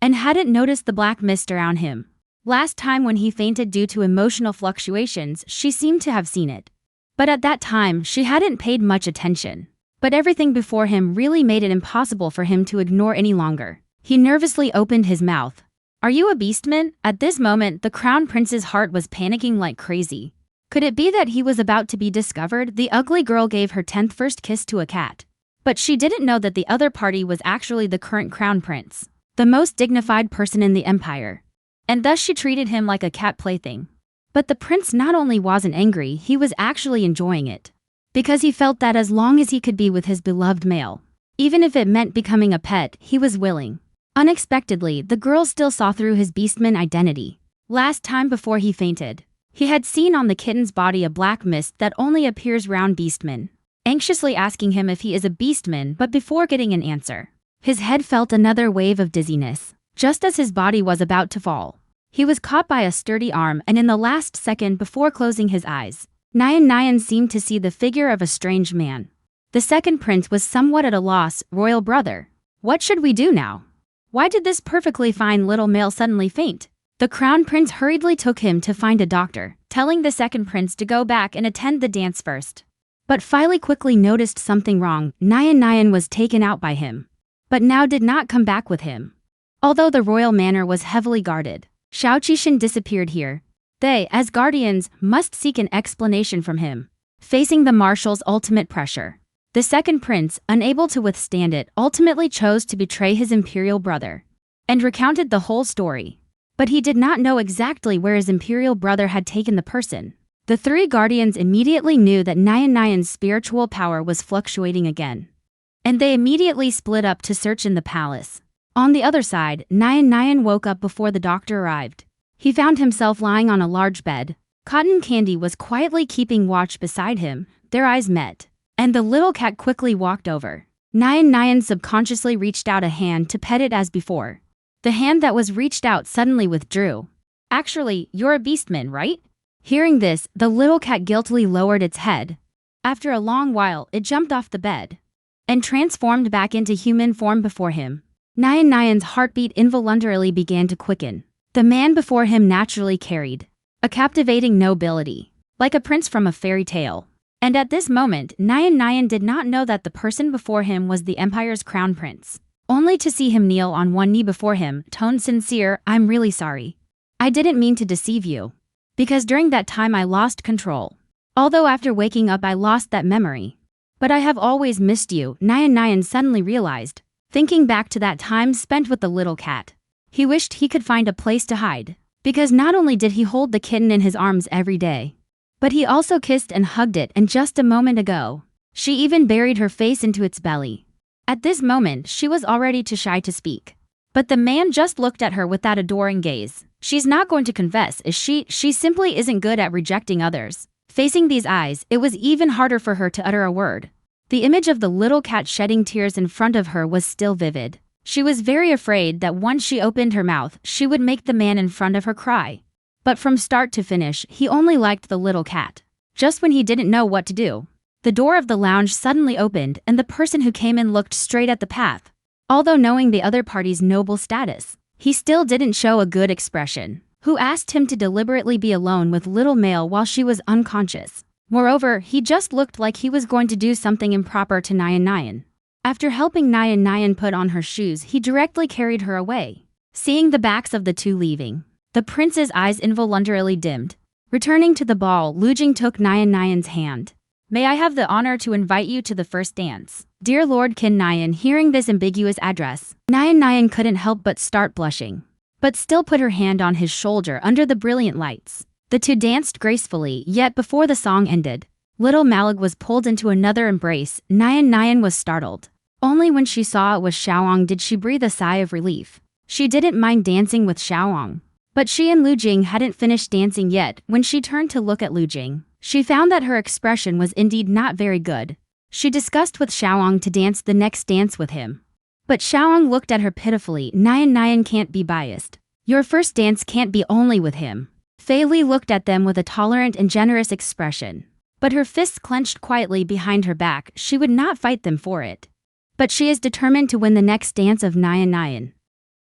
and hadn't noticed the black mist around him. Last time when he fainted due to emotional fluctuations, she seemed to have seen it. But at that time, she hadn't paid much attention. But everything before him really made it impossible for him to ignore any longer. He nervously opened his mouth. Are you a beastman? At this moment, the crown prince's heart was panicking like crazy. Could it be that he was about to be discovered? The ugly girl gave her 10th first kiss to a cat. But she didn't know that the other party was actually the current crown prince, the most dignified person in the empire. And thus she treated him like a cat plaything. But the prince not only wasn't angry, he was actually enjoying it. Because he felt that as long as he could be with his beloved male, even if it meant becoming a pet, he was willing. Unexpectedly, the girl still saw through his beastman identity. Last time before he fainted, he had seen on the kitten's body a black mist that only appears round beastmen, anxiously asking him if he is a beastman, but before getting an answer, his head felt another wave of dizziness. Just as his body was about to fall, he was caught by a sturdy arm, and in the last second before closing his eyes, Nyan seemed to see the figure of a strange man. The second prince was somewhat at a loss. Royal brother, what should we do now? Why did this perfectly fine little male suddenly faint? The crown prince hurriedly took him to find a doctor, telling the second prince to go back and attend the dance first. But Filey quickly noticed something wrong. Nyan was taken out by him, but now did not come back with him. Although the royal manor was heavily guarded, Xiao Qishan disappeared here. They, as guardians, must seek an explanation from him, facing the marshal's ultimate pressure. The second prince, unable to withstand it, ultimately chose to betray his imperial brother and recounted the whole story. But he did not know exactly where his imperial brother had taken the person. The three guardians immediately knew that Nyan's spiritual power was fluctuating again, and they immediately split up to search in the palace. On the other side, Nyan woke up before the doctor arrived. He found himself lying on a large bed. Cotton Candy was quietly keeping watch beside him. Their eyes met, and the little cat quickly walked over. Nyan subconsciously reached out a hand to pet it as before. The hand that was reached out suddenly withdrew. Actually, you're a beastman, right? Hearing this, the little cat guiltily lowered its head. After a long while, it jumped off the bed and transformed back into human form before him. Nyan's heartbeat involuntarily began to quicken. The man before him naturally carried a captivating nobility, like a prince from a fairy tale. And at this moment, Nyan did not know that the person before him was the empire's crown prince. Only to see him kneel on one knee before him, tone sincere, I'm really sorry. I didn't mean to deceive you. Because during that time I lost control. Although after waking up I lost that memory. But I have always missed you, Nyan suddenly realized, thinking back to that time spent with the little cat. He wished he could find a place to hide. Because not only did he hold the kitten in his arms every day, but he also kissed and hugged it, and just a moment ago, she even buried her face into its belly. At this moment, she was already too shy to speak. But the man just looked at her with that adoring gaze. She's not going to confess, is she? She simply isn't good at rejecting others. Facing these eyes, it was even harder for her to utter a word. The image of the little cat shedding tears in front of her was still vivid. She was very afraid that once she opened her mouth, she would make the man in front of her cry. But from start to finish, he only liked the little cat. Just when he didn't know what to do, the door of the lounge suddenly opened, and the person who came in looked straight at the path. Although knowing the other party's noble status, he still didn't show a good expression. Who asked him to deliberately be alone with little Male while she was unconscious? Moreover, he just looked like he was going to do something improper to Nyan. After helping Nyan put on her shoes, he directly carried her away. Seeing the backs of the two leaving, the prince's eyes involuntarily dimmed. Returning to the ball, Lujing took Nyan's hand. May I have the honor to invite you to the first dance? Dear Lord Qin Nyan. Hearing this ambiguous address, Nyan couldn't help but start blushing, but still put her hand on his shoulder under the brilliant lights. The two danced gracefully, yet before the song ended, little Malig was pulled into another embrace. Nyan was startled. Only when she saw it was Xiaoang did she breathe a sigh of relief. She didn't mind dancing with Xiaoang, but she and Lujing hadn't finished dancing yet. When she turned to look at Lujing, she found that her expression was indeed not very good. She discussed with Xiaoang to dance the next dance with him. But Xiaoang looked at her pitifully. Nyan can't be biased. Your first dance can't be only with him. Fei Li looked at them with a tolerant and generous expression, but her fists clenched quietly behind her back. She would not fight them for it. But she is determined to win the next dance of Nyan.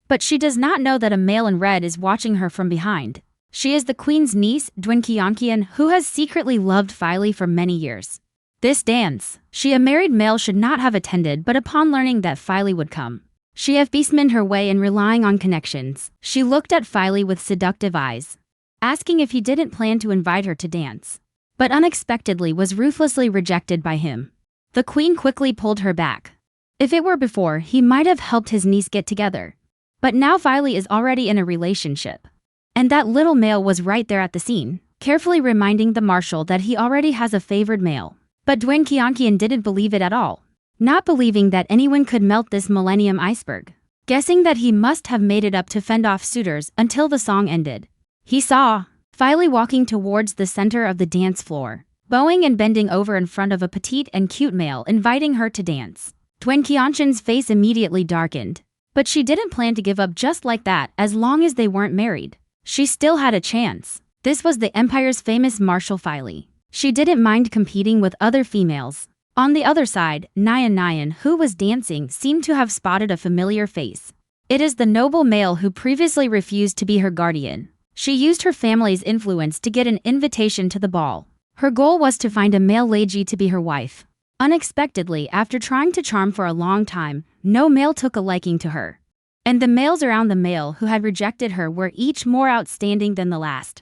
But she does not know that a male in red is watching her from behind. She is the queen's niece, Dwen Qianqian, who has secretly loved Filey for many years. This dance, a married male should not have attended, but upon learning that Filey would come, She have beastmened her way in relying on connections. She looked at Filey with seductive eyes, asking if he didn't plan to invite her to dance, but unexpectedly was ruthlessly rejected by him. The queen quickly pulled her back. If it were before, he might have helped his niece get together. But now Filey is already in a relationship. And that little male was right there at the scene, carefully reminding the marshal that he already has a favored male. But Dwayne Kiankian didn't believe it at all, not believing that anyone could melt this millennium iceberg. Guessing that he must have made it up to fend off suitors until the song ended. He saw Filey walking towards the center of the dance floor, bowing and bending over in front of a petite and cute male inviting her to dance. Dwayne Kianqian's face immediately darkened. But she didn't plan to give up just like that as long as they weren't married. She still had a chance. This was the Empire's famous Marshal Filey. She didn't mind competing with other females. On the other side, Nyan, who was dancing, seemed to have spotted a familiar face. It is the noble male who previously refused to be her guardian. She used her family's influence to get an invitation to the ball. Her goal was to find a male lady to be her wife. Unexpectedly, after trying to charm for a long time, no male took a liking to her. And the males around the male who had rejected her were each more outstanding than the last.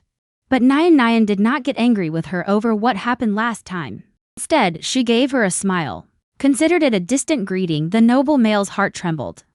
But Nyan did not get angry with her over what happened last time. Instead, she gave her a smile. Considered it a distant greeting, the noble male's heart trembled.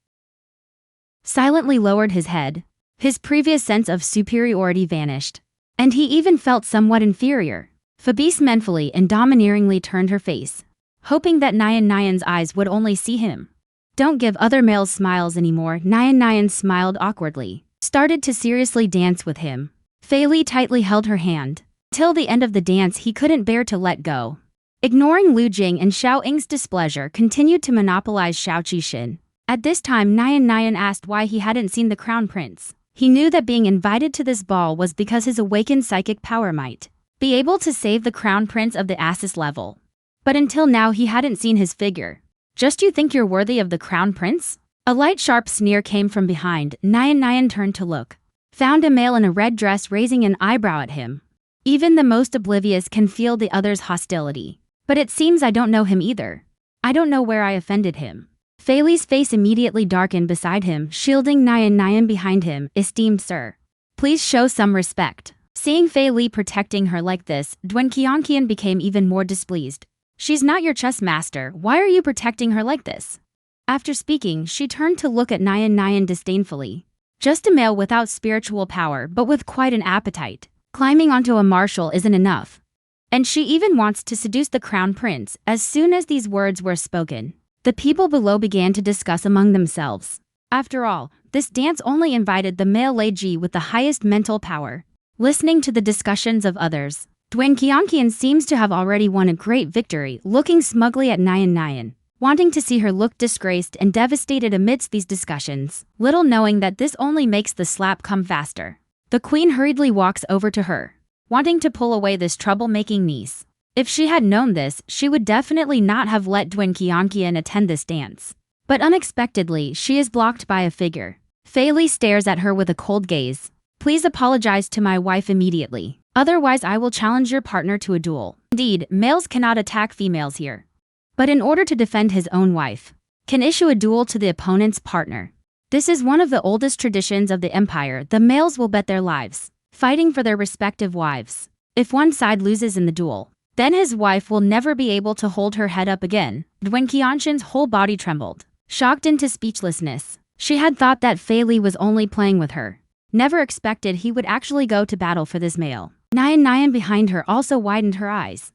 Silently lowered his head. His previous sense of superiority vanished. And he even felt somewhat inferior. Fabrice manfully and domineeringly turned her face, hoping that Nyan's eyes would only see him. Don't give other males smiles anymore. Nyan smiled awkwardly, started to seriously dance with him. Filey tightly held her hand. Till the end of the dance he couldn't bear to let go. Ignoring Lu Jing and Xiao Ying's displeasure, continued to monopolize Xiao Qixin. At this time Nyan asked why he hadn't seen the crown prince. He knew that being invited to this ball was because his awakened psychic power might be able to save the crown prince of the Assis level. But until now he hadn't seen his figure. Just you think you're worthy of the crown prince? A light sharp sneer came from behind. Nyan turned to look. Found a male in a red dress raising an eyebrow at him. Even the most oblivious can feel the other's hostility. But it seems I don't know him either. I don't know where I offended him. Filey's face immediately darkened beside him, shielding Nyan behind him. Esteemed sir, please show some respect. Seeing Filey protecting her like this, Dwayne Kianqian became even more displeased. She's not your chess master, why are you protecting her like this? After speaking, she turned to look at Nyan disdainfully. Just a male without spiritual power but with quite an appetite. Climbing onto a marshal isn't enough. And she even wants to seduce the crown prince. As soon as these words were spoken, the people below began to discuss among themselves. After all, this dance only invited the male lady with the highest mental power. Listening to the discussions of others, Dwayne Kianqian seems to have already won a great victory, looking smugly at Nyan, wanting to see her look disgraced and devastated amidst these discussions, little knowing that this only makes the slap come faster. The queen hurriedly walks over to her, wanting to pull away this troublemaking niece. If she had known this, she would definitely not have let Dwayne Kianqian attend this dance. But unexpectedly, she is blocked by a figure. Filey stares at her with a cold gaze. Please apologize to my wife immediately. Otherwise I will challenge your partner to a duel. Indeed, males cannot attack females here. But in order to defend his own wife, can issue a duel to the opponent's partner. This is one of the oldest traditions of the empire. The males will bet their lives, fighting for their respective wives. If one side loses in the duel, then his wife will never be able to hold her head up again. Dwayne Kianqian's whole body trembled, shocked into speechlessness. She had thought that Filey was only playing with her. Never expected he would actually go to battle for this male. Nyan behind her also widened her eyes,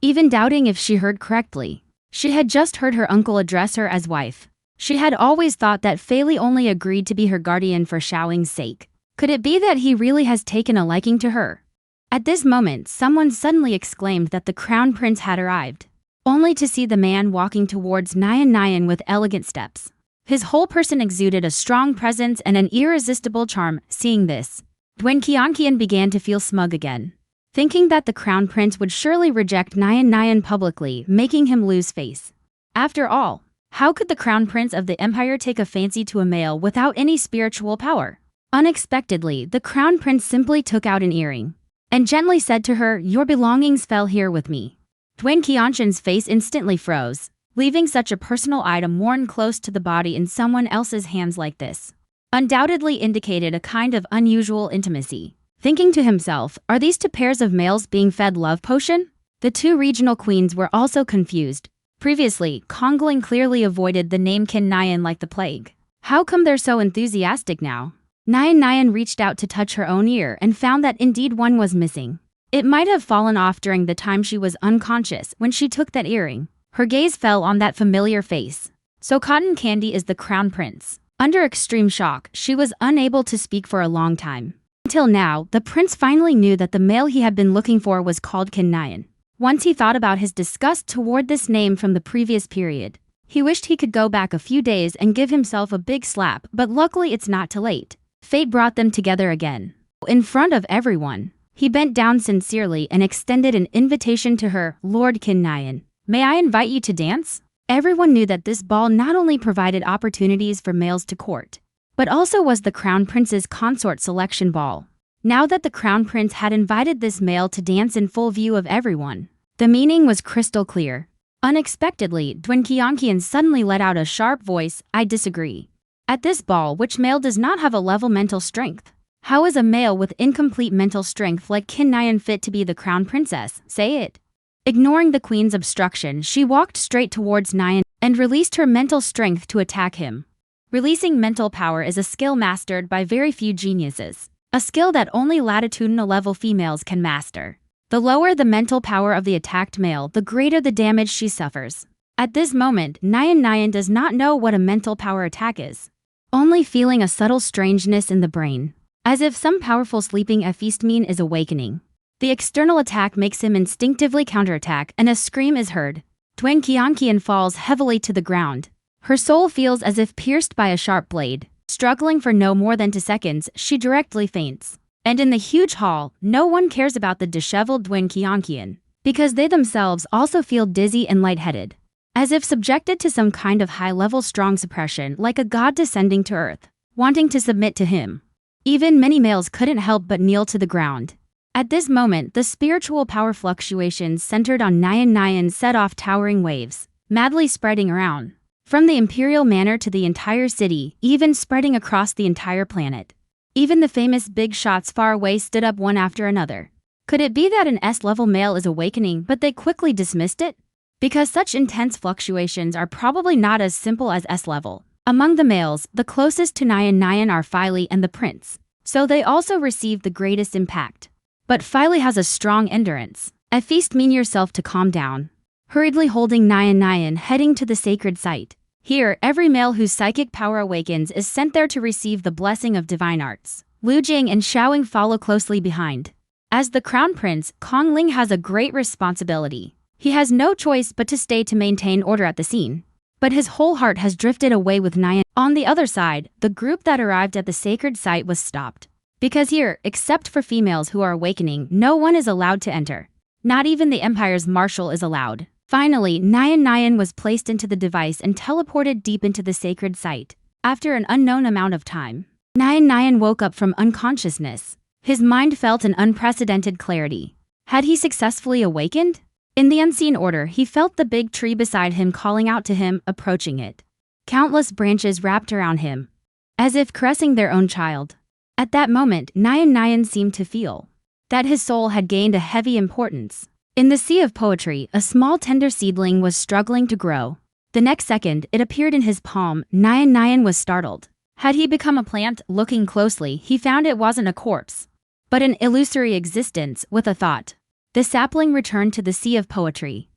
even doubting if she heard correctly. She had just heard her uncle address her as wife. She had always thought that Filey only agreed to be her guardian for Xiao Ying's sake. Could it be that he really has taken a liking to her? At this moment, someone suddenly exclaimed that the crown prince had arrived, only to see the man walking towards Nyan with elegant steps. His whole person exuded a strong presence and an irresistible charm. Seeing this, Dwayne Kianqian began to feel smug again, thinking that the crown prince would surely reject Nyan publicly, making him lose face. After all, how could the crown prince of the empire take a fancy to a male without any spiritual power? Unexpectedly, the crown prince simply took out an earring and gently said to her, "Your belongings fell here with me." Dwayne Kianqian's face instantly froze. leaving such a personal item worn close to the body in someone else's hands like this undoubtedly indicated a kind of unusual intimacy. Thinking to himself, are these two pairs of males being fed love potion? The two regional queens were also confused. Previously, Kongling clearly avoided the name Qin Nian like the plague. How come they're so enthusiastic now? Nian reached out to touch her own ear and found that indeed one was missing. It might have fallen off during the time she was unconscious when she took that earring. Her gaze fell on that familiar face. So Cotton Candy is the crown prince. Under extreme shock, she was unable to speak for a long time. Until now, the prince finally knew that the male he had been looking for was called Qin Nian. Once he thought about his disgust toward this name from the previous period, he wished he could go back a few days and give himself a big slap, but luckily it's not too late. Fate brought them together again. In front of everyone, he bent down sincerely and extended an invitation to her. Lord Qin Nian, may I invite you to dance? Everyone knew that this ball not only provided opportunities for males to court, but also was the crown prince's consort selection ball. Now that the crown prince had invited this male to dance in full view of everyone, the meaning was crystal clear. Unexpectedly, Dwen Qianqian suddenly let out a sharp voice, I disagree. At this ball, which male does not have a level mental strength? How is a male with incomplete mental strength like Qin Nian fit to be the crown princess? Say it. Ignoring the queen's obstruction, she walked straight towards Nian and released her mental strength to attack him. Releasing mental power is a skill mastered by very few geniuses, a skill that only latitudinal level females can master. The lower the mental power of the attacked male, the greater the damage she suffers. At this moment, Nian does not know what a mental power attack is, only feeling a subtle strangeness in the brain, as if some powerful sleeping beastmen is awakening. The external attack makes him instinctively counterattack and a scream is heard. Dwen Qianqian falls heavily to the ground. Her soul feels as if pierced by a sharp blade. Struggling for no more than 2 seconds, she directly faints. And in the huge hall, no one cares about the disheveled Dwen Qianqian, because they themselves also feel dizzy and lightheaded, as if subjected to some kind of high-level strong suppression like a god descending to earth, wanting to submit to him. Even many males couldn't help but kneel to the ground. At this moment, the spiritual power fluctuations centered on Nian set off towering waves, madly spreading around, from the imperial manor to the entire city, even spreading across the entire planet. Even the famous big shots far away stood up one after another. Could it be that an S-level male is awakening, but they quickly dismissed it? Because such intense fluctuations are probably not as simple as S-level. Among the males, the closest to Nian are Filey and the prince, so they also received the greatest impact. But Filey has a strong endurance. At feast mean yourself to calm down. Hurriedly holding Nian heading to the sacred site. Here, every male whose psychic power awakens is sent there to receive the blessing of divine arts. Lu Jing and Xiaoing follow closely behind. As the crown prince, Kongling has a great responsibility. He has no choice but to stay to maintain order at the scene. But his whole heart has drifted away with Nian. On the other side, the group that arrived at the sacred site was stopped. Because here, except for females who are awakening, no one is allowed to enter. Not even the Empire's marshal is allowed. Finally, Nian was placed into the device and teleported deep into the sacred site. After an unknown amount of time, Nian woke up from unconsciousness. His mind felt an unprecedented clarity. Had he successfully awakened? In the unseen order, he felt the big tree beside him calling out to him, approaching it. Countless branches wrapped around him, as if caressing their own child. At that moment, Nian seemed to feel that his soul had gained a heavy importance. In the sea of poetry, a small tender seedling was struggling to grow. The next second, it appeared in his palm. Nian was startled. Had he become a plant? Looking closely, he found it wasn't a corpse, but an illusory existence with a thought. The sapling returned to the sea of poetry.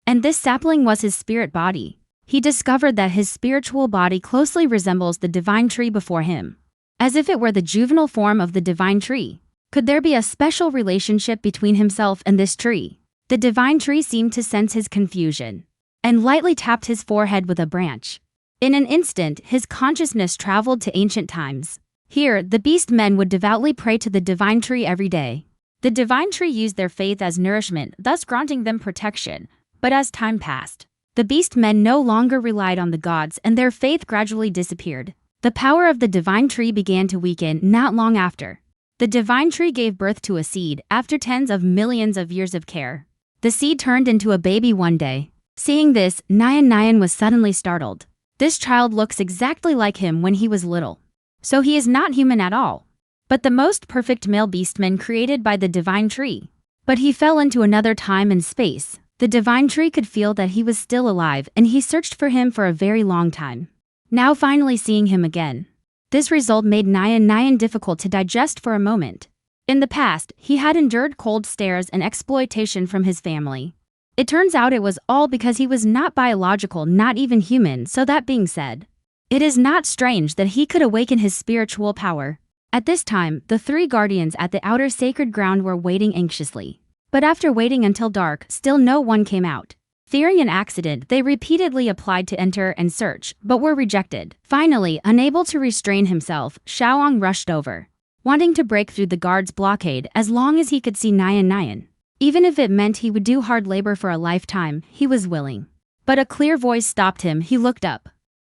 And this sapling was his spirit body. He discovered that his spiritual body closely resembles the divine tree before him, as if it were the juvenile form of the divine tree. Could there be a special relationship between himself and this tree? The divine tree seemed to sense his confusion, and lightly tapped his forehead with a branch. In an instant, his consciousness traveled to ancient times. Here, the beastmen would devoutly pray to the divine tree every day. The divine tree used their faith as nourishment, thus granting them protection. But as time passed, the beastmen no longer relied on the gods and their faith gradually disappeared. The power of the divine tree began to weaken not long after. The divine tree gave birth to a seed after tens of millions of years of care. The seed turned into a baby one day. Seeing this, Nyan was suddenly startled. This child looks exactly like him when he was little. So he is not human at all, but the most perfect male beastman created by the divine tree. But he fell into another time and space. The divine tree could feel that he was still alive, and he searched for him for a very long time. Now finally seeing him again. This result made Nyan difficult to digest for a moment. In the past, he had endured cold stares and exploitation from his family. It turns out it was all because he was not biological, not even human. So that being said, it is not strange that he could awaken his spiritual power. At this time, the three guardians at the outer sacred ground were waiting anxiously. But after waiting until dark, still no one came out. Fearing an accident, they repeatedly applied to enter and search, but were rejected. Finally, unable to restrain himself, Xiaoang rushed over, wanting to break through the guards' blockade as long as he could see Nyan. Even if it meant he would do hard labor for a lifetime, he was willing. But a clear voice stopped him. He looked up,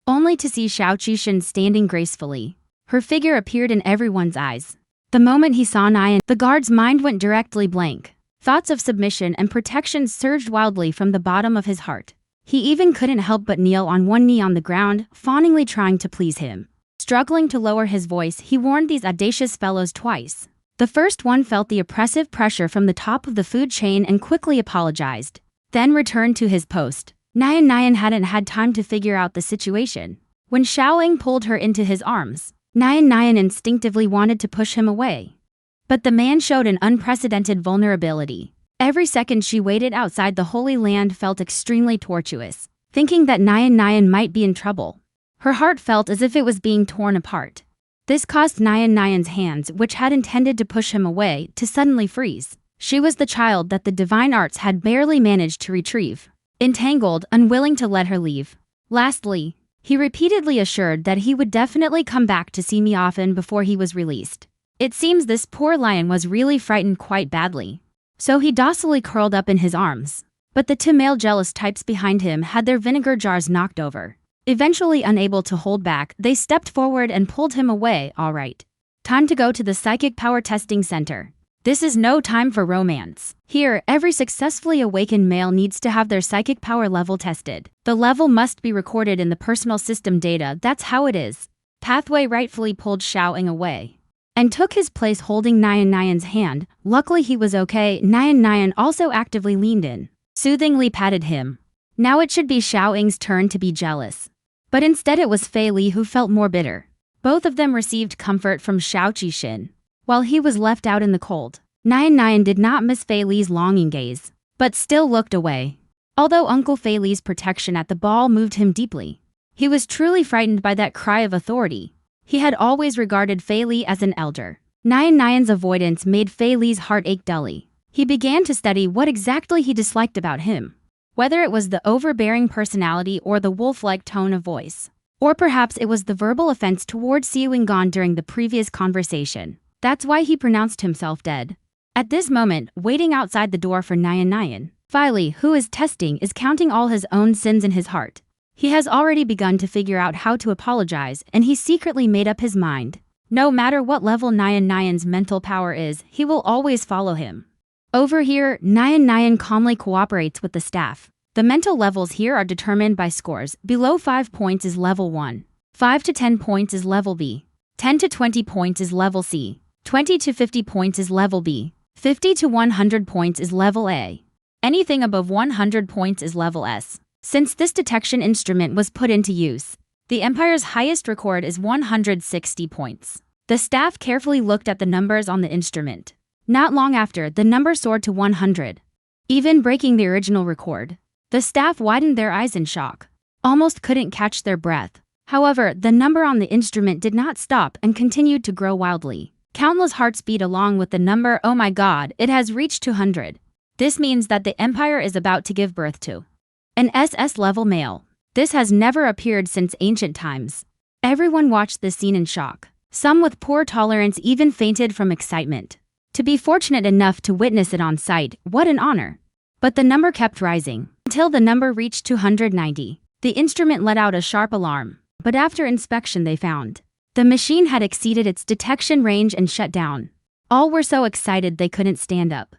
only to see Xiao Qishan standing gracefully. Her figure appeared in everyone's eyes. The moment he saw Nyan, the guard's mind went directly blank. Thoughts of submission and protection surged wildly from the bottom of his heart. He even couldn't help but kneel on one knee on the ground, fawningly trying to please him. Struggling to lower his voice, he warned these audacious fellows twice. The first one felt the oppressive pressure from the top of the food chain and quickly apologized, then returned to his post. Nyan hadn't had time to figure out the situation. When Xiaoling pulled her into his arms, Nyan instinctively wanted to push him away. But the man showed an unprecedented vulnerability. Every second she waited outside the Holy Land felt extremely tortuous, thinking that Nyan might be in trouble. Her heart felt as if it was being torn apart. This caused Nyan's hands, which had intended to push him away, to suddenly freeze. She was the child that the divine arts had barely managed to retrieve. Entangled, unwilling to let her leave. Lastly, he repeatedly assured that he would definitely come back to see me often before he was released. It seems this poor lion was really frightened quite badly. So he docilely curled up in his arms. But the two male jealous types behind him had their vinegar jars knocked over. Eventually unable to hold back, they stepped forward and pulled him away. All right. Time to go to the psychic power testing center. This is no time for romance. Here, every successfully awakened male needs to have their psychic power level tested. The level must be recorded in the personal system data. That's how it is. Pathway rightfully pulled Xiaoing away and took his place holding Nyan's hand. Luckily he was okay. Nyan also actively leaned in, soothingly patted him. Now it should be Xiaoing's turn to be jealous. But instead it was Fei Li who felt more bitter. Both of them received comfort from Xiao Qishan, while he was left out in the cold. Nyan did not miss Fei Li's longing gaze, but still looked away. Although Uncle Fei Li's protection at the ball moved him deeply, he was truly frightened by that cry of authority. He had always regarded Fei Li as an elder. Nyan's avoidance made Fei Li's heart ache dully. He began to study what exactly he disliked about him. Whether it was the overbearing personality or the wolf-like tone of voice. Or perhaps it was the verbal offense towards Xiuinggan during the previous conversation. That's why he pronounced himself dead. At this moment, waiting outside the door for Nyan, Fei Li, who is testing, is counting all his own sins in his heart. He has already begun to figure out how to apologize, and he secretly made up his mind. No matter what level Nyan's mental power is, he will always follow him. Over here, Nyan calmly cooperates with the staff. The mental levels here are determined by scores. Below 5 points is level 1. 5 to 10 points is level B. 10 to 20 points is level C. 20 to 50 points is level B. 50 to 100 points is level A. Anything above 100 points is level S. Since this detection instrument was put into use, the Empire's highest record is 160 points. The staff carefully looked at the numbers on the instrument. Not long after, the number soared to 100, even breaking the original record. The staff widened their eyes in shock, almost couldn't catch their breath. However, the number on the instrument did not stop and continued to grow wildly. Countless hearts beat along with the number. Oh my god, it has reached 200. This means that the Empire is about to give birth to an SS-level male. This has never appeared since ancient times. Everyone watched this scene in shock. Some with poor tolerance even fainted from excitement. To be fortunate enough to witness it on sight, what an honor. But the number kept rising, until the number reached 290. The instrument let out a sharp alarm, but after inspection they found the machine had exceeded its detection range and shut down. All were so excited they couldn't stand up.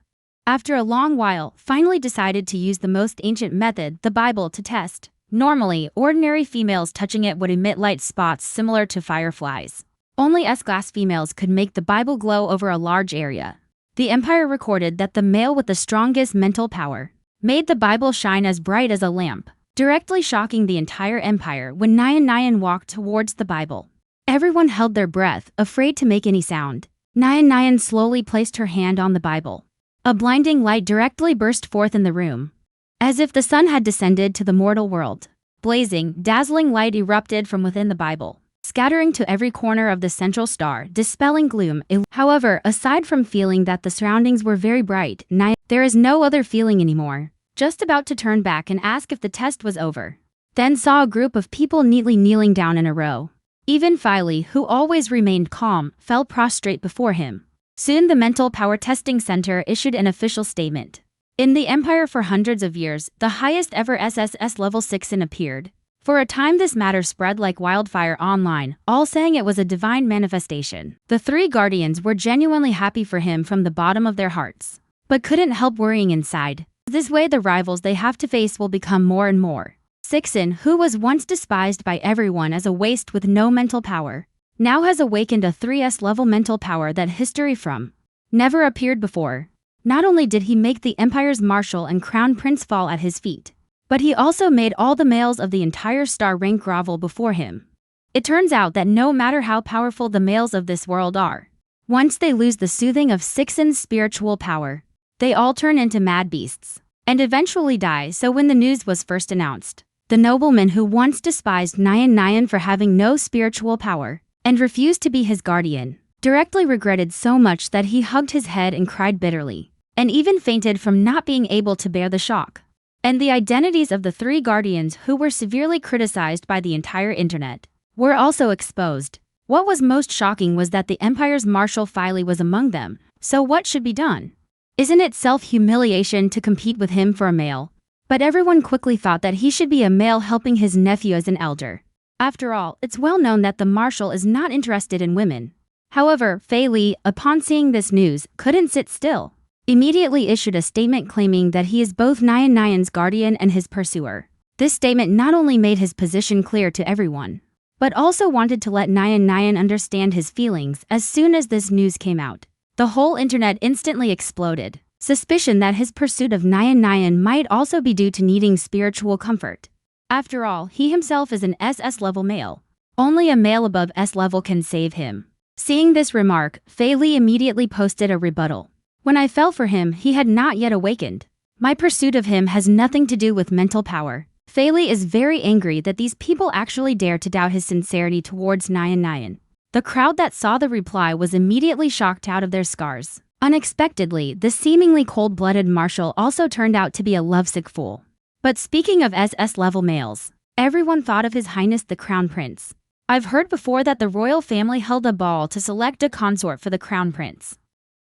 After a long while, finally decided to use the most ancient method, the Bible, to test. Normally, ordinary females touching it would emit light spots similar to fireflies. Only S-class females could make the Bible glow over a large area. The Empire recorded that the male with the strongest mental power made the Bible shine as bright as a lamp, directly shocking the entire empire when Nyan Nyan walked towards the Bible. Everyone held their breath, afraid to make any sound. Nyan Nyan slowly placed her hand on the Bible. A blinding light directly burst forth in the room, as if the sun had descended to the mortal world. Blazing, dazzling light erupted from within the Bible, scattering to every corner of the central star, dispelling gloom. However, aside from feeling that the surroundings were very bright, there is no other feeling anymore. Just about to turn back and ask if the test was over, then saw a group of people neatly kneeling down in a row. Even Filey, who always remained calm, fell prostrate before him. Soon the Mental Power Testing Center issued an official statement. In the Empire for hundreds of years, the highest ever SSS level 6 appeared. For a time this matter spread like wildfire online, all saying it was a divine manifestation. The three guardians were genuinely happy for him from the bottom of their hearts, but couldn't help worrying inside. This way the rivals they have to face will become more and more. Sixin, who was once despised by everyone as a waste with no mental power, now has awakened a 3S level mental power that history from never appeared before. Not only did he make the Empire's Marshal and Crown Prince fall at his feet, but he also made all the males of the entire star rank grovel before him. It turns out that no matter how powerful the males of this world are, once they lose the soothing of Sixin's spiritual power, they all turn into mad beasts, and eventually die. So when the news was first announced, the nobleman who once despised Nyan Nyan for having no spiritual power, and refused to be his guardian, directly regretted so much that he hugged his head and cried bitterly, and even fainted from not being able to bear the shock. And the identities of the three guardians who were severely criticized by the entire internet were also exposed. What was most shocking was that the Empire's Marshal Filey was among them. So what should be done? Isn't it self-humiliation to compete with him for a male? But everyone quickly thought that he should be a male helping his nephew as an elder. After all, it's well known that the Marshal is not interested in women. However, Fei Li, upon seeing this news, couldn't sit still. Immediately issued a statement claiming that he is both Nyan Nyan's guardian and his pursuer. This statement not only made his position clear to everyone, but also wanted to let Nyan Nyan understand his feelings. As soon as this news came out, the whole internet instantly exploded. Suspicion that his pursuit of Nyan Nyan might also be due to needing spiritual comfort. After all, he himself is an SS level male. Only a male above S level can save him. Seeing this remark, Fei Li immediately posted a rebuttal. When I fell for him, he had not yet awakened. My pursuit of him has nothing to do with mental power. Fei Li is very angry that these people actually dare to doubt his sincerity towards Nyan Nyan. The crowd that saw the reply was immediately shocked out of their scars. Unexpectedly, the seemingly cold-blooded Marshal also turned out to be a lovesick fool. But speaking of SS-level males, everyone thought of His Highness the Crown Prince. I've heard before that the royal family held a ball to select a consort for the Crown Prince.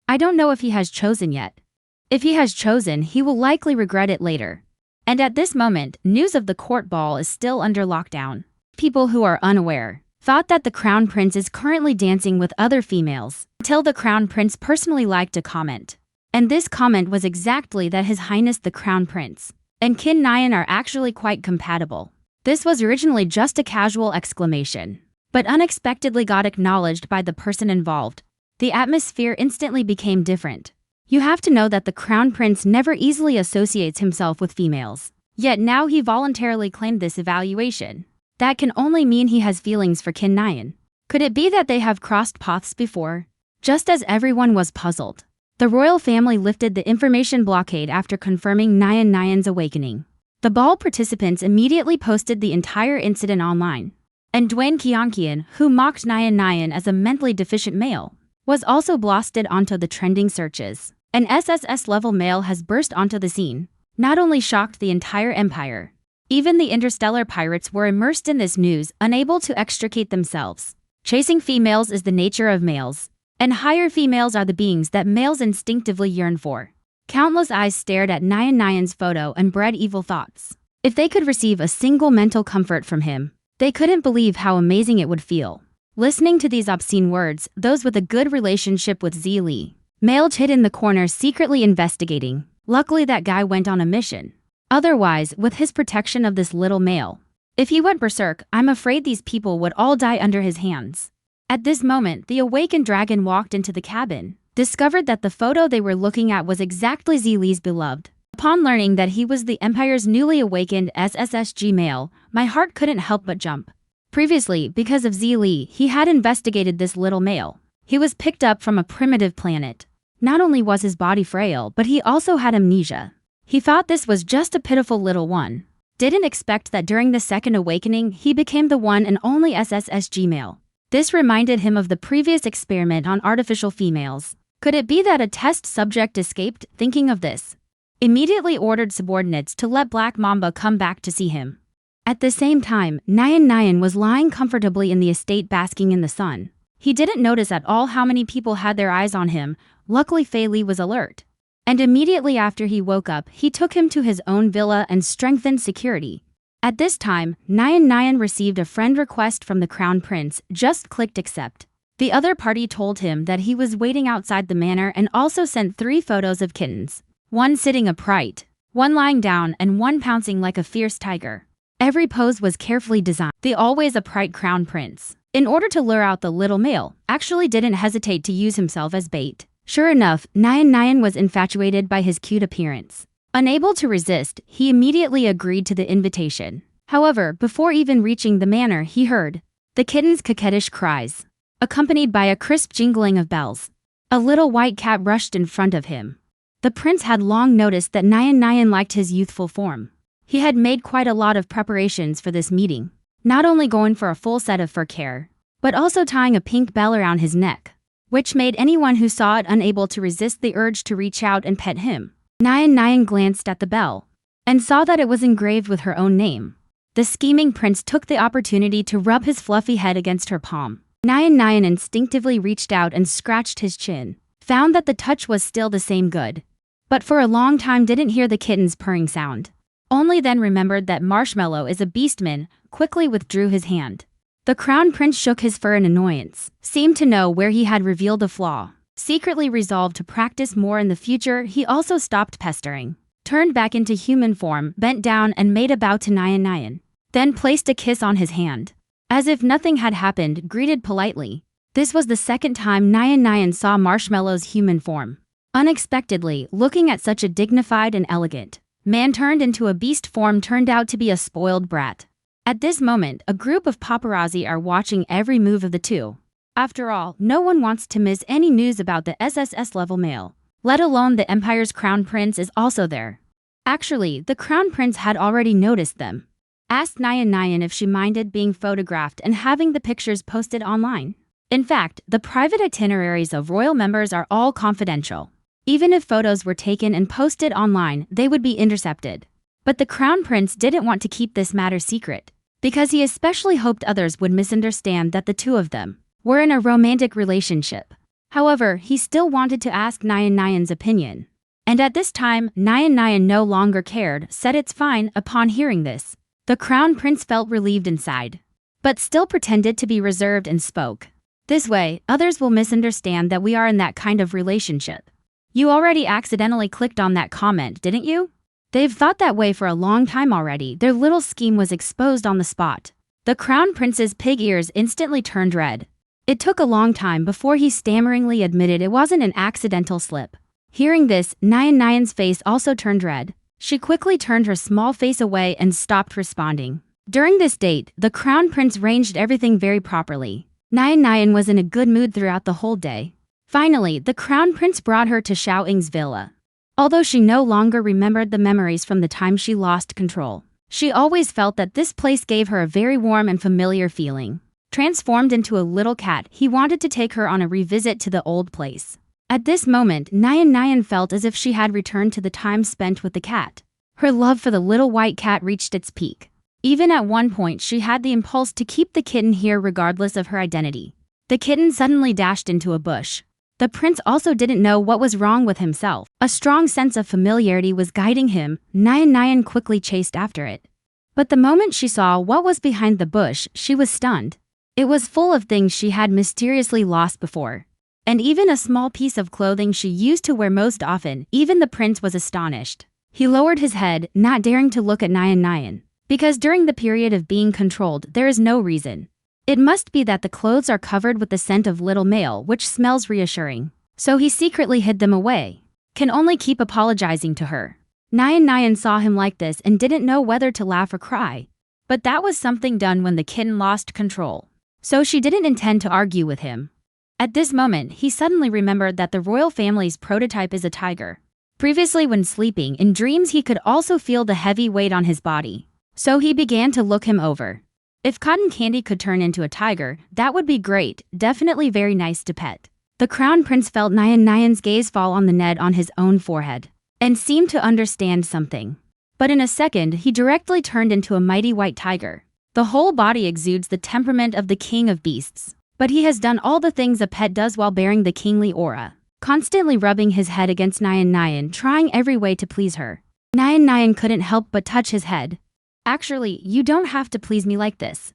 I don't know if he has chosen yet. If he has chosen, he will likely regret it later. And at this moment, news of the court ball is still under lockdown. People who are unaware thought that the Crown Prince is currently dancing with other females, until the Crown Prince personally liked a comment. And this comment was exactly that His Highness the Crown Prince and Qin Nyan are actually quite compatible. This was originally just a casual exclamation, but unexpectedly got acknowledged by the person involved. The atmosphere instantly became different. You have to know that the Crown Prince never easily associates himself with females. Yet now he voluntarily claimed this evaluation. That can only mean he has feelings for Qin Nyan. Could it be that they have crossed paths before? Just as everyone was puzzled, the royal family lifted the information blockade after confirming Nyan Nyan's awakening. The ball participants immediately posted the entire incident online. And Dwayne Qianqian, who mocked Nyan Nyan as a mentally deficient male, was also blasted onto the trending searches. An SSS-level male has burst onto the scene. Not only shocked the entire empire, even the interstellar pirates were immersed in this news, unable to extricate themselves. Chasing females is the nature of males, and higher females are the beings that males instinctively yearn for. Countless eyes stared at Nyan Nyan's photo and bred evil thoughts. If they could receive a single mental comfort from him, they couldn't believe how amazing it would feel. Listening to these obscene words, those with a good relationship with Zi Li Male hid in the corner secretly investigating. Luckily that guy went on a mission. Otherwise, with his protection of this little male, if he went berserk, I'm afraid these people would all die under his hands. At this moment, the awakened dragon walked into the cabin, discovered that the photo they were looking at was exactly Zili's beloved. Upon learning that he was the Empire's newly awakened SSSG male, my heart couldn't help but jump. Previously, because of Zili, he had investigated this little male. He was picked up from a primitive planet. Not only was his body frail, but he also had amnesia. He thought this was just a pitiful little one. Didn't expect that during the second awakening, he became the one and only SSSG male. This reminded him of the previous experiment on artificial females. Could it be that a test subject escaped? Thinking of this, immediately ordered subordinates to let Black Mamba come back to see him. At the same time, Nyan was lying comfortably in the estate basking in the sun. He didn't notice at all how many people had their eyes on him. Luckily Fei Li was alert. And immediately after he woke up, he took him to his own villa and strengthened security. At this time, Nyan received a friend request from the Crown Prince, just clicked accept. The other party told him that he was waiting outside the manor and also sent 3 photos of kittens. One sitting upright, one lying down, and one pouncing like a fierce tiger. Every pose was carefully designed. The always upright Crown Prince, in order to lure out the little male, actually didn't hesitate to use himself as bait. Sure enough, Nyan was infatuated by his cute appearance. Unable to resist, he immediately agreed to the invitation. However, before even reaching the manor, he heard the kitten's coquettish cries, accompanied by a crisp jingling of bells. A little white cat rushed in front of him. The prince had long noticed that Nyan liked his youthful form. He had made quite a lot of preparations for this meeting, not only going for a full set of fur care, but also tying a pink bell around his neck, which made anyone who saw it unable to resist the urge to reach out and pet him. Nyan glanced at the bell and saw that it was engraved with her own name. The scheming prince took the opportunity to rub his fluffy head against her palm. Nyan instinctively reached out and scratched his chin, found that the touch was still the same good, but for a long time didn't hear the kitten's purring sound. Only then remembered that Marshmallow is a beastman, quickly withdrew his hand. The Crown Prince shook his fur in annoyance, seemed to know where he had revealed a flaw. Secretly resolved to practice more in the future, he also stopped pestering, turned back into human form, bent down and made a bow to Nyan, then placed a kiss on his hand. As if nothing had happened, greeted politely. This was the second time Nyan saw Marshmallow's human form. Unexpectedly, looking at such a dignified and elegant man turned into a beast form turned out to be a spoiled brat. At this moment, a group of paparazzi are watching every move of the two. After all, no one wants to miss any news about the SSS level male, let alone the Empire's Crown Prince is also there. Actually, the Crown Prince had already noticed them. Asked Nyan if she minded being photographed and having the pictures posted online. In fact, the private itineraries of royal members are all confidential. Even if photos were taken and posted online, they would be intercepted. But the Crown Prince didn't want to keep this matter secret, because he especially hoped others would misunderstand that the two of them were in a romantic relationship. However, he still wanted to ask Nyan's opinion. And at this time, Nyan no longer cared, said it's fine. Upon hearing this, the Crown Prince felt relieved inside, but still pretended to be reserved and spoke. This way, others will misunderstand that we are in that kind of relationship. You already accidentally clicked on that comment, didn't you? They've thought that way for a long time already. Their little scheme was exposed on the spot. The Crown Prince's pig ears instantly turned red. It took a long time before he stammeringly admitted it wasn't an accidental slip. Hearing this, Nyan's face also turned red. She quickly turned her small face away and stopped responding. During this date, the Crown Prince arranged everything very properly. Nyan was in a good mood throughout the whole day. Finally, the Crown Prince brought her to Xiaoying's villa. Although she no longer remembered the memories from the time she lost control, she always felt that this place gave her a very warm and familiar feeling. Transformed into a little cat, he wanted to take her on a revisit to the old place. At this moment, Nyan felt as if she had returned to the time spent with the cat. Her love for the little white cat reached its peak. Even at one point, she had the impulse to keep the kitten here regardless of her identity. The kitten suddenly dashed into a bush. The prince also didn't know what was wrong with himself. A strong sense of familiarity was guiding him. Nyan quickly chased after it. But the moment she saw what was behind the bush, she was stunned. It was full of things she had mysteriously lost before. and even a small piece of clothing she used to wear most often. Even the prince was astonished. He lowered his head, not daring to look at Nyan, because during the period of being controlled there is no reason. It must be that the clothes are covered with the scent of little male, which smells reassuring. So he secretly hid them away. Can only keep apologizing to her. Nyan saw him like this and didn't know whether to laugh or cry. But that was something done when the kitten lost control. So she didn't intend to argue with him. At this moment, he suddenly remembered that the royal family's prototype is a tiger. Previously, when sleeping in dreams, he could also feel the heavy weight on his body. So he began to look him over. If Cotton Candy could turn into a tiger, that would be great, definitely very nice to pet. The crown prince felt Nyan's gaze fall on the net on his own forehead, and seemed to understand something. But in a second, he directly turned into a mighty white tiger. The whole body exudes the temperament of the king of beasts. But he has done all the things a pet does while bearing the kingly aura, constantly rubbing his head against Nyan, trying every way to please her. Nyan couldn't help but touch his head. Actually, you don't have to please me like this.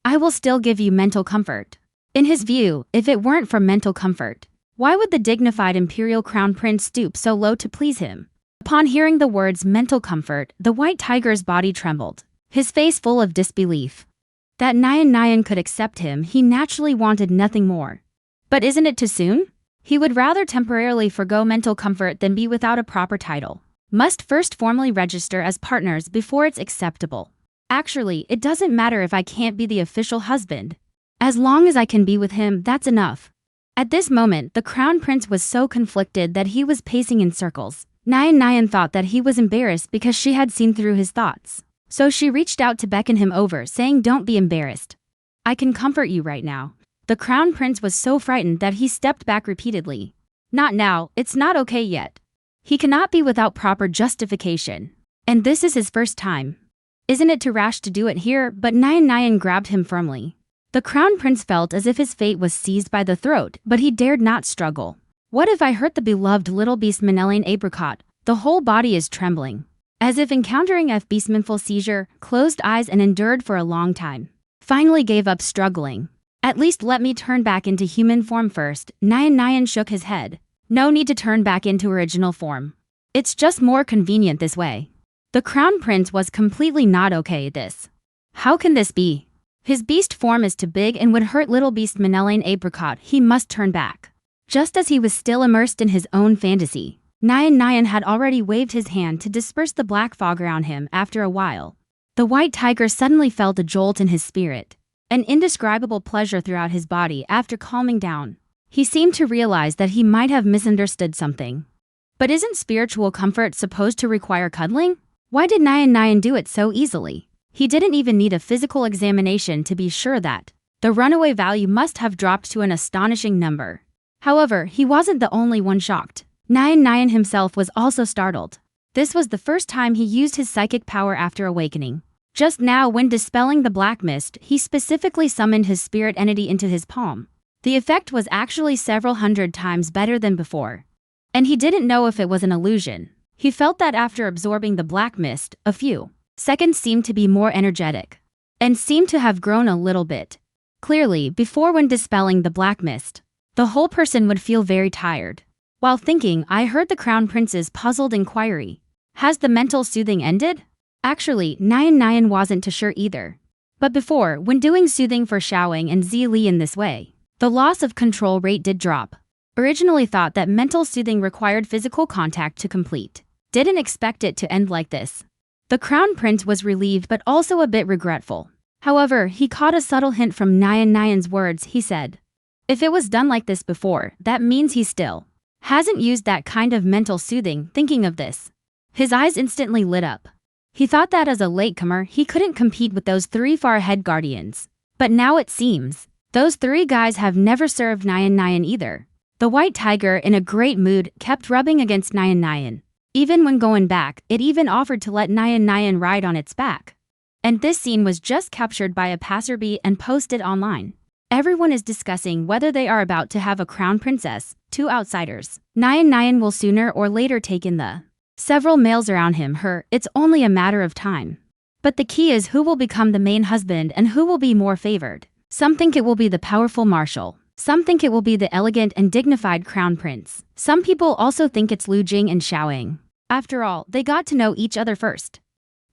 I will still give you mental comfort. In his view, if it weren't for mental comfort, why would the dignified imperial crown prince stoop so low to please him? Upon hearing the words mental comfort, the white tiger's body trembled, his face full of disbelief. That Nyan could accept him, he naturally wanted nothing more. But isn't it too soon? He would rather temporarily forgo mental comfort than be without a proper title. Must first formally register as partners before it's acceptable. Actually, it doesn't matter if I can't be the official husband. As long as I can be with him, that's enough. At this moment, the crown prince was so conflicted that he was pacing in circles. Nyan thought that he was embarrassed because she had seen through his thoughts. So she reached out to beckon him over, saying, "Don't be embarrassed. I can comfort you right now." The crown prince was so frightened that he stepped back repeatedly. "Not now, it's not okay yet." He cannot be without proper justification. And this is his first time. Isn't it too rash to do it here? But Nyan grabbed him firmly. The crown prince felt as if his fate was seized by the throat, but he dared not struggle. What if I hurt the beloved little beastman apricot? The whole body is trembling, as if encountering a beastmanful seizure, closed eyes and endured for a long time. Finally gave up struggling. "At least let me turn back into human form first." Nyan shook his head. "No need to turn back into original form. It's just more convenient this way." The crown prince was completely not okay with this. How can this be? His beast form is too big and would hurt little beastman apricot. He must turn back. Just as he was still immersed in his own fantasy, Nyan had already waved his hand to disperse the black fog around him. After a while, the white tiger suddenly felt a jolt in his spirit, an indescribable pleasure throughout his body. After calming down, he seemed to realize that he might have misunderstood something. But isn't spiritual comfort supposed to require cuddling? Why did Nyan do it so easily? He didn't even need a physical examination to be sure that the runaway value must have dropped to an astonishing number. However, he wasn't the only one shocked. Nyan himself was also startled. This was the first time he used his psychic power after awakening. Just now, when dispelling the black mist, he specifically summoned his spirit entity into his palm. The effect was actually several hundred times better than before. And he didn't know if it was an illusion. He felt that after absorbing the black mist, a few seconds seemed to be more energetic, and seemed to have grown a little bit. Clearly, before, when dispelling the black mist, the whole person would feel very tired. While thinking, I heard the crown prince's puzzled inquiry. Has the mental soothing ended? Actually, Nyan wasn't too sure either. But before, when doing soothing for Xiaoing and Zili in this way, the loss of control rate did drop. Originally thought that mental soothing required physical contact to complete. Didn't expect it to end like this. The crown prince was relieved but also a bit regretful. However, he caught a subtle hint from Nyan's words. He said, if it was done like this before, that means he still hasn't used that kind of mental soothing. Thinking of this, his eyes instantly lit up. He thought that as a latecomer, he couldn't compete with those three far-ahead guardians. But now it seems, those three guys have never served Nyan either. The white tiger, in a great mood, kept rubbing against Nyan. Even when going back, it even offered to let Nyan ride on its back. And this scene was just captured by a passerby and posted online. Everyone is discussing whether they are about to have a crown princess. Two outsiders. Nyan will sooner or later take in the several males around him. It's only a matter of time. But the key is who will become the main husband and who will be more favored. Some think it will be the powerful marshal. Some think it will be the elegant and dignified crown prince. Some people also think it's Lu Jing and Xiaoying. After all, they got to know each other first.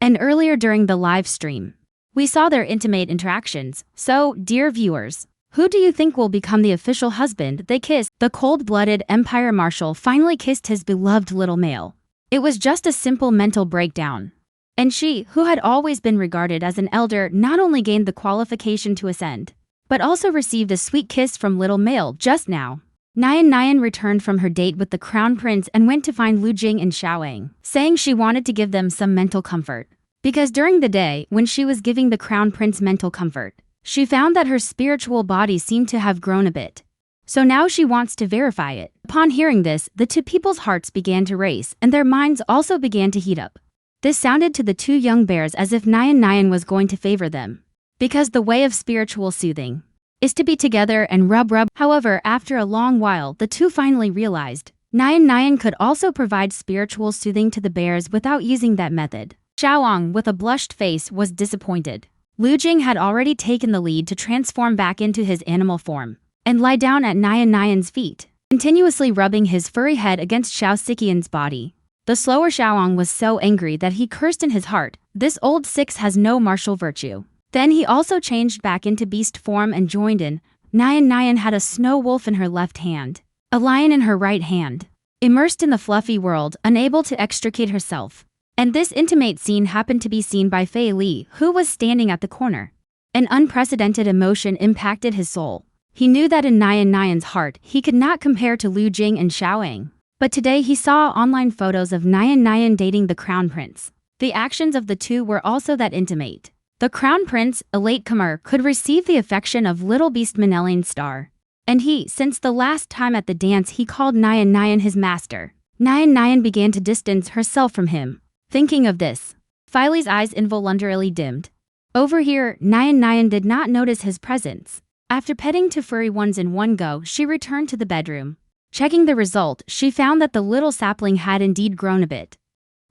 And earlier during the live stream, we saw their intimate interactions. So, dear viewers, who do you think will become the official husband they kiss? The cold-blooded Empire Marshal finally kissed his beloved little male. It was just a simple mental breakdown. And she, who had always been regarded as an elder, not only gained the qualification to ascend, but also received a sweet kiss from little male just now. Nian returned from her date with the crown prince and went to find Lu Jing and Xiaoying, saying she wanted to give them some mental comfort. Because during the day, when she was giving the crown prince mental comfort, she found that her spiritual body seemed to have grown a bit. So now she wants to verify it. Upon hearing this, the two people's hearts began to race and their minds also began to heat up. This sounded to the two young bears as if Nian was going to favor them. Because the way of spiritual soothing is to be together and rub. However, after a long while, the two finally realized Nian could also provide spiritual soothing to the bears without using that method. Xiaoying, with a blushed face, was disappointed. Lu Jing had already taken the lead to transform back into his animal form and lie down at Nian's feet, continuously rubbing his furry head against Xiao Siqian's body. The slower Xiaoying was so angry that he cursed in his heart, "This old six has no martial virtue." Then he also changed back into beast form and joined in. Nian had a snow wolf in her left hand, a lion in her right hand, immersed in the fluffy world, unable to extricate herself. And this intimate scene happened to be seen by Fei Li, who was standing at the corner. An unprecedented emotion impacted his soul. He knew that in Nian's heart, he could not compare to Lu Jing and Xiaoying. But today he saw online photos of Nian dating the crown prince. The actions of the two were also that intimate. The crown prince, a latecomer, could receive the affection of little beastman Elaine Star. And he, since the last time at the dance he called Nian his master. Nian began to distance herself from him. Thinking of this, Fei Li's eyes involuntarily dimmed. Over here, Nian did not notice his presence. After petting two furry ones in one go, she returned to the bedroom. Checking the result, she found that the little sapling had indeed grown a bit.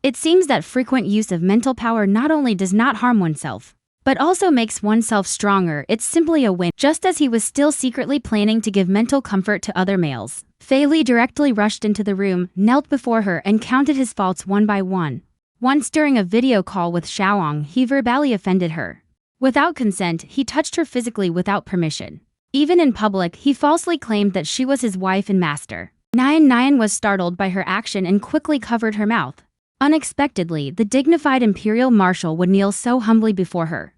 It seems that frequent use of mental power not only does not harm oneself, but also makes oneself stronger. It's simply a win. Just as he was still secretly planning to give mental comfort to other males, Fei Li directly rushed into the room, knelt before her and counted his faults one by one. Once during a video call with Xiaoying, he verbally offended her. Without consent, he touched her physically without permission. Even in public, he falsely claimed that she was his wife and master. Nian was startled by her action and quickly covered her mouth. Unexpectedly, the dignified imperial marshal would kneel so humbly before her.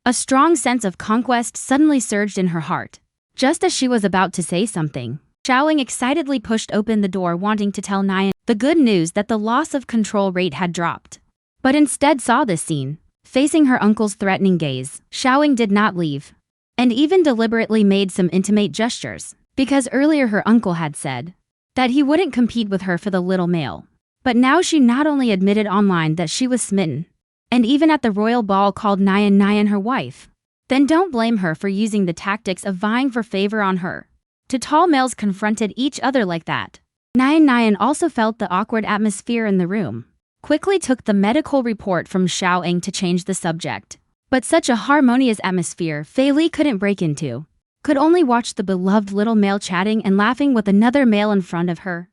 A strong sense of conquest suddenly surged in her heart. Just as she was about to say something, Xiaoying excitedly pushed open the door, wanting to tell Nian the good news that the loss of control rate had dropped. But instead saw this scene. Facing her uncle's threatening gaze, Xiaoying did not leave, and even deliberately made some intimate gestures, because earlier her uncle had said that he wouldn't compete with her for the little male. But now she not only admitted online that she was smitten, and even at the royal ball called Nian her wife. Then don't blame her for using the tactics of vying for favor on her. Two tall males confronted each other like that. Nian also felt the awkward atmosphere in the room. Quickly took the medical report from Xiaoying to change the subject. But such a harmonious atmosphere Fei Li couldn't break into. Could only watch the beloved little male chatting and laughing with another male in front of her.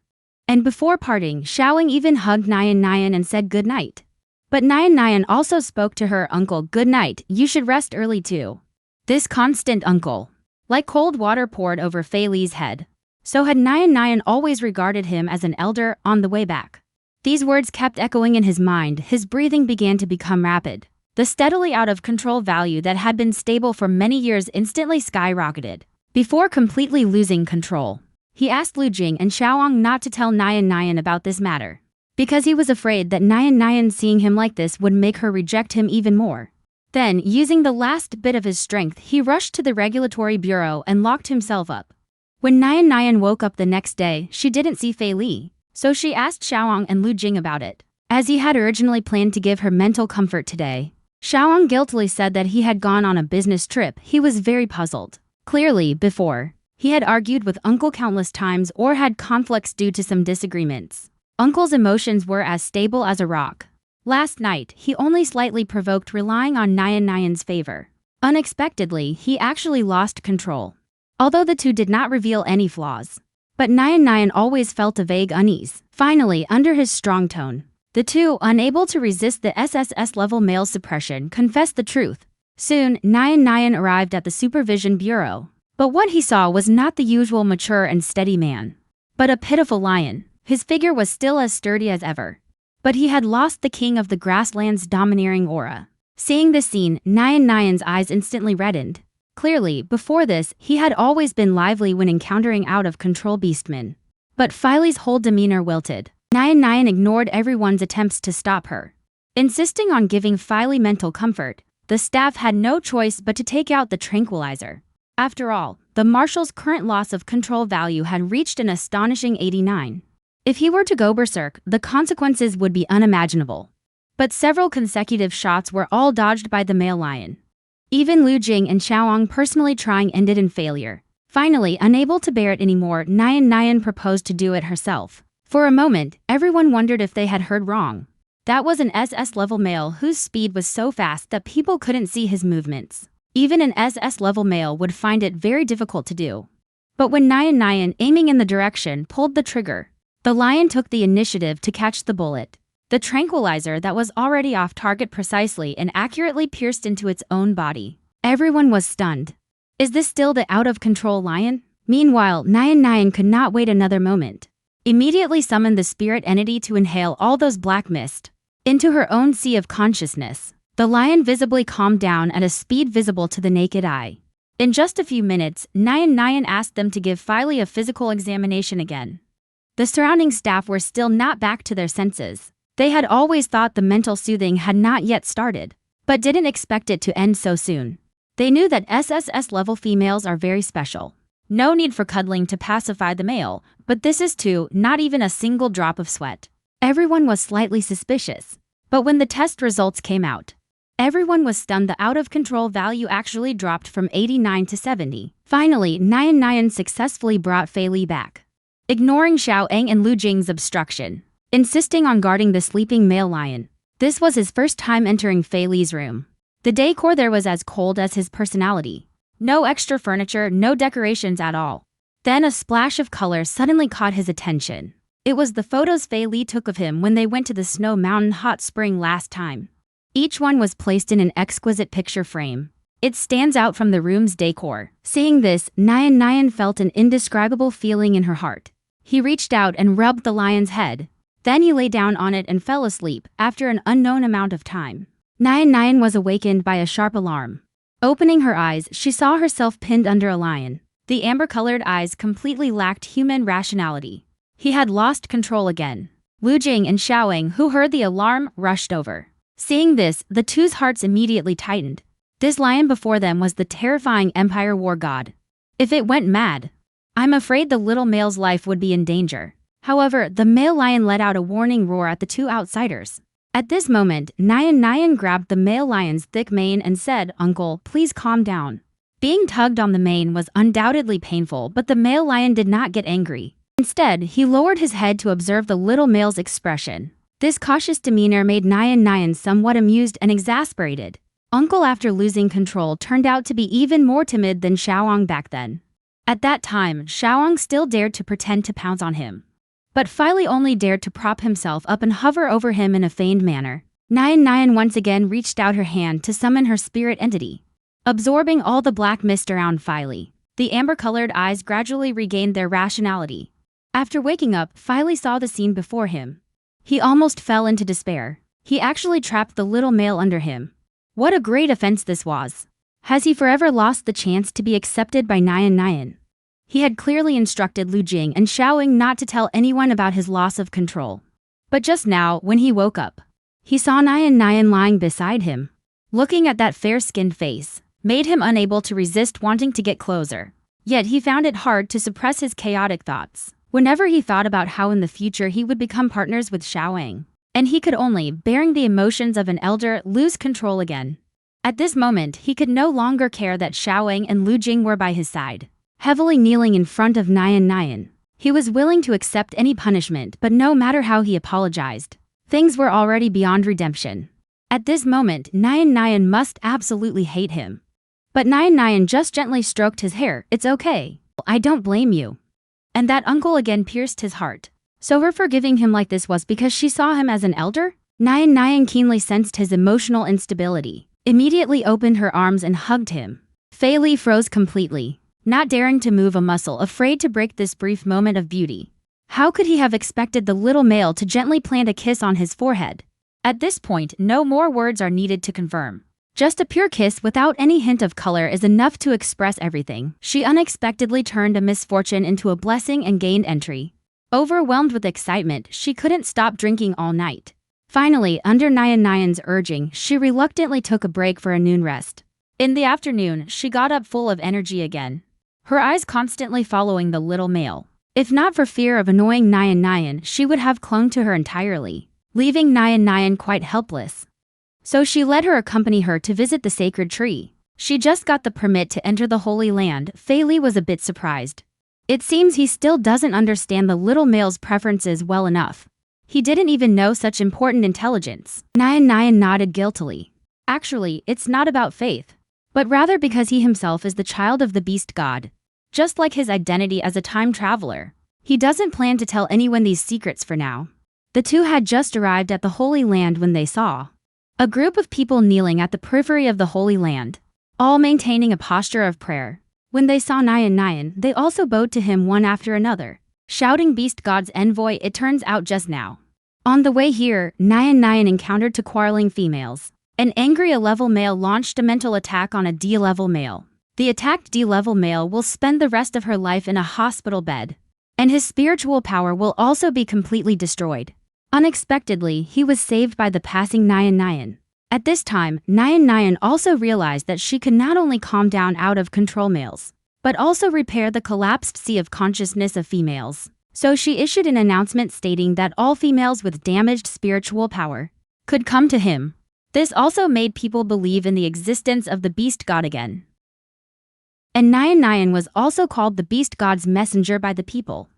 And before parting, Xiaoying even hugged Nian and said good night. But Nian also spoke to her uncle, "Good night, you should rest early too." This constant uncle, like cold water poured over Fei Li's head. So had Nian always regarded him as an elder on the way back. These words kept echoing in his mind. His breathing began to become rapid. The steadily out of control value that had been stable for many years instantly skyrocketed. Before completely losing control, he asked Lu Jing and Xiaoying not to tell Nian about this matter, because he was afraid that Nian seeing him like this would make her reject him even more. Then, using the last bit of his strength, he rushed to the regulatory bureau and locked himself up. When Nian woke up the next day, she didn't see Fei Li, so she asked Xiaoying and Lu Jing about it. As he had originally planned to give her mental comfort today, Xiaoying guiltily said that he had gone on a business trip. He was very puzzled. Clearly, before, he had argued with Uncle countless times or had conflicts due to some disagreements. Uncle's emotions were as stable as a rock. Last night, he only slightly provoked, relying on Nian's favor. Unexpectedly, he actually lost control. although the two did not reveal any flaws. But Nyan always felt a vague unease. Finally, under his strong tone, the two, unable to resist the SSS-level male suppression, confessed the truth. Soon, Nyan arrived at the Supervision Bureau. But what he saw was not the usual mature and steady man, but a pitiful lion. His figure was still as sturdy as ever, but he had lost the king of the grassland's domineering aura. Seeing this scene, Nyan's eyes instantly reddened. Clearly, before this, he had always been lively when encountering out-of-control beastmen. But Filey's whole demeanor wilted. Nyan ignored everyone's attempts to stop her. Insisting on giving Filey mental comfort, the staff had no choice but to take out the tranquilizer. After all, the marshal's current loss of control value had reached an astonishing 89. If he were to go berserk, the consequences would be unimaginable. But several consecutive shots were all dodged by the male lion. Even Lu Jing and Xiaoang personally trying ended in failure. Finally, unable to bear it anymore, Nyan proposed to do it herself. For a moment, everyone wondered if they had heard wrong. That was an SS-level male whose speed was so fast that people couldn't see his movements. Even an SS-level male would find it very difficult to do. But when Nyan, aiming in the direction, pulled the trigger, the lion took the initiative to catch the bullet. The tranquilizer that was already off target precisely and accurately pierced into its own body. Everyone was stunned. Is this still the out-of-control lion? Meanwhile, Nyan could not wait another moment. Immediately summoned the spirit entity to inhale all those black mist into her own sea of consciousness. The lion visibly calmed down at a speed visible to the naked eye. In just a few minutes, Nyan asked them to give Filey a physical examination again. The surrounding staff were still not back to their senses. They had always thought the mental soothing had not yet started, but didn't expect it to end so soon. They knew that SSS-level females are very special. No need for cuddling to pacify the male, but this is too, not even a single drop of sweat. Everyone was slightly suspicious. But when the test results came out, everyone was stunned. The out-of-control value actually dropped from 89 to 70. Finally, Nyan successfully brought Fei Li back, ignoring Xiaoang and Lu Jing's obstruction, insisting on guarding the sleeping male lion. This was his first time entering Fei Li's room. The decor there was as cold as his personality. No extra furniture, no decorations at all. Then a splash of color suddenly caught his attention. It was the photos Fei Li took of him when they went to the Snow Mountain hot spring last time. Each one was placed in an exquisite picture frame. It stands out from the room's decor. Seeing this, Nyan felt an indescribable feeling in her heart. He reached out and rubbed the lion's head. Then he lay down on it and fell asleep after an unknown amount of time. Nyan was awakened by a sharp alarm. Opening her eyes, she saw herself pinned under a lion. The amber-colored eyes completely lacked human rationality. He had lost control again. Lu Jing and Xiaoang, who heard the alarm, rushed over. Seeing this, the two's hearts immediately tightened. This lion before them was the terrifying Empire War god. If it went mad, I'm afraid the little male's life would be in danger. However, the male lion let out a warning roar at the two outsiders. At this moment, Nyan grabbed the male lion's thick mane and said, "Uncle, please calm down." Being tugged on the mane was undoubtedly painful, but the male lion did not get angry. Instead, he lowered his head to observe the little male's expression. This cautious demeanor made Nyan somewhat amused and exasperated. Uncle, after losing control, turned out to be even more timid than Xiaoang back then. At that time, Xiaoang still dared to pretend to pounce on him. But Filey only dared to prop himself up and hover over him in a feigned manner. Nyan once again reached out her hand to summon her spirit entity, absorbing all the black mist around Filey. The amber-colored eyes gradually regained their rationality. After waking up, Filey saw the scene before him. He almost fell into despair. He actually trapped the little male under him. What a great offense this was. Has he forever lost the chance to be accepted by Nyan? He had clearly instructed Lu Jing and Xiaoang not to tell anyone about his loss of control. But just now, when he woke up, he saw Nyan lying beside him. Looking at that fair-skinned face made him unable to resist wanting to get closer. Yet he found it hard to suppress his chaotic thoughts whenever he thought about how in the future he would become partners with Xiaoang. And he could only, bearing the emotions of an elder, lose control again. At this moment, he could no longer care that Xiaoang and Lu Jing were by his side, heavily kneeling in front of Nyan. He was willing to accept any punishment, but no matter how he apologized, things were already beyond redemption. At this moment, Nyan must absolutely hate him. But Nyan Nyan just gently stroked his hair. It's okay. I don't blame you. And that uncle again pierced his heart. So her forgiving him like this was because she saw him as an elder? Nyan Nyan keenly sensed his emotional instability, immediately opened her arms and hugged him. Fei Li froze completely, not daring to move a muscle, afraid to break this brief moment of beauty. How could he have expected the little male to gently plant a kiss on his forehead? At this point, no more words are needed to confirm. Just a pure kiss without any hint of color is enough to express everything. She unexpectedly turned a misfortune into a blessing and gained entry. Overwhelmed with excitement, she couldn't stop drinking all night. Finally, under Nyan Nyan's urging, she reluctantly took a break for a noon rest. In the afternoon, she got up full of energy again, her eyes constantly following the little male. If not for fear of annoying Nyan Nyan, she would have clung to her entirely, leaving Nyan Nyan quite helpless. So she let her accompany her to visit the sacred tree. She just got the permit to enter the Holy Land. Fei Li was a bit surprised. It seems he still doesn't understand the little male's preferences well enough. He didn't even know such important intelligence. Nyan Nyan nodded guiltily. Actually, it's not about faith, but rather because he himself is the child of the beast god. Just like his identity as a time traveler, he doesn't plan to tell anyone these secrets for now. The two had just arrived at the Holy Land when they saw a group of people kneeling at the periphery of the Holy Land, all maintaining a posture of prayer. When they saw Nyan Nyan, they also bowed to him one after another, shouting beast god's envoy. It turns out just now, on the way here, Nyan Nyan encountered two quarreling females. An angry A-level male launched a mental attack on a D-level male. The attacked D-level male will spend the rest of her life in a hospital bed, and his spiritual power will also be completely destroyed. Unexpectedly, he was saved by the passing Nyan Nyan. At this time, Nyan Nyan also realized that she could not only calm down out of control males, but also repair the collapsed sea of consciousness of females. So she issued an announcement stating that all females with damaged spiritual power could come to him. This also made people believe in the existence of the beast god again. And Nyan Nyan was also called the beast god's messenger by the people.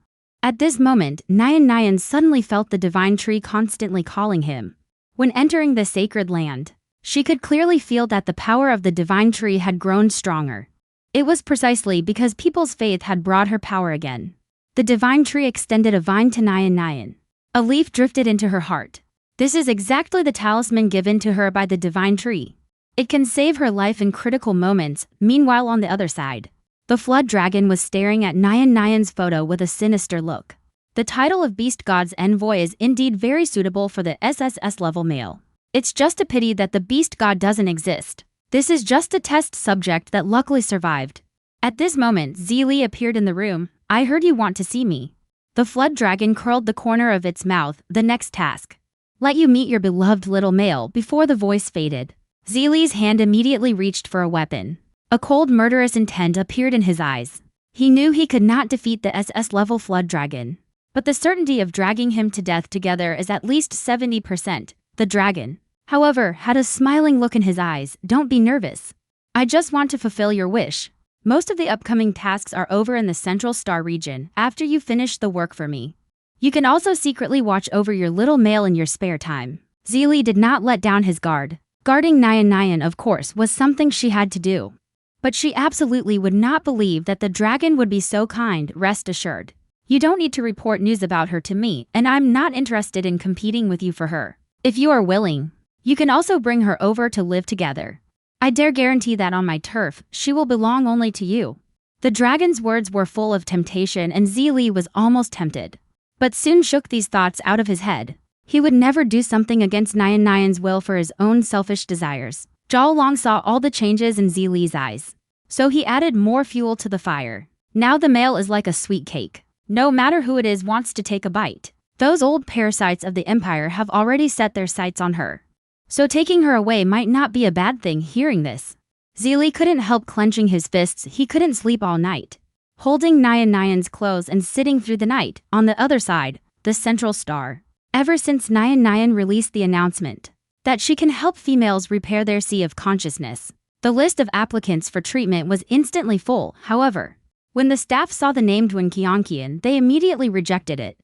At this moment, Nyan Nyan suddenly felt the divine tree constantly calling him. When entering the sacred land, she could clearly feel that the power of the divine tree had grown stronger. It was precisely because people's faith had brought her power again. The divine tree extended a vine to Nyan Nyan. A leaf drifted into her heart. This is exactly the talisman given to her by the divine tree. It can save her life in critical moments. Meanwhile, on the other side, the flood dragon was staring at Nyan Nyan's photo with a sinister look. The title of Beast God's Envoy is indeed very suitable for the SSS level male. It's just a pity that the Beast God doesn't exist. This is just a test subject that luckily survived. At this moment, Zili appeared in the room. I heard you want to see me. The flood dragon curled the corner of its mouth. The next task. Let you meet your beloved little male. Before the voice faded, Zili's hand immediately reached for a weapon. A cold, murderous intent appeared in his eyes. He knew he could not defeat the SS-level flood dragon, but the certainty of dragging him to death together is at least 70%. The dragon, however, had a smiling look in his eyes. Don't be nervous. I just want to fulfill your wish. Most of the upcoming tasks are over in the Central Star region after you finish the work for me. You can also secretly watch over your little male in your spare time. Zili did not let down his guard. Guarding Nyan Nyan, of course, was something she had to do. But she absolutely would not believe that the dragon would be so kind. Rest assured, you don't need to report news about her to me, and I'm not interested in competing with you for her. If you are willing, you can also bring her over to live together. I dare guarantee that on my turf, she will belong only to you. The dragon's words were full of temptation, and Zili was almost tempted, but soon shook these thoughts out of his head. He would never do something against Nyan Nyan's will for his own selfish desires. Zhao Long saw all the changes in Zili's eyes, so he added more fuel to the fire. Now the male is like a sweet cake. No matter who it is wants to take a bite. Those old parasites of the empire have already set their sights on her. So taking her away might not be a bad thing. Hearing this, Zili couldn't help clenching his fists. He couldn't sleep all night, holding Nyan Nyan's clothes and sitting through the night. On the other side, the Central Star. Ever since Nyan Nyan released the announcement that she can help females repair their sea of consciousness, the list of applicants for treatment was instantly full. However, when the staff saw the name Dwen Qianqian, they immediately rejected it.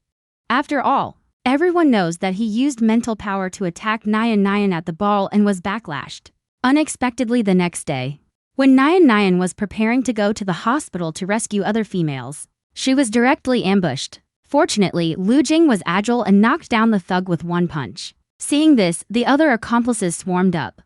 After all, everyone knows that he used mental power to attack Nyan Nyan at the ball and was backlashed. Unexpectedly the next day, When Nyan was preparing to go to the hospital to rescue other females, she was directly ambushed. Fortunately, Lu Jing was agile and knocked down the thug with one punch. Seeing this, the other accomplices swarmed up.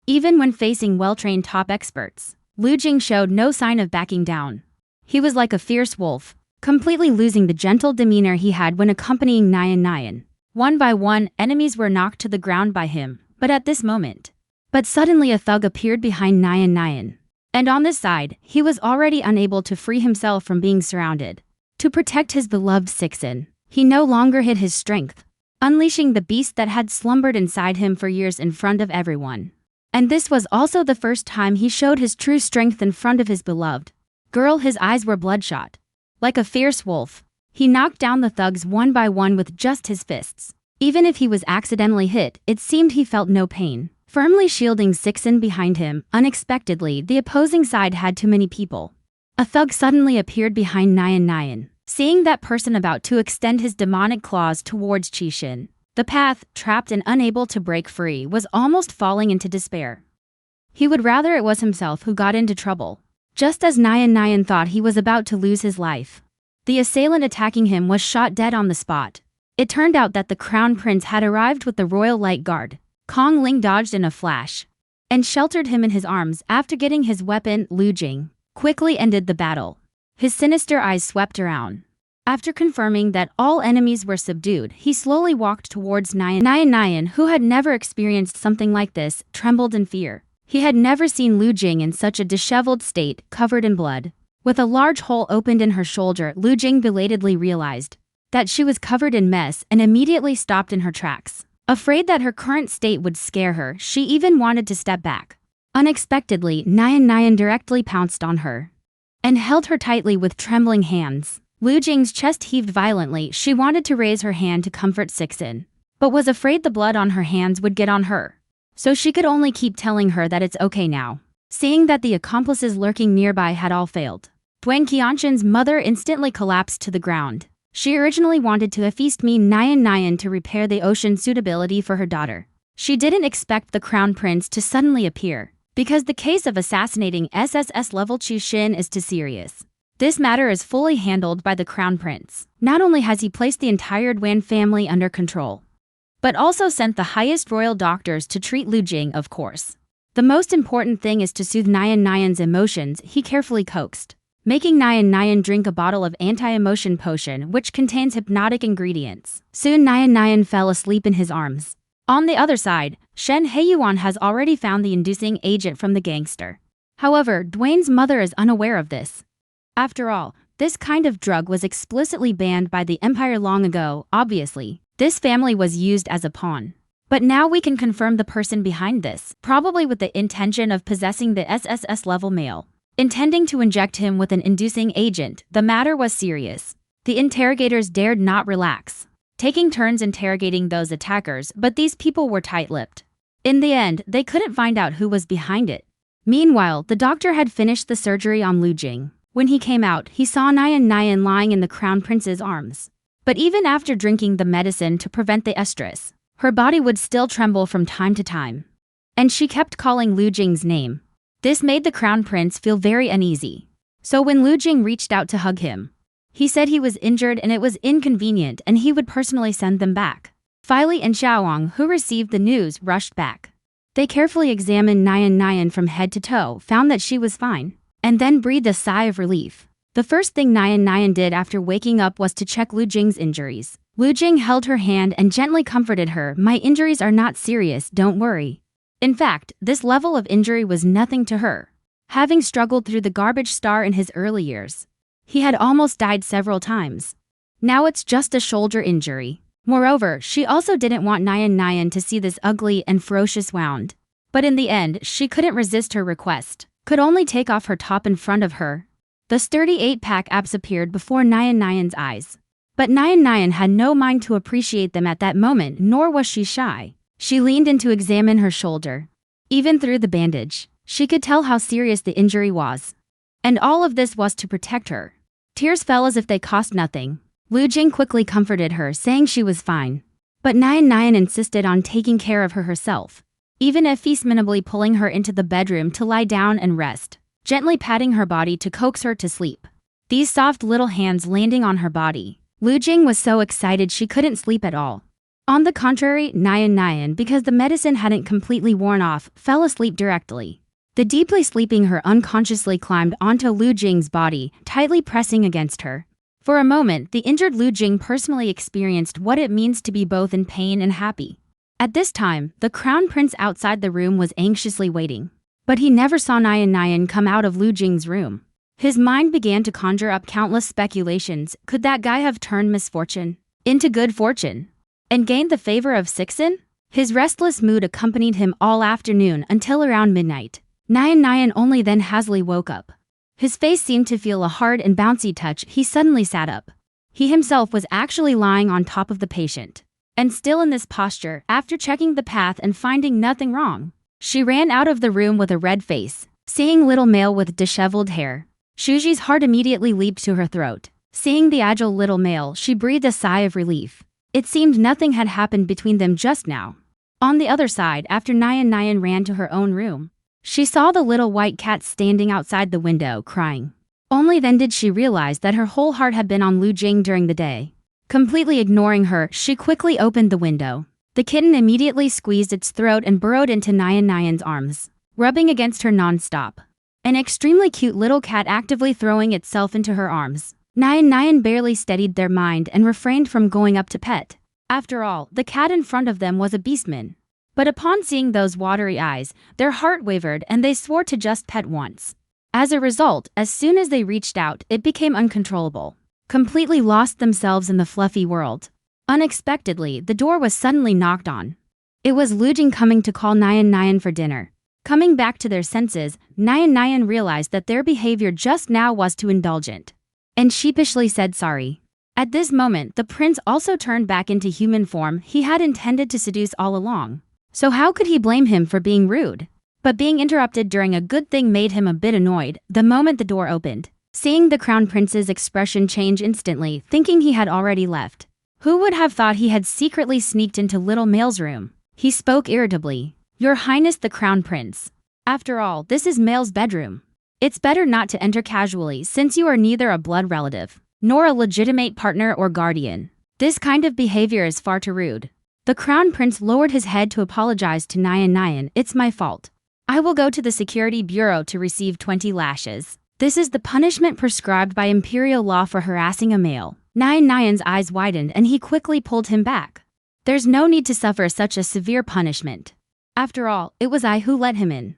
Even when facing well-trained top experts, Lu Jing showed no sign of backing down. He was like a fierce wolf, completely losing the gentle demeanor he had when accompanying Nyan. One by one, enemies were knocked to the ground by him, but suddenly a thug appeared behind Nyan. And on this side, he was already unable to free himself from being surrounded. To protect his beloved Sixen, he no longer hid his strength, unleashing the beast that had slumbered inside him for years in front of everyone. And this was also the first time he showed his true strength in front of his beloved girl. His eyes were bloodshot. Like a fierce wolf, he knocked down the thugs one by one with just his fists. Even if he was accidentally hit, it seemed he felt no pain. Firmly shielding Sixen behind him, unexpectedly, the opposing side had too many people. A thug suddenly appeared behind Nyan. Seeing that person about to extend his demonic claws towards Qixin, the path, trapped and unable to break free, was almost falling into despair. He would rather it was himself who got into trouble. Just as Nyan thought he was about to lose his life, the assailant attacking him was shot dead on the spot. It turned out that the Crown Prince had arrived with the Royal Light Guard. Kong Ling dodged in a flash and sheltered him in his arms. After getting his weapon, Lu Jing quickly ended the battle. His sinister eyes swept around. After confirming that all enemies were subdued, he slowly walked towards Nyan, who had never experienced something like this, trembled in fear. He had never seen Lu Jing in such a disheveled state, covered in blood. With a large hole opened in her shoulder, Lu Jing belatedly realized that she was covered in mess and immediately stopped in her tracks. Afraid that her current state would scare her, she even wanted to step back. Unexpectedly, Nyan directly pounced on her and held her tightly with trembling hands. Lu Jing's chest heaved violently. She wanted to raise her hand to comfort Sixen, but was afraid the blood on her hands would get on her. So she could only keep telling her that it's okay now. Seeing that the accomplices lurking nearby had all failed, Duan Qianshan's mother instantly collapsed to the ground. She originally wanted to feast Nyan to repair the ocean suitability for her daughter. She didn't expect the Crown Prince to suddenly appear, because the case of assassinating SSS level Qixin is too serious. This matter is fully handled by the Crown Prince. Not only has he placed the entire Duan family under control, but also sent the highest royal doctors to treat Lu Jing, of course. The most important thing is to soothe Nyan's emotions. He carefully coaxed, making Nyan drink a bottle of anti-emotion potion which contains hypnotic ingredients. Soon Nyan fell asleep in his arms. On the other side, Shen Heiyuan has already found the inducing agent from the gangster. However, Duane's mother is unaware of this. After all, this kind of drug was explicitly banned by the Empire long ago. Obviously, this family was used as a pawn. But now we can confirm the person behind this, probably with the intention of possessing the SSS level male. Intending to inject him with an inducing agent, the matter was serious. The interrogators dared not relax, taking turns interrogating those attackers, but these people were tight-lipped. In the end, they couldn't find out who was behind it. Meanwhile, the doctor had finished the surgery on Lu Jing. When he came out, he saw Nyan lying in the Crown Prince's arms. But even after drinking the medicine to prevent the estrus, her body would still tremble from time to time. And she kept calling Lu Jing's name. This made the Crown Prince feel very uneasy. So when Lu Jing reached out to hug him, he said he was injured and it was inconvenient and he would personally send them back. Fei Li and Xiaowang, who received the news, rushed back. They carefully examined Nyan from head to toe, found that she was fine, and then breathed a sigh of relief. The first thing Nyan did after waking up was to check Lu Jing's injuries. Lu Jing held her hand and gently comforted her. "My injuries are not serious, don't worry." In fact, this level of injury was nothing to her. Having struggled through the garbage star in his early years, he had almost died several times. Now it's just a shoulder injury. Moreover, she also didn't want Nyan to see this ugly and ferocious wound. But in the end, she couldn't resist her request, could only take off her top in front of her. The sturdy 8-pack abs appeared before Nyan's eyes. But Nyan had no mind to appreciate them at that moment, nor was she shy. She leaned in to examine her shoulder. Even through the bandage, she could tell how serious the injury was. And all of this was to protect her. Tears fell as if they cost nothing. Lu Jing quickly comforted her, saying she was fine. But Nyan insisted on taking care of her herself. even effeminately pulling her into the bedroom to lie down and rest, gently patting her body to coax her to sleep. These soft little hands landing on her body. Lu Jing was so excited she couldn't sleep at all. On the contrary, Nyan, because the medicine hadn't completely worn off, fell asleep directly. The deeply sleeping her unconsciously climbed onto Lu Jing's body, tightly pressing against her. For a moment, the injured Lu Jing personally experienced what it means to be both in pain and happy. At this time, the crown prince outside the room was anxiously waiting. But he never saw Nyan come out of Lu Jing's room. His mind began to conjure up countless speculations. Could that guy have turned misfortune into good fortune and gained the favor of Sixen? His restless mood accompanied him all afternoon until around midnight. Nyan only then hazily woke up. His face seemed to feel a hard and bouncy touch. He suddenly sat up. He himself was actually lying on top of the patient. And still in this posture, after checking the path and finding nothing wrong, she ran out of the room with a red face, seeing little male with disheveled hair. Shuji's heart immediately leaped to her throat. Seeing the agile little male, she breathed a sigh of relief. It seemed nothing had happened between them just now. On the other side, after Nyan ran to her own room, she saw the little white cat standing outside the window, crying. Only then did she realize that her whole heart had been on Lu Jing during the day. Completely ignoring her, she quickly opened the window. The kitten immediately squeezed its throat and burrowed into Nyan's arms, rubbing against her non-stop. An extremely cute little cat actively throwing itself into her arms. Nyan barely steadied their mind and refrained from going up to pet. After all, the cat in front of them was a beastman. But upon seeing those watery eyes, their heart wavered and they swore to just pet once. As a result, as soon as they reached out, it became uncontrollable. Completely lost themselves in the fluffy world. Unexpectedly, the door was suddenly knocked on. It was Lu Jing coming to call Nyan for dinner. Coming back to their senses, Nyan realized that their behavior just now was too indulgent, and sheepishly said sorry. At this moment, the prince also turned back into human form he had intended to seduce all along. So how could he blame him for being rude? But being interrupted during a good thing made him a bit annoyed the moment the door opened. Seeing the crown prince's expression change instantly, thinking he had already left. Who would have thought he had secretly sneaked into little Male's room? He spoke irritably. Your Highness the Crown Prince. After all, this is Male's bedroom. It's better not to enter casually since you are neither a blood relative, nor a legitimate partner or guardian. This kind of behavior is far too rude. The Crown Prince lowered his head to apologize to Nyan. It's my fault. I will go to the Security Bureau to receive 20 lashes. This is the punishment prescribed by imperial law for harassing a male. Nyan's eyes widened and he quickly pulled him back. There's no need to suffer such a severe punishment. After all, it was I who let him in.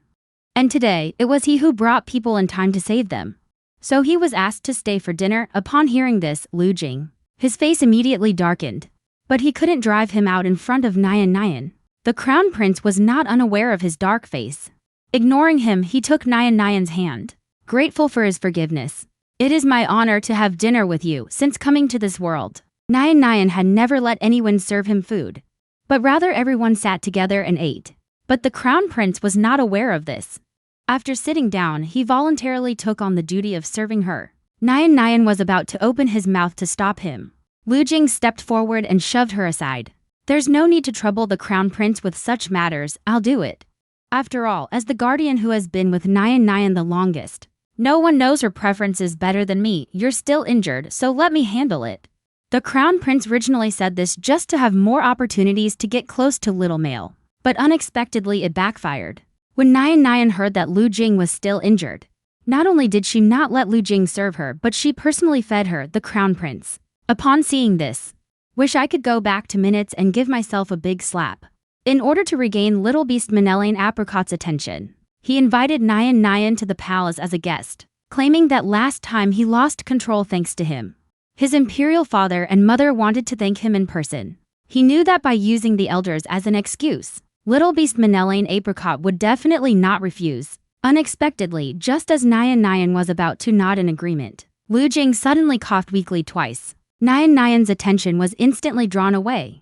And today, it was he who brought people in time to save them. So he was asked to stay for dinner. Upon hearing this, Lu Jing, his face immediately darkened. But he couldn't drive him out in front of Nyan. The Crown Prince was not unaware of his dark face. Ignoring him, he took Nyan's hand, grateful for his forgiveness. It is my honor to have dinner with you since coming to this world. Nyan had never let anyone serve him food, but rather everyone sat together and ate. But the Crown Prince was not aware of this. After sitting down, he voluntarily took on the duty of serving her. Nyan was about to open his mouth to stop him. Lu Jing stepped forward and shoved her aside. There's no need to trouble the Crown Prince with such matters, I'll do it. After all, as the guardian who has been with Nyan the longest, no one knows her preferences better than me. You're still injured, so let me handle it. The Crown Prince originally said this just to have more opportunities to get close to little Male. But unexpectedly it backfired. When Nyan heard that Lu Jing was still injured, not only did she not let Lu Jing serve her, but she personally fed her, the Crown Prince. Upon seeing this, wish I could go back to minutes and give myself a big slap. In order to regain little beastman Apricot's attention, he invited Nyan to the palace as a guest, claiming that last time he lost control thanks to him. His imperial father and mother wanted to thank him in person. He knew that by using the elders as an excuse, little beastman Apricot would definitely not refuse. Unexpectedly, just as Nyan was about to nod in agreement, Lu Jing suddenly coughed weakly twice. Nyan's attention was instantly drawn away,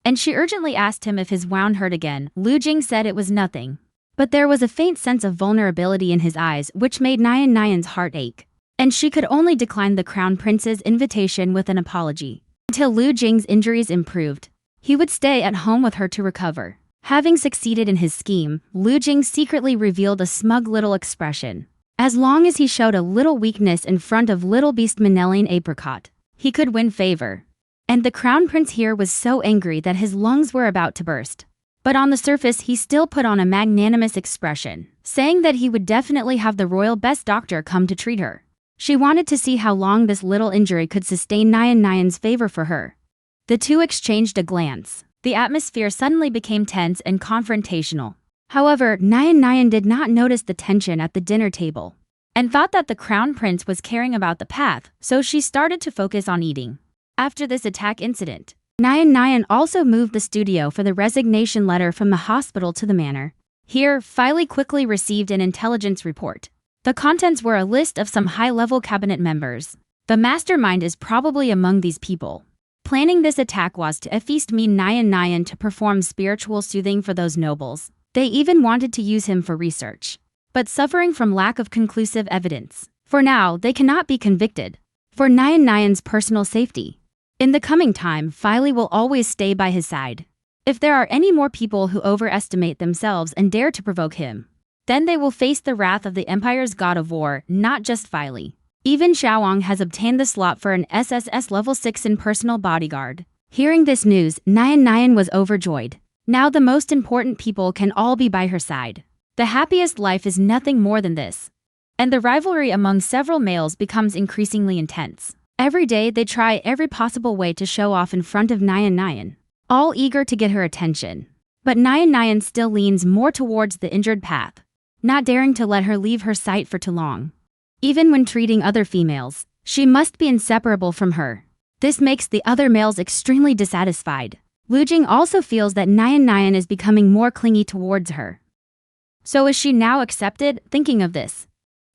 and she urgently asked him if his wound hurt again. Lu Jing said it was nothing, but there was a faint sense of vulnerability in his eyes which made Nyan's heart ache, and she could only decline the Crown Prince's invitation with an apology. Until Lu Jing's injuries improved, he would stay at home with her to recover. Having succeeded in his scheme, Lu Jing secretly revealed a smug little expression. As long as he showed a little weakness in front of little beastman Elaine Apricot, he could win favor. And the crown prince here was so angry that his lungs were about to burst. But on the surface he still put on a magnanimous expression, saying that he would definitely have the royal best doctor come to treat her. She wanted to see how long this little injury could sustain Nyan's favor for her. The two exchanged a glance. The atmosphere suddenly became tense and confrontational. However, Nyan did not notice the tension at the dinner table, and thought that the crown prince was caring about the path, so she started to focus on eating. After this attack incident, Nyan also moved the studio for the resignation letter from the hospital to the manor. Here, Filey quickly received an intelligence report. The contents were a list of some high-level cabinet members. The mastermind is probably among these people. Planning this attack was to feast Nyan to perform spiritual soothing for those nobles. They even wanted to use him for research, but suffering from lack of conclusive evidence. For now, they cannot be convicted. For Nyan's personal safety. In the coming time, Filey will always stay by his side. If there are any more people who overestimate themselves and dare to provoke him, then they will face the wrath of the Empire's god of war, not just Filey. Even Xiaowang has obtained the slot for an SSS level 6 in personal bodyguard. Hearing this news, Nyan was overjoyed. Now the most important people can all be by her side. The happiest life is nothing more than this. And the rivalry among several males becomes increasingly intense. Every day they try every possible way to show off in front of Nyan, all eager to get her attention. But Nyan still leans more towards the injured path, not daring to let her leave her sight for too long. Even when treating other females, she must be inseparable from her. This makes the other males extremely dissatisfied. Lu Jing also feels that Nyan is becoming more clingy towards her. So is she now accepted? Thinking of this,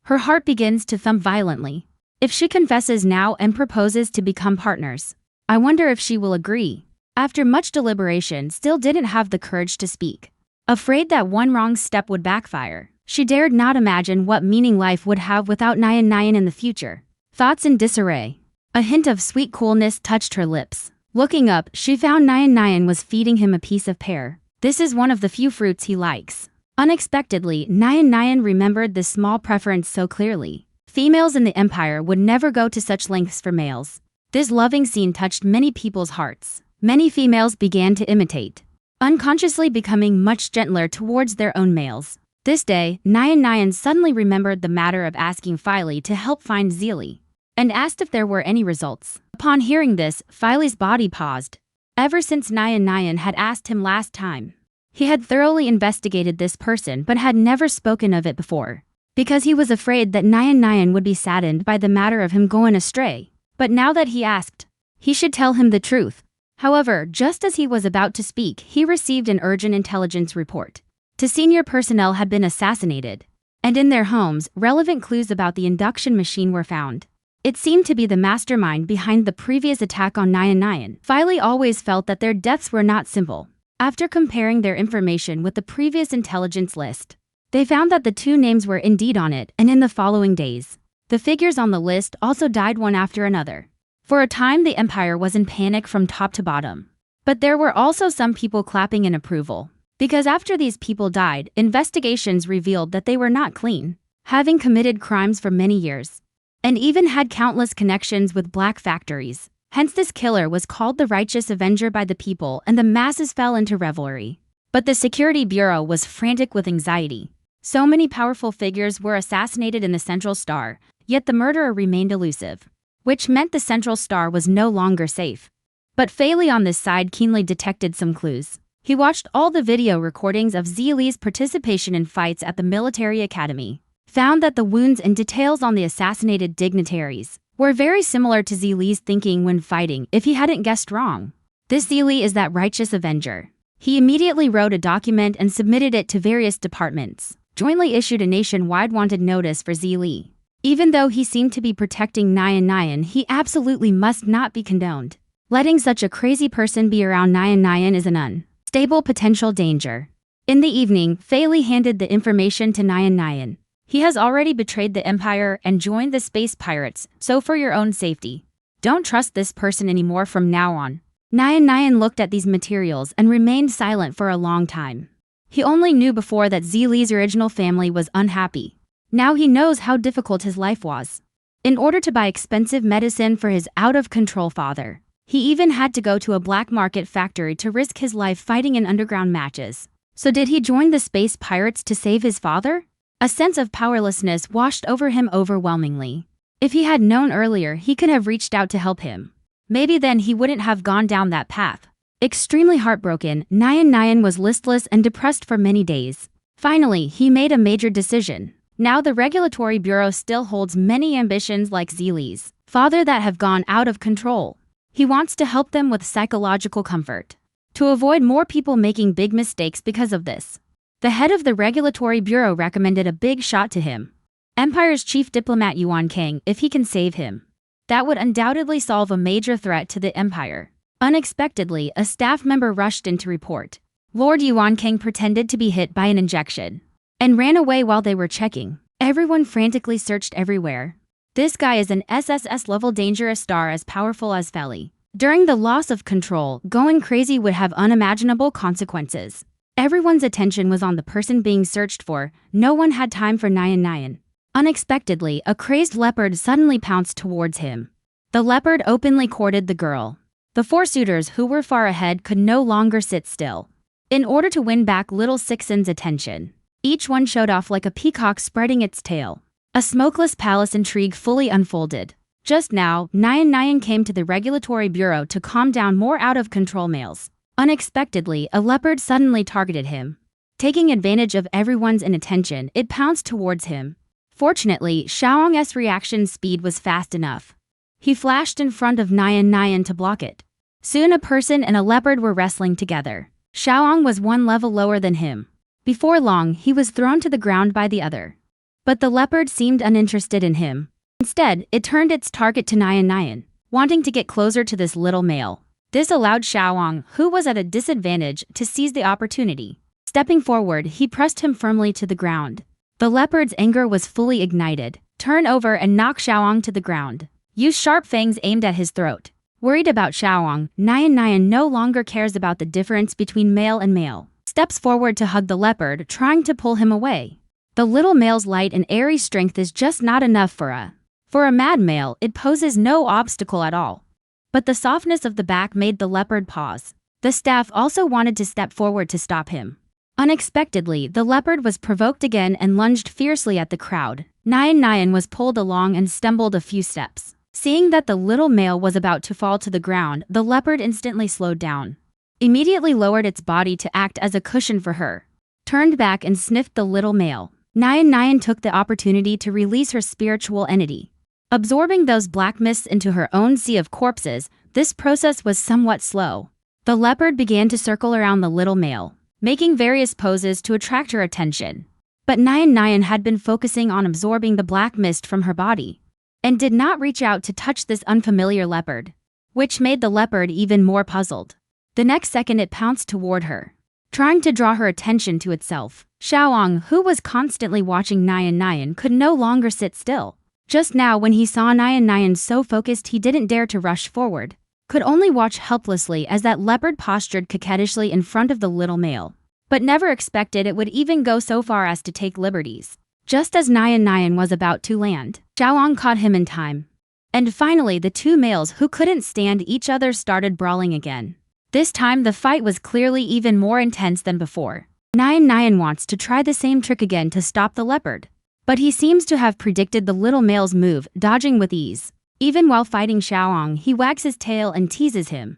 her heart begins to thump violently. If she confesses now and proposes to become partners, I wonder if she will agree. After much deliberation, still didn't have the courage to speak. Afraid that one wrong step would backfire, she dared not imagine what meaning life would have without Nyan in the future. Thoughts in disarray. A hint of sweet coolness touched her lips. Looking up, she found Nyan was feeding him a piece of pear. This is one of the few fruits he likes. Unexpectedly, Nyan remembered this small preference so clearly. Females in the Empire would never go to such lengths for males. This loving scene touched many people's hearts. Many females began to imitate, unconsciously becoming much gentler towards their own males. This day, Nyan suddenly remembered the matter of asking Filey to help find Zeely, and asked if there were any results. Upon hearing this, Filey's body paused. Ever since Nyan had asked him last time, he had thoroughly investigated this person but had never spoken of it before, because he was afraid that Nyan would be saddened by the matter of him going astray. But now that he asked, he should tell him the truth. However, just as he was about to speak, he received an urgent intelligence report. Two senior personnel had been assassinated, and in their homes, relevant clues about the induction machine were found. It seemed to be the mastermind behind the previous attack on Nyan. Filey always felt that their deaths were not simple. After comparing their information with the previous intelligence list, they found that the two names were indeed on it, and in the following days, the figures on the list also died one after another. For a time, the Empire was in panic from top to bottom. But there were also some people clapping in approval. Because after these people died, investigations revealed that they were not clean, having committed crimes for many years, and even had countless connections with black factories. Hence this killer was called the Righteous Avenger by the people, and the masses fell into revelry. But the Security Bureau was frantic with anxiety. So many powerful figures were assassinated in the Central Star, yet the murderer remained elusive, which meant the Central Star was no longer safe. But Filey on this side keenly detected some clues. He watched all the video recordings of Zeely's participation in fights at the military academy, found that the wounds and details on the assassinated dignitaries were very similar to Zeely's thinking when fighting, if he hadn't guessed wrong. This Zeely is that righteous avenger. He immediately wrote a document and submitted it to various departments, jointly issued a nationwide wanted notice for Zeely. Even though he seemed to be protecting Nyan, he absolutely must not be condoned. Letting such a crazy person be around Nyan is an unstable potential danger. In the evening, Filey handed the information to Nyan. He has already betrayed the Empire and joined the space pirates, so for your own safety, don't trust this person anymore from now on. Nyan looked at these materials and remained silent for a long time. He only knew before that Zili's original family was unhappy. Now he knows how difficult his life was. In order to buy expensive medicine for his out-of-control father, he even had to go to a black market factory to risk his life fighting in underground matches. So did he join the space pirates to save his father? A sense of powerlessness washed over him overwhelmingly. If he had known earlier, he could have reached out to help him. Maybe then he wouldn't have gone down that path. Extremely heartbroken, Nyan was listless and depressed for many days. Finally, he made a major decision. Now the Regulatory Bureau still holds many ambitions like Zili's father that have gone out of control. He wants to help them with psychological comfort, to avoid more people making big mistakes because of this. The head of the Regulatory Bureau recommended a big shot to him. Empire's chief diplomat Yuan Kang, if he can save him. That would undoubtedly solve a major threat to the Empire. Unexpectedly, a staff member rushed in to report. Lord Yuan Kang pretended to be hit by an injection and ran away while they were checking. Everyone frantically searched everywhere. This guy is an SSS-level dangerous star as powerful as Feli. During the loss of control, going crazy would have unimaginable consequences. Everyone's attention was on the person being searched for. No one had time for Nyan. Unexpectedly, a crazed leopard suddenly pounced towards him. The leopard openly courted the girl. The four suitors who were far ahead could no longer sit still. In order to win back little Sixen's attention, each one showed off like a peacock spreading its tail. A smokeless palace intrigue fully unfolded. Just now, Nyan came to the Regulatory Bureau to calm down more out-of-control males. Unexpectedly, a leopard suddenly targeted him. Taking advantage of everyone's inattention, it pounced towards him. Fortunately, Xiaoong's reaction speed was fast enough. He flashed in front of Nyan to block it. Soon a person and a leopard were wrestling together. Xiaoong was one level lower than him. Before long, he was thrown to the ground by the other. But the leopard seemed uninterested in him. Instead, it turned its target to Nyan, wanting to get closer to this little male. This allowed Xiaoong, who was at a disadvantage, to seize the opportunity. Stepping forward, he pressed him firmly to the ground. The leopard's anger was fully ignited. Turn over and knock Xiaoong to the ground. Use sharp fangs aimed at his throat. Worried about Xiaoong, Nyan no longer cares about the difference between male and male. Steps forward to hug the leopard, trying to pull him away. The little male's light and airy strength is just not enough for a mad male. It poses no obstacle at all. But the softness of the back made the leopard pause. The staff also wanted to step forward to stop him. Unexpectedly, the leopard was provoked again and lunged fiercely at the crowd. Nyan was pulled along and stumbled a few steps. Seeing that the little male was about to fall to the ground, the leopard instantly slowed down. Immediately lowered its body to act as a cushion for her. Turned back and sniffed the little male. Nyan took the opportunity to release her spiritual entity. Absorbing those black mists into her own sea of corpses, this process was somewhat slow. The leopard began to circle around the little male, making various poses to attract her attention. But Nyan had been focusing on absorbing the black mist from her body, and did not reach out to touch this unfamiliar leopard, which made the leopard even more puzzled. The next second it pounced toward her, trying to draw her attention to itself. Xiaoong, who was constantly watching Nyan, could no longer sit still. Just now when he saw Nyan so focused he didn't dare to rush forward, could only watch helplessly as that leopard postured coquettishly in front of the little male, but never expected it would even go so far as to take liberties. Just as Nyan was about to land, Xiaoong caught him in time. And finally the two males who couldn't stand each other started brawling again. This time the fight was clearly even more intense than before. Nyan wants to try the same trick again to stop the leopard, but he seems to have predicted the little male's move, dodging with ease. Even while fighting Xiaoong, he wags his tail and teases him.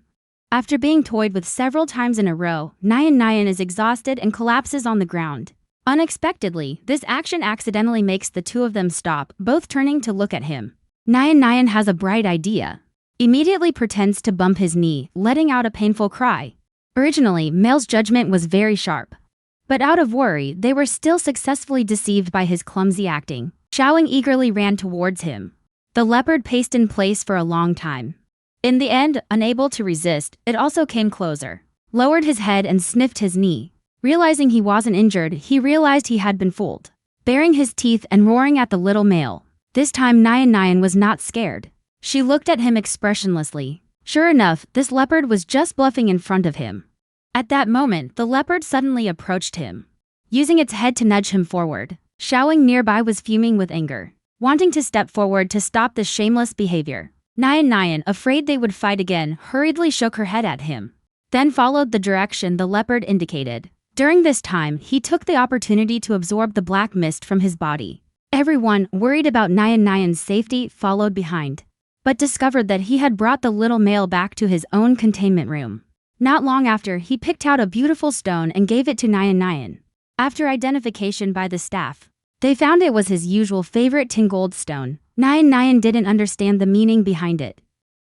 After being toyed with several times in a row, Nyan is exhausted and collapses on the ground. Unexpectedly, this action accidentally makes the two of them stop, both turning to look at him. Nyan has a bright idea. Immediately pretends to bump his knee, letting out a painful cry. Originally, male's judgment was very sharp. But out of worry, they were still successfully deceived by his clumsy acting. Xiaoing eagerly ran towards him. The leopard paced in place for a long time. In the end, unable to resist, it also came closer. Lowered his head and sniffed his knee. Realizing he wasn't injured, he realized he had been fooled. Baring his teeth and roaring at the little male. This time Nyan was not scared. She looked at him expressionlessly. Sure enough, this leopard was just bluffing in front of him. At that moment, the leopard suddenly approached him, using its head to nudge him forward. Xiaoying nearby was fuming with anger, wanting to step forward to stop this shameless behavior. Nian, afraid they would fight again, hurriedly shook her head at him, then followed the direction the leopard indicated. During this time, he took the opportunity to absorb the black mist from his body. Everyone, worried about Nian's safety, followed behind, but discovered that he had brought the little male back to his own containment room. Not long after, he picked out a beautiful stone and gave it to Nian. After identification by the staff, they found it was his usual favorite tingold stone. Nian didn't understand the meaning behind it,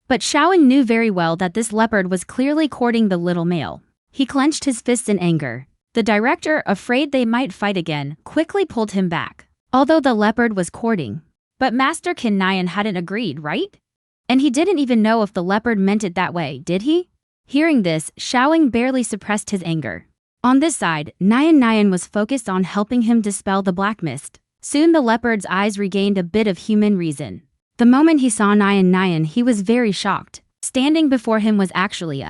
but Xiaoying knew very well that this leopard was clearly courting the little male. He clenched his fists in anger. The director, afraid they might fight again, quickly pulled him back, although the leopard was courting. But Master Qin Nian hadn't agreed, right? And he didn't even know if the leopard meant it that way, did he? Hearing this, Xiaoying barely suppressed his anger. On this side, Nian was focused on helping him dispel the black mist. Soon the leopard's eyes regained a bit of human reason. The moment he saw Nian, he was very shocked. Standing before him was actually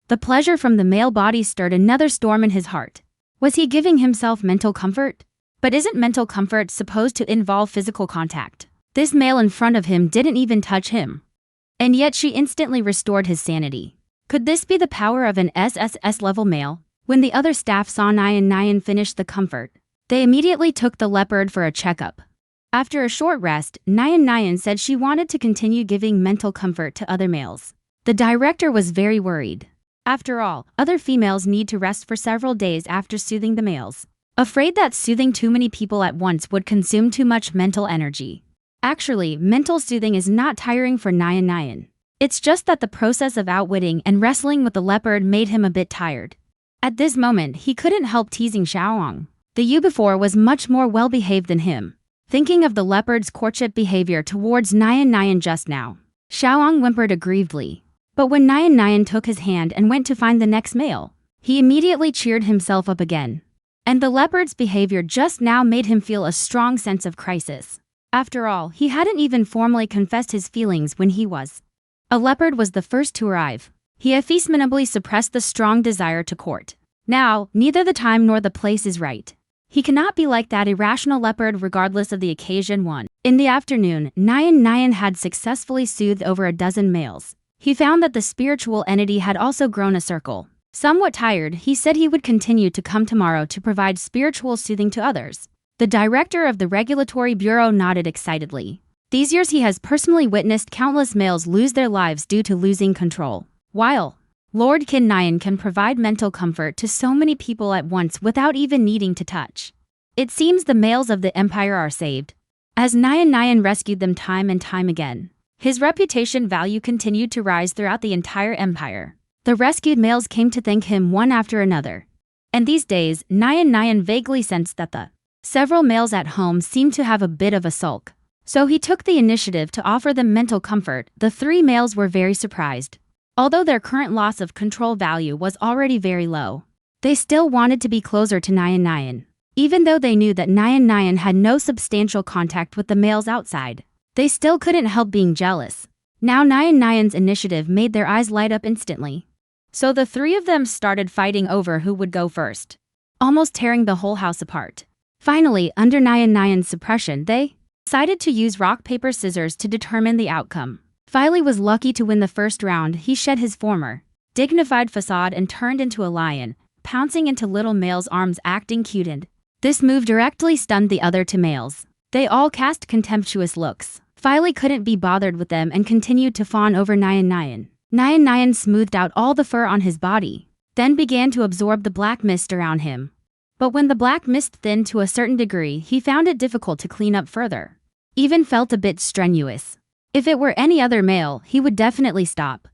The pleasure from the male body stirred another storm in his heart. Was he giving himself mental comfort? But isn't mental comfort supposed to involve physical contact? This male in front of him didn't even touch him. And yet she instantly restored his sanity. Could this be the power of an SSS-level male? When the other staff saw Nian finish the comfort, they immediately took the leopard for a checkup. After a short rest, Nian said she wanted to continue giving mental comfort to other males. The director was very worried. After all, other females need to rest for several days after soothing the males, afraid that soothing too many people at once would consume too much mental energy. Actually, mental soothing is not tiring for Nian. It's just that the process of outwitting and wrestling with the leopard made him a bit tired. At this moment, he couldn't help teasing Xiaoying. The Yu before was much more well-behaved than him. Thinking of the leopard's courtship behavior towards Nian just now, Xiaoying whimpered aggrievedly. But when Nian took his hand and went to find the next male, he immediately cheered himself up again. And the leopard's behavior just now made him feel a strong sense of crisis. After all, he hadn't even formally confessed his feelings when he was. A leopard was the first to arrive. He effeminately suppressed the strong desire to court. Now, neither the time nor the place is right. He cannot be like that irrational leopard regardless of the occasion. In the afternoon, Nian had successfully soothed over a dozen males. He found that the spiritual entity had also grown a circle. Somewhat tired, he said he would continue to come tomorrow to provide spiritual soothing to others. The director of the regulatory bureau nodded excitedly. These years he has personally witnessed countless males lose their lives due to losing control. While Lord Qin Nian can provide mental comfort to so many people at once without even needing to touch, it seems the males of the empire are saved, as Nian rescued them time and time again. His reputation value continued to rise throughout the entire empire. The rescued males came to thank him one after another. And these days, Nian vaguely sensed that the several males at home seemed to have a bit of a sulk. So he took the initiative to offer them mental comfort. The three males were very surprised. Although their current loss of control value was already very low, they still wanted to be closer to Nian. Even though they knew that Nian had no substantial contact with the males outside, they still couldn't help being jealous. Now Nian's initiative made their eyes light up instantly. So the three of them started fighting over who would go first, almost tearing the whole house apart. Finally, under Nian's suppression, they decided to use rock, paper, scissors to determine the outcome. Filey was lucky to win the first round. He shed his former dignified facade and turned into a lion, pouncing into little male's arms, acting cute, and this move directly stunned the other two males. They all cast contemptuous looks. Filey couldn't be bothered with them and continued to fawn over Nian. Nian smoothed out all the fur on his body, then began to absorb the black mist around him. But when the black mist thinned to a certain degree, he found it difficult to clean up further. Even felt a bit strenuous. If it were any other male, he would definitely stop.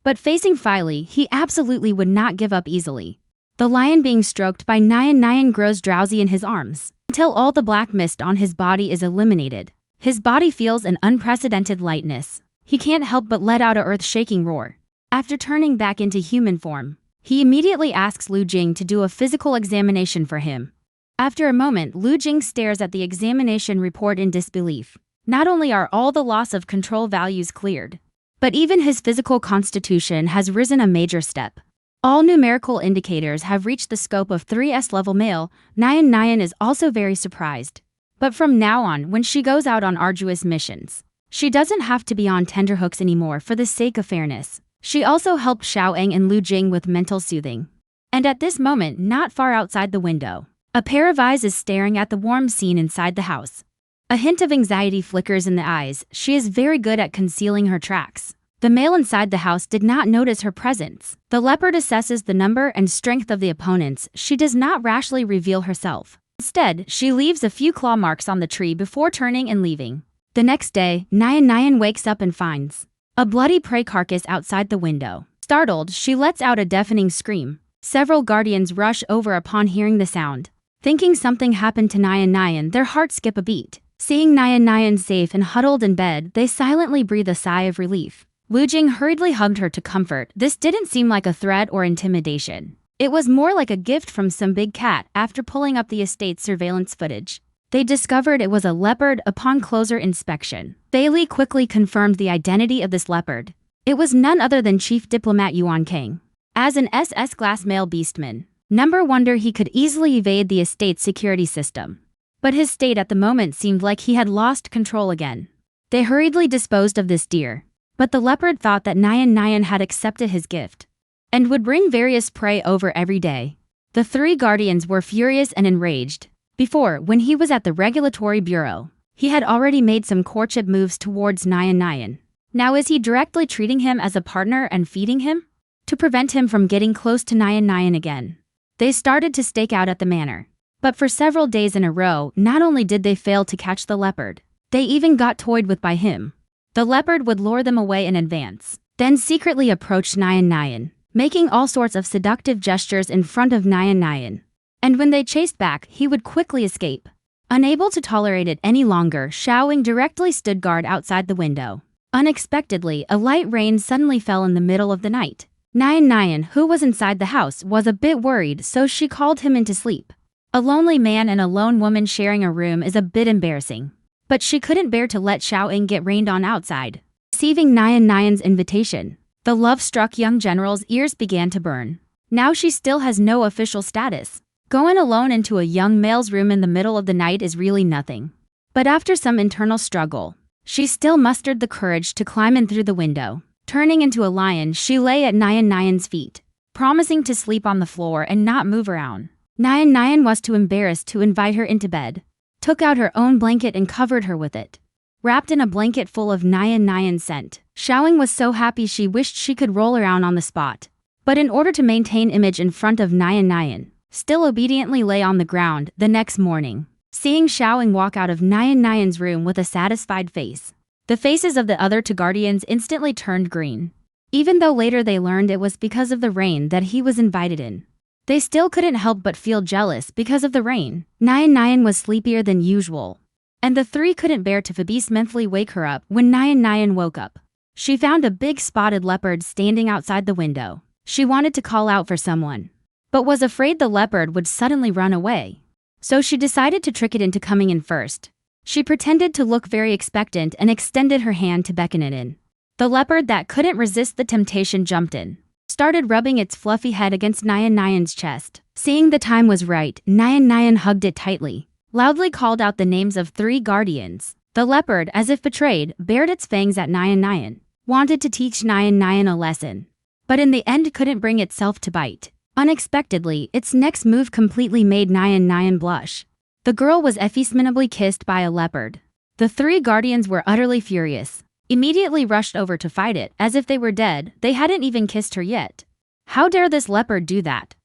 But facing Filey, he absolutely would not give up easily. The lion being stroked by Nian grows drowsy in his arms, until all the black mist on his body is eliminated. His body feels an unprecedented lightness. He can't help but let out a earth-shaking roar. After turning back into human form, he immediately asks Lu Jing to do a physical examination for him. After a moment, Lu Jing stares at the examination report in disbelief. Not only are all the loss of control values cleared, But even his physical constitution has risen a major step. All numerical indicators have reached the scope of 3S level male. Nyan is also very surprised. But from now on, when she goes out on arduous missions, she doesn't have to be on tenterhooks anymore for the sake of fairness. She also helped Xiaoeng and Lu Jing with mental soothing. And at this moment, not far outside the window, a pair of eyes is staring at the warm scene inside the house. A hint of anxiety flickers in the eyes. She is very good at concealing her tracks. The male inside the house did not notice her presence. The leopard assesses the number and strength of the opponents. She does not rashly reveal herself. Instead, she leaves a few claw marks on the tree before turning and leaving. The next day, Nyan wakes up and finds a bloody prey carcass outside the window. Startled, she lets out a deafening scream. Several guardians rush over upon hearing the sound. Thinking something happened to Nyan, their hearts skip a beat. Seeing Nyan safe and huddled in bed, they silently breathe a sigh of relief. Lu Jing hurriedly hugged her to comfort. This didn't seem like a threat or intimidation. It was more like a gift from some big cat. After pulling up the estate's surveillance footage, they discovered it was a leopard. Upon closer inspection, Bailey quickly confirmed the identity of this leopard. It was none other than Chief Diplomat Yuan Kang. As an SS-class male beastman, Number wonder he could easily evade the estate's security system. But his state at the moment seemed like he had lost control again. They hurriedly disposed of this deer, but the leopard thought that Nyan had accepted his gift and would bring various prey over every day. The three guardians were furious and enraged. Before, when he was at the regulatory bureau, he had already made some courtship moves towards Nyan. Now is he directly treating him as a partner and feeding him? To prevent him from getting close to Nyan again, they started to stake out at the manor. But for several days in a row, not only did they fail to catch the leopard, they even got toyed with by him. The leopard would lure them away in advance, then secretly approach Nyan, making all sorts of seductive gestures in front of Nyan. And when they chased back, he would quickly escape. Unable to tolerate it any longer, Xiaoing directly stood guard outside the window. Unexpectedly, a light rain suddenly fell in the middle of the night. Nyan, who was inside the house, was a bit worried, so she called him into sleep. A lonely man and a lone woman sharing a room is a bit embarrassing. But she couldn't bear to let Xiaoing get rained on outside. Receiving Nyan's invitation, the love-struck young general's ears began to burn. Now she still has no official status. Going alone into a young male's room in the middle of the night is really nothing. But after some internal struggle, she still mustered the courage to climb in through the window. Turning into a lion, she lay at Nyan's feet, promising to sleep on the floor and not move around. Nyan was too embarrassed to invite her into bed, took out her own blanket and covered her with it. Wrapped in a blanket full of Nyan scent, Xiaoing was so happy she wished she could roll around on the spot. But in order to maintain image in front of Nyan, still obediently lay on the ground. The next morning, seeing Xiaoing walk out of Nyan's room with a satisfied face, the faces of the other two guardians instantly turned green. Even though later they learned it was because of the rain that he was invited in, they still couldn't help but feel jealous because of the rain. Nyan was sleepier than usual, and the three couldn't bear to beastmentally wake her up. When Nyan woke up, she found a big spotted leopard standing outside the window. She wanted to call out for someone, but was afraid the leopard would suddenly run away. So she decided to trick it into coming in first. She pretended to look very expectant and extended her hand to beckon it in. The leopard that couldn't resist the temptation jumped in, started rubbing its fluffy head against Nyan's chest. Seeing the time was right, Nyan hugged it tightly, loudly called out the names of three guardians. The leopard, as if betrayed, bared its fangs at Nyan, wanted to teach Nyan a lesson, but in the end couldn't bring itself to bite. Unexpectedly, its next move completely made Nyan blush. The girl was effeminately kissed by a leopard. The three guardians were utterly furious, immediately rushed over to fight it, as if they were dead. They hadn't even kissed her yet. How dare this leopard do that?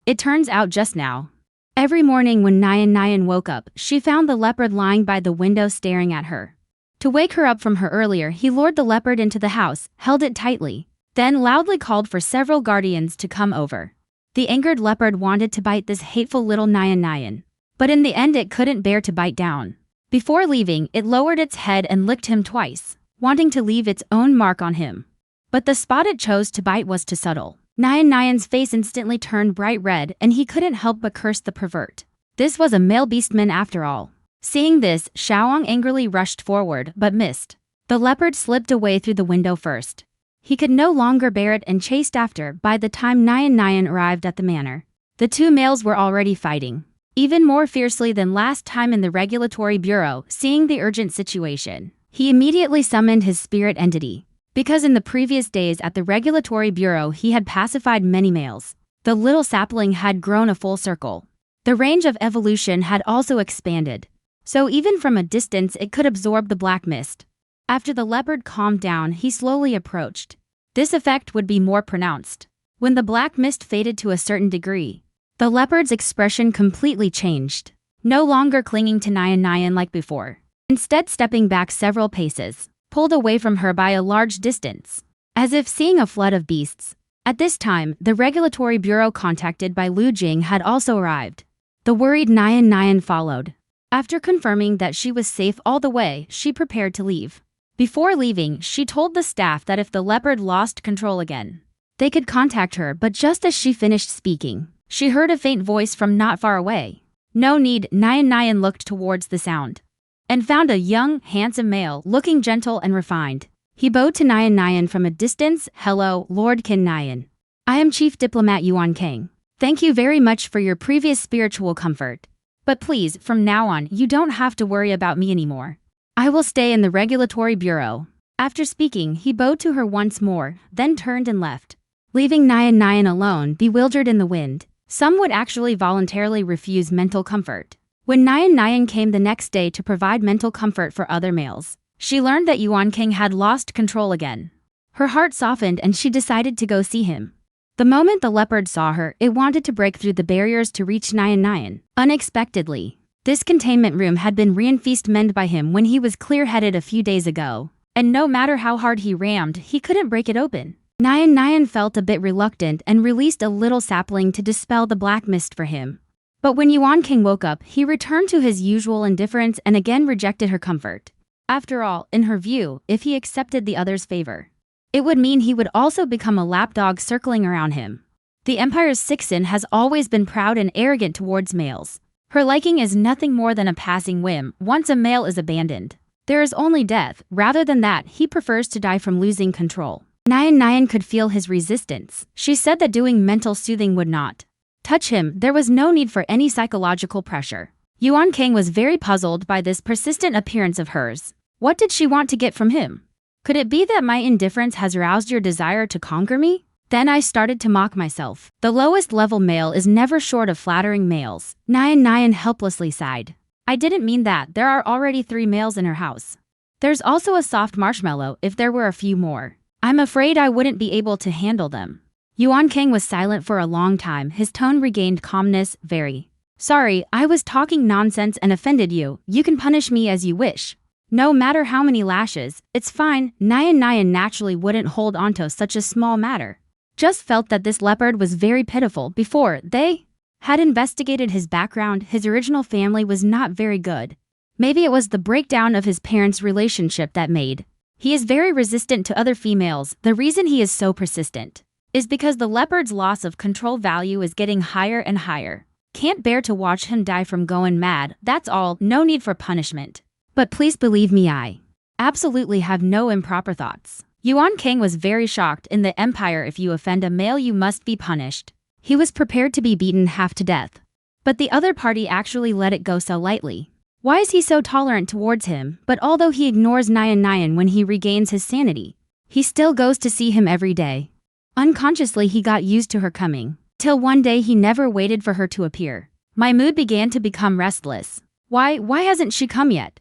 It turns out just now. Every morning when Nyan woke up, she found the leopard lying by the window staring at her. To wake her up from her earlier, he lured the leopard into the house, held it tightly, then loudly called for several guardians to come over. The angered leopard wanted to bite this hateful little Nyan, but in the end it couldn't bear to bite down. Before leaving, it lowered its head and licked him twice, wanting to leave its own mark on him. But the spot it chose to bite was too subtle. Nyan's face instantly turned bright red and he couldn't help but curse the pervert. This was a male beastman after all. Seeing this, Xiaoang angrily rushed forward but missed. The leopard slipped away through the window first. He could no longer bear it and chased after. By the time Nyan arrived at the manor, the two males were already fighting, even more fiercely than last time in the regulatory bureau. Seeing the urgent situation, he immediately summoned his spirit entity. Because in the previous days at the regulatory bureau he had pacified many males, the little sapling had grown a full circle. The range of evolution had also expanded, so even from a distance it could absorb the black mist. After the leopard calmed down, he slowly approached. This effect would be more pronounced when the black mist faded to a certain degree. The leopard's expression completely changed, no longer clinging to Nyan like before, instead stepping back several paces, pulled away from her by a large distance, as if seeing a flood of beasts. At this time, the regulatory bureau contacted by Lu Jing had also arrived. The worried Nyan followed. After confirming that she was safe all the way, she prepared to leave. Before leaving, she told the staff that if the leopard lost control again, they could contact her, but just as she finished speaking, she heard a faint voice from not far away. No need. Nyan looked towards the sound and found a young, handsome male looking gentle and refined. He bowed to Nyan from a distance. Hello, Lord Qin Nyan. I am Chief Diplomat Yuan Kang. Thank you very much for your previous spiritual comfort. But please, from now on, you don't have to worry about me anymore. I will stay in the regulatory bureau. After speaking, he bowed to her once more, then turned and left, leaving Nyan alone, bewildered in the wind. Some would actually voluntarily refuse mental comfort. When Nyan came the next day to provide mental comfort for other males, she learned that Yuan King had lost control again. Her heart softened and she decided to go see him. The moment the leopard saw her, it wanted to break through the barriers to reach Nyan. Unexpectedly, this containment room had been reinforced by him when he was clear-headed a few days ago, and no matter how hard he rammed, he couldn't break it open. Nyan felt a bit reluctant and released a little sapling to dispel the black mist for him. But when Yuan King woke up, he returned to his usual indifference and again rejected her comfort. After all, in her view, if he accepted the other's favor, it would mean he would also become a lapdog circling around him. The Empire's Sixen has always been proud and arrogant towards males. Her liking is nothing more than a passing whim. Once a male is abandoned, there is only death. Rather than that, he prefers to die from losing control. Nyan could feel his resistance. She said that doing mental soothing would not touch him. There was no need for any psychological pressure. Yuan King was very puzzled by this persistent appearance of hers. What did she want to get from him? Could it be that my indifference has aroused your desire to conquer me? Then I started to mock myself. The lowest level male is never short of flattering males. Nyan helplessly sighed. I didn't mean that. There are already 3 males in her house. There's also a soft marshmallow if there were a few more. I'm afraid I wouldn't be able to handle them. Yuan King was silent for a long time. His tone regained calmness. Very sorry, I was talking nonsense and offended you. You can punish me as you wish. No matter how many lashes, it's fine. Nyan naturally wouldn't hold onto such a small matter. Just felt that this leopard was very pitiful. Before they had investigated his background, his original family was not very good. Maybe it was the breakdown of his parents' relationship that made. He is very resistant to other females. The reason he is so persistent is because the leopard's loss of control value is getting higher and higher. Can't bear to watch him die from going mad. That's all. No need for punishment. But please believe me, I absolutely have no improper thoughts. Yuan King was very shocked. In the Empire, if you offend a male, you must be punished. He was prepared to be beaten half to death. But the other party actually let it go so lightly. Why is he so tolerant towards him? But although he ignores Nyan when he regains his sanity, he still goes to see him every day. Unconsciously, he got used to her coming, till one day he never waited for her to appear. My mood began to become restless. Why hasn't she come yet?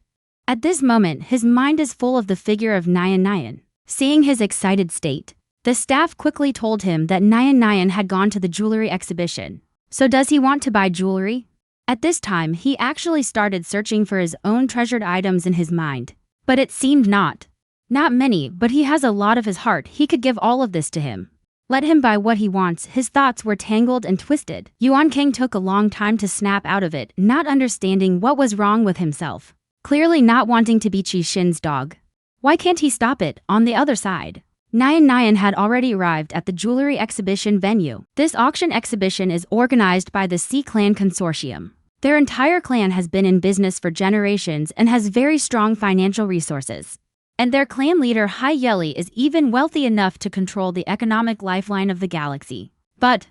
At this moment, his mind is full of the figure of Nyan. Seeing his excited state, the staff quickly told him that Nyan had gone to the jewelry exhibition. So does he want to buy jewelry? At this time, he actually started searching for his own treasured items in his mind. But it seemed not many, but he has a lot of his heart. He could give all of this to him. Let him buy what he wants. His thoughts were tangled and twisted. Yuan King took a long time to snap out of it, not understanding what was wrong with himself. Clearly not wanting to be Qi Shin's dog. Why can't he stop it? On the other side, Nyan had already arrived at the jewelry exhibition venue. This auction exhibition is organized by the Sea Clan Consortium. Their entire clan has been in business for generations and has very strong financial resources. And their clan leader Hai Yeli is even wealthy enough to control the economic lifeline of the galaxy. But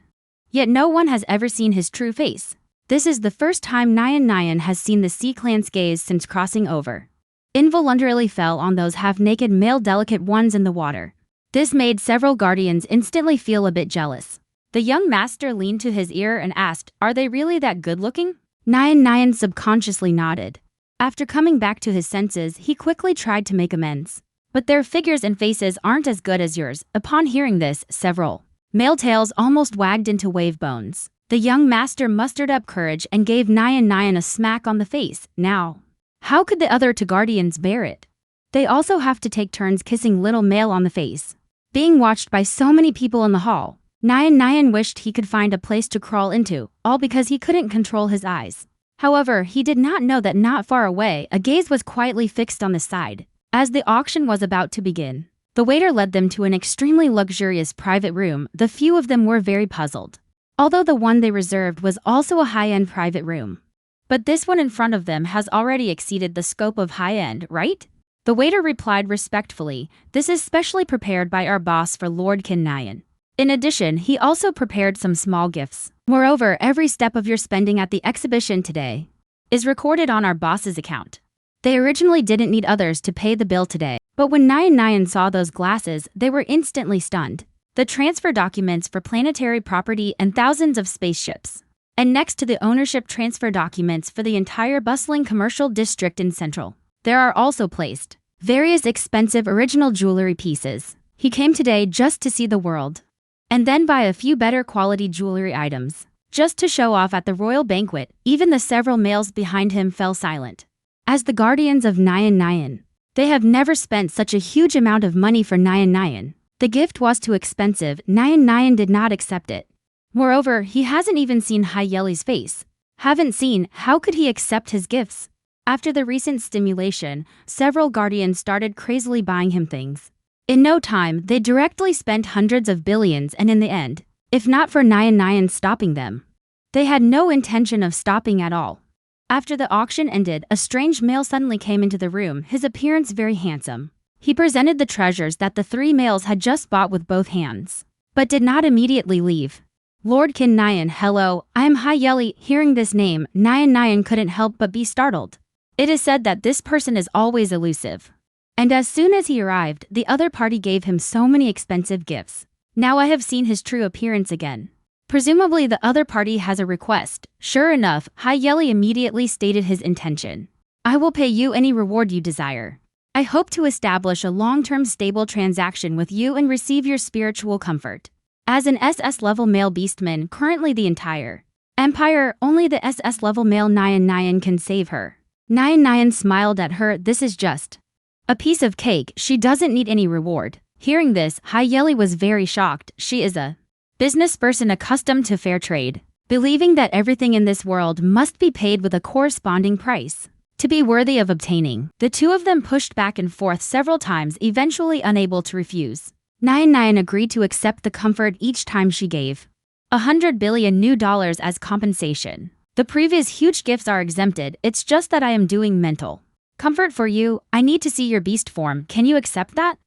yet no one has ever seen his true face. This is the first time Nyan Nyan has seen the Sea Clan's gaze since crossing over. Involuntarily fell on those half-naked male delicate ones in the water. This made several guardians instantly feel a bit jealous. The young master leaned to his ear and asked, "Are they really that good-looking?" Nyan Nyan subconsciously nodded. After coming back to his senses, he quickly tried to make amends. "But their figures and faces aren't as good as yours." Upon hearing this, several male tails almost wagged into wave bones. The young master mustered up courage and gave Nyan Nyan a smack on the face. Now, how could the other two guardians bear it? They also have to take turns kissing little male on the face. Being watched by so many people in the hall, Nyan Nyan wished he could find a place to crawl into, all because he couldn't control his eyes. However, he did not know that not far away, a gaze was quietly fixed on the side. As the auction was about to begin, the waiter led them to an extremely luxurious private room. The few of them were very puzzled, although the one they reserved was also a high-end private room. But this one in front of them has already exceeded the scope of high-end, right? The waiter replied respectfully, "This is specially prepared by our boss for Lord Kin Nyan. In addition, he also prepared some small gifts. Moreover, every step of your spending at the exhibition today is recorded on our boss's account." They originally didn't need others to pay the bill today, but when Nyan Nyan saw those glasses, they were instantly stunned. The transfer documents for planetary property and thousands of spaceships. And next to the ownership transfer documents for the entire bustling commercial district in Central, there are also placed various expensive original jewelry pieces. He came today just to see the world, and then buy a few better quality jewelry items, just to show off at the royal banquet. Even the several males behind him fell silent. As the guardians of Nyan Nyan, they have never spent such a huge amount of money for Nyan Nyan. The gift was too expensive. Nyan Nyan did not accept it. Moreover, he hasn't even seen Hai Yeli's face. Haven't seen, how could he accept his gifts? After the recent stimulation, several guardians started crazily buying him things. In no time, they directly spent hundreds of billions, and in the end, if not for Nyan Nyan stopping them, they had no intention of stopping at all. After the auction ended, a strange male suddenly came into the room, his appearance very handsome. He presented the treasures that the three males had just bought with both hands, but did not immediately leave. "Lord Kin Nyan, hello, I am Hai Yeli." Hearing this name, Nyan Nyan couldn't help but be startled. It is said that this person is always elusive. And as soon as he arrived, the other party gave him so many expensive gifts. Now I have seen his true appearance again. Presumably the other party has a request. Sure enough, Hai Yeli immediately stated his intention. "I will pay you any reward you desire. I hope to establish a long-term stable transaction with you and receive your spiritual comfort." As an SS level male beastman, currently the entire empire, only the SS level male Nyan Nyan can save her. Nyan Nyan smiled at her. This is just a piece of cake. She doesn't need any reward. Hearing this, Hai Yeli was very shocked. She is a business person accustomed to fair trade, believing that everything in this world must be paid with a corresponding price to be worthy of obtaining. The two of them pushed back and forth several times, eventually unable to refuse. Nyan Nyan agreed to accept the comfort each time she gave $100 billion new as compensation. The previous huge gifts are exempted. It's just that I am doing mental comfort for you. I need to see your beast form. Can you accept that?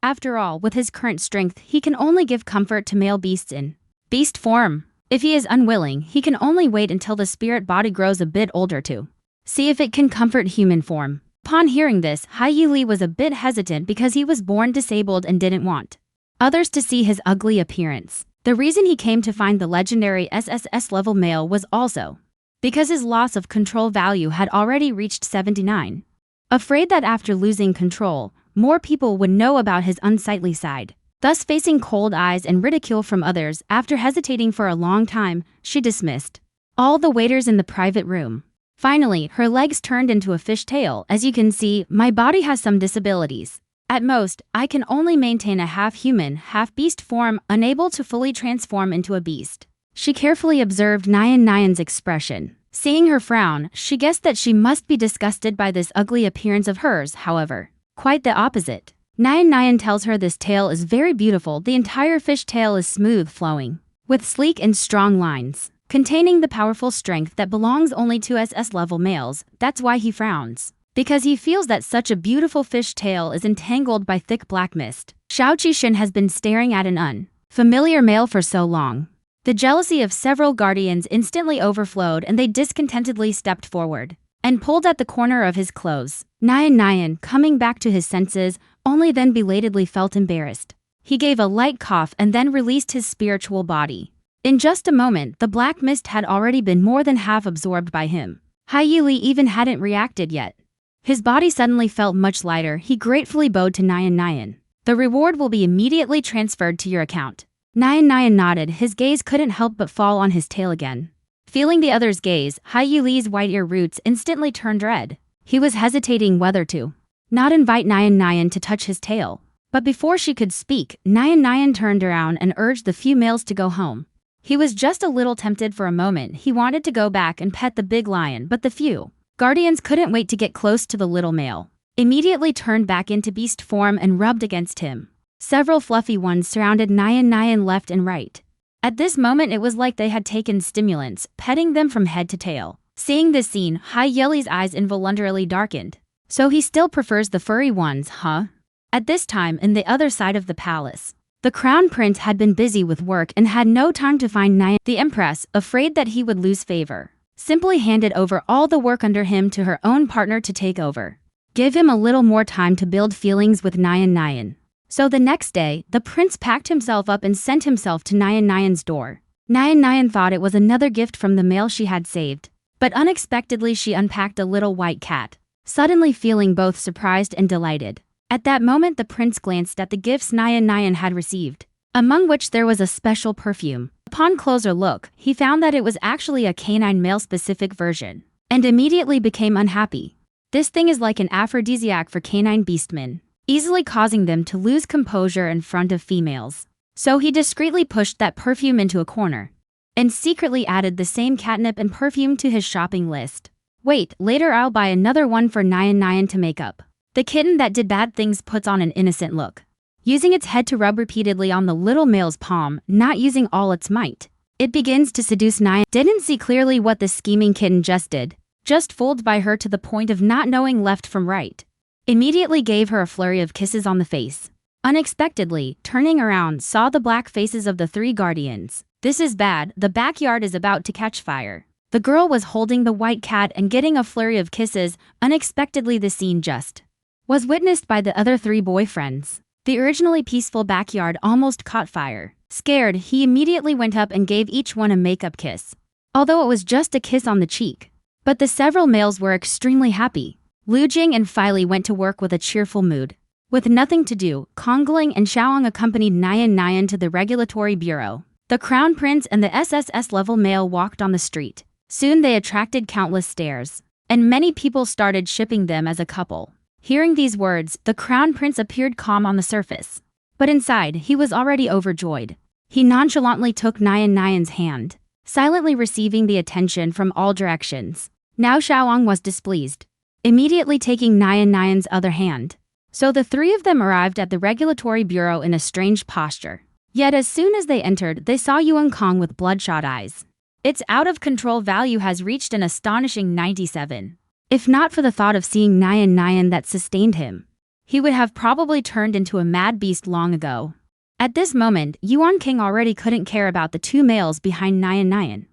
After all, with his current strength, he can only give comfort to male beasts in beast form. If he is unwilling, he can only wait until the spirit body grows a bit older to see if it can comfort human form. Upon hearing this, Hai Yeli was a bit hesitant because he was born disabled and didn't want others to see his ugly appearance. The reason he came to find the legendary SSS level male was also because his loss of control value had already reached 79. Afraid that after losing control, more people would know about his unsightly side. Thus facing cold eyes and ridicule from others, after hesitating for a long time, she dismissed all the waiters in the private room. Finally, her legs turned into a fish tail. "As you can see, my body has some disabilities. At most, I can only maintain a half-human, half-beast form, unable to fully transform into a beast." She carefully observed Nyan Nyan's expression. Seeing her frown, she guessed that she must be disgusted by this ugly appearance of hers. However, quite the opposite. Nyan Nyan tells her this tail is very beautiful. The entire fish tail is smooth flowing, with sleek and strong lines, containing the powerful strength that belongs only to SS level males. That's why he frowns. because he feels that such a beautiful fish tail is entangled by thick black mist. Xiao Qixin has been staring at an unfamiliar male for so long. The jealousy of several guardians instantly overflowed and they discontentedly stepped forward and pulled at the corner of his clothes. Nian, coming back to his senses, only then belatedly felt embarrassed. He gave a light cough and then released his spiritual body. In just a moment, the black mist had already been more than half absorbed by him. Hai Yili even hadn't reacted yet. His body suddenly felt much lighter. He gratefully bowed to Nian. The reward will be immediately transferred to your account. Nian nodded. His gaze couldn't help but fall on his tail again. Feeling the other's gaze, Hai Yili's white ear roots instantly turned red. He was hesitating whether to not invite Nian to touch his tail. But before she could speak, Nian turned around and urged the few males to go home. He was just a little tempted for a moment. He wanted to go back and pet the big lion, but the few guardians couldn't wait to get close to the little male. Immediately turned back into beast form and rubbed against him. Several fluffy ones surrounded Nian left and right. At this moment it was like they had taken stimulants, petting them from head to tail. Seeing this scene, Hai Yili's eyes involuntarily darkened. So he still prefers the furry ones, huh? At this time, in the other side of the palace, the crown prince had been busy with work and had no time to find Nian. The empress, afraid that he would lose favor, simply handed over all the work under him to her own partner to take over. Give him a little more time to build feelings with Nian. So the next day, the prince packed himself up and sent himself to Nian's door. Nian thought it was another gift from the male she had saved, but unexpectedly she unpacked a little white cat, suddenly feeling both surprised and delighted. At that moment the prince glanced at the gifts Nian had received, among which there was a special perfume. Upon closer look, he found that it was actually a canine male-specific version, and immediately became unhappy. This thing is like an aphrodisiac for canine beastmen, easily causing them to lose composure in front of females. So he discreetly pushed that perfume into a corner, and secretly added the same catnip and perfume to his shopping list. Wait, later I'll buy another one for Nian to make up. The kitten that did bad things puts on an innocent look, using its head to rub repeatedly on the little male's palm, not using all its might. It begins to seduce Nian. Didn't see clearly what the scheming kitten just did, just fooled by her to the point of not knowing left from right. Immediately gave her a flurry of kisses on the face. Unexpectedly, turning around, saw the black faces of the three guardians. This is bad, the backyard is about to catch fire. The girl was holding the white cat and getting a flurry of kisses. Unexpectedly the scene just was witnessed by the other three boyfriends. The originally peaceful backyard almost caught fire. Scared, he immediately went up and gave each one a makeup kiss, although it was just a kiss on the cheek. But the several males were extremely happy. Lu Jing and Fei Li went to work with a cheerful mood. With nothing to do, Kongling and Xiaoang accompanied Nian to the regulatory bureau. The crown prince and the SSS-level male walked on the street. Soon they attracted countless stares, and many people started shipping them as a couple. Hearing these words, the crown prince appeared calm on the surface, but inside he was already overjoyed. He nonchalantly took Nian's hand, silently receiving the attention from all directions. Now Xiaoang was displeased, immediately taking Nian's other hand. So the three of them arrived at the regulatory bureau in a strange posture. Yet as soon as they entered, they saw Yuan Kong with bloodshot eyes. Its out-of-control value has reached an astonishing 97. If not for the thought of seeing Nian that sustained him, he would have probably turned into a mad beast long ago. At this moment, Yuan King already couldn't care about the two males behind Nian.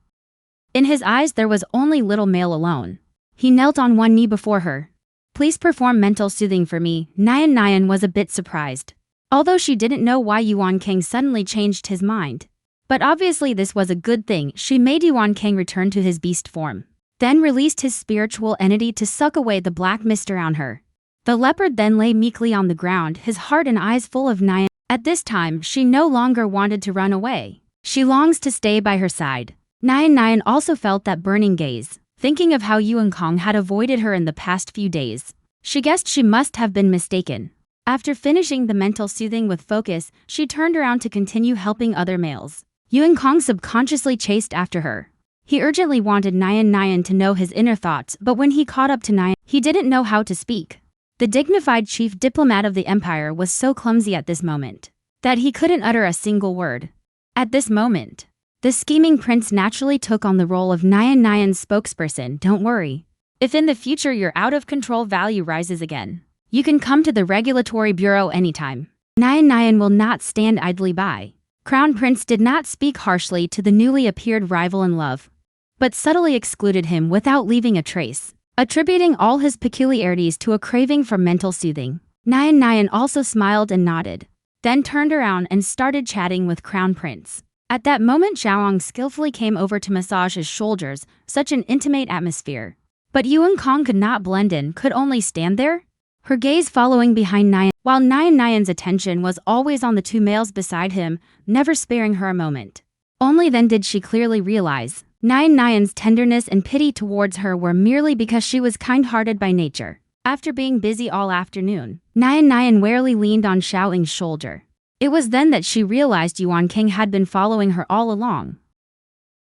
In his eyes there was only little male alone. He knelt on one knee before her. Please perform mental soothing for me. Nian was a bit surprised, although she didn't know why Yuan King suddenly changed his mind. But obviously this was a good thing. She made Yuan King return to his beast form, then released his spiritual entity to suck away the black mist around her. The leopard then lay meekly on the ground, his heart and eyes full of Nian. At this time, she no longer wanted to run away. She longs to stay by her side. Nian also felt that burning gaze, thinking of how Yuan Kong had avoided her in the past few days. She guessed she must have been mistaken. After finishing the mental soothing with focus, she turned around to continue helping other males. Yuan Kong subconsciously chased after her. He urgently wanted Nian to know his inner thoughts, but when he caught up to Nian, he didn't know how to speak. The dignified chief diplomat of the empire was so clumsy at this moment that he couldn't utter a single word. At this moment, the scheming prince naturally took on the role of Nian's spokesperson. Don't worry. If in the future your out-of-control value rises again, you can come to the Regulatory Bureau anytime. Nayan will not stand idly by. Crown Prince did not speak harshly to the newly appeared rival in love, but subtly excluded him without leaving a trace, attributing all his peculiarities to a craving for mental soothing. Nayan also smiled and nodded, then turned around and started chatting with Crown Prince. At that moment, Xiaoang skillfully came over to massage his shoulders, such an intimate atmosphere. But Yuan Kong could not blend in, could only stand there, her gaze following behind Nayan, while Nayan's attention was always on the two males beside him, never sparing her a moment. Only then did she clearly realize Nayan's tenderness and pity towards her were merely because she was kind-hearted by nature. After being busy all afternoon, Nayan warily leaned on Xiaoying's shoulder. It was then that she realized Yuan King had been following her all along.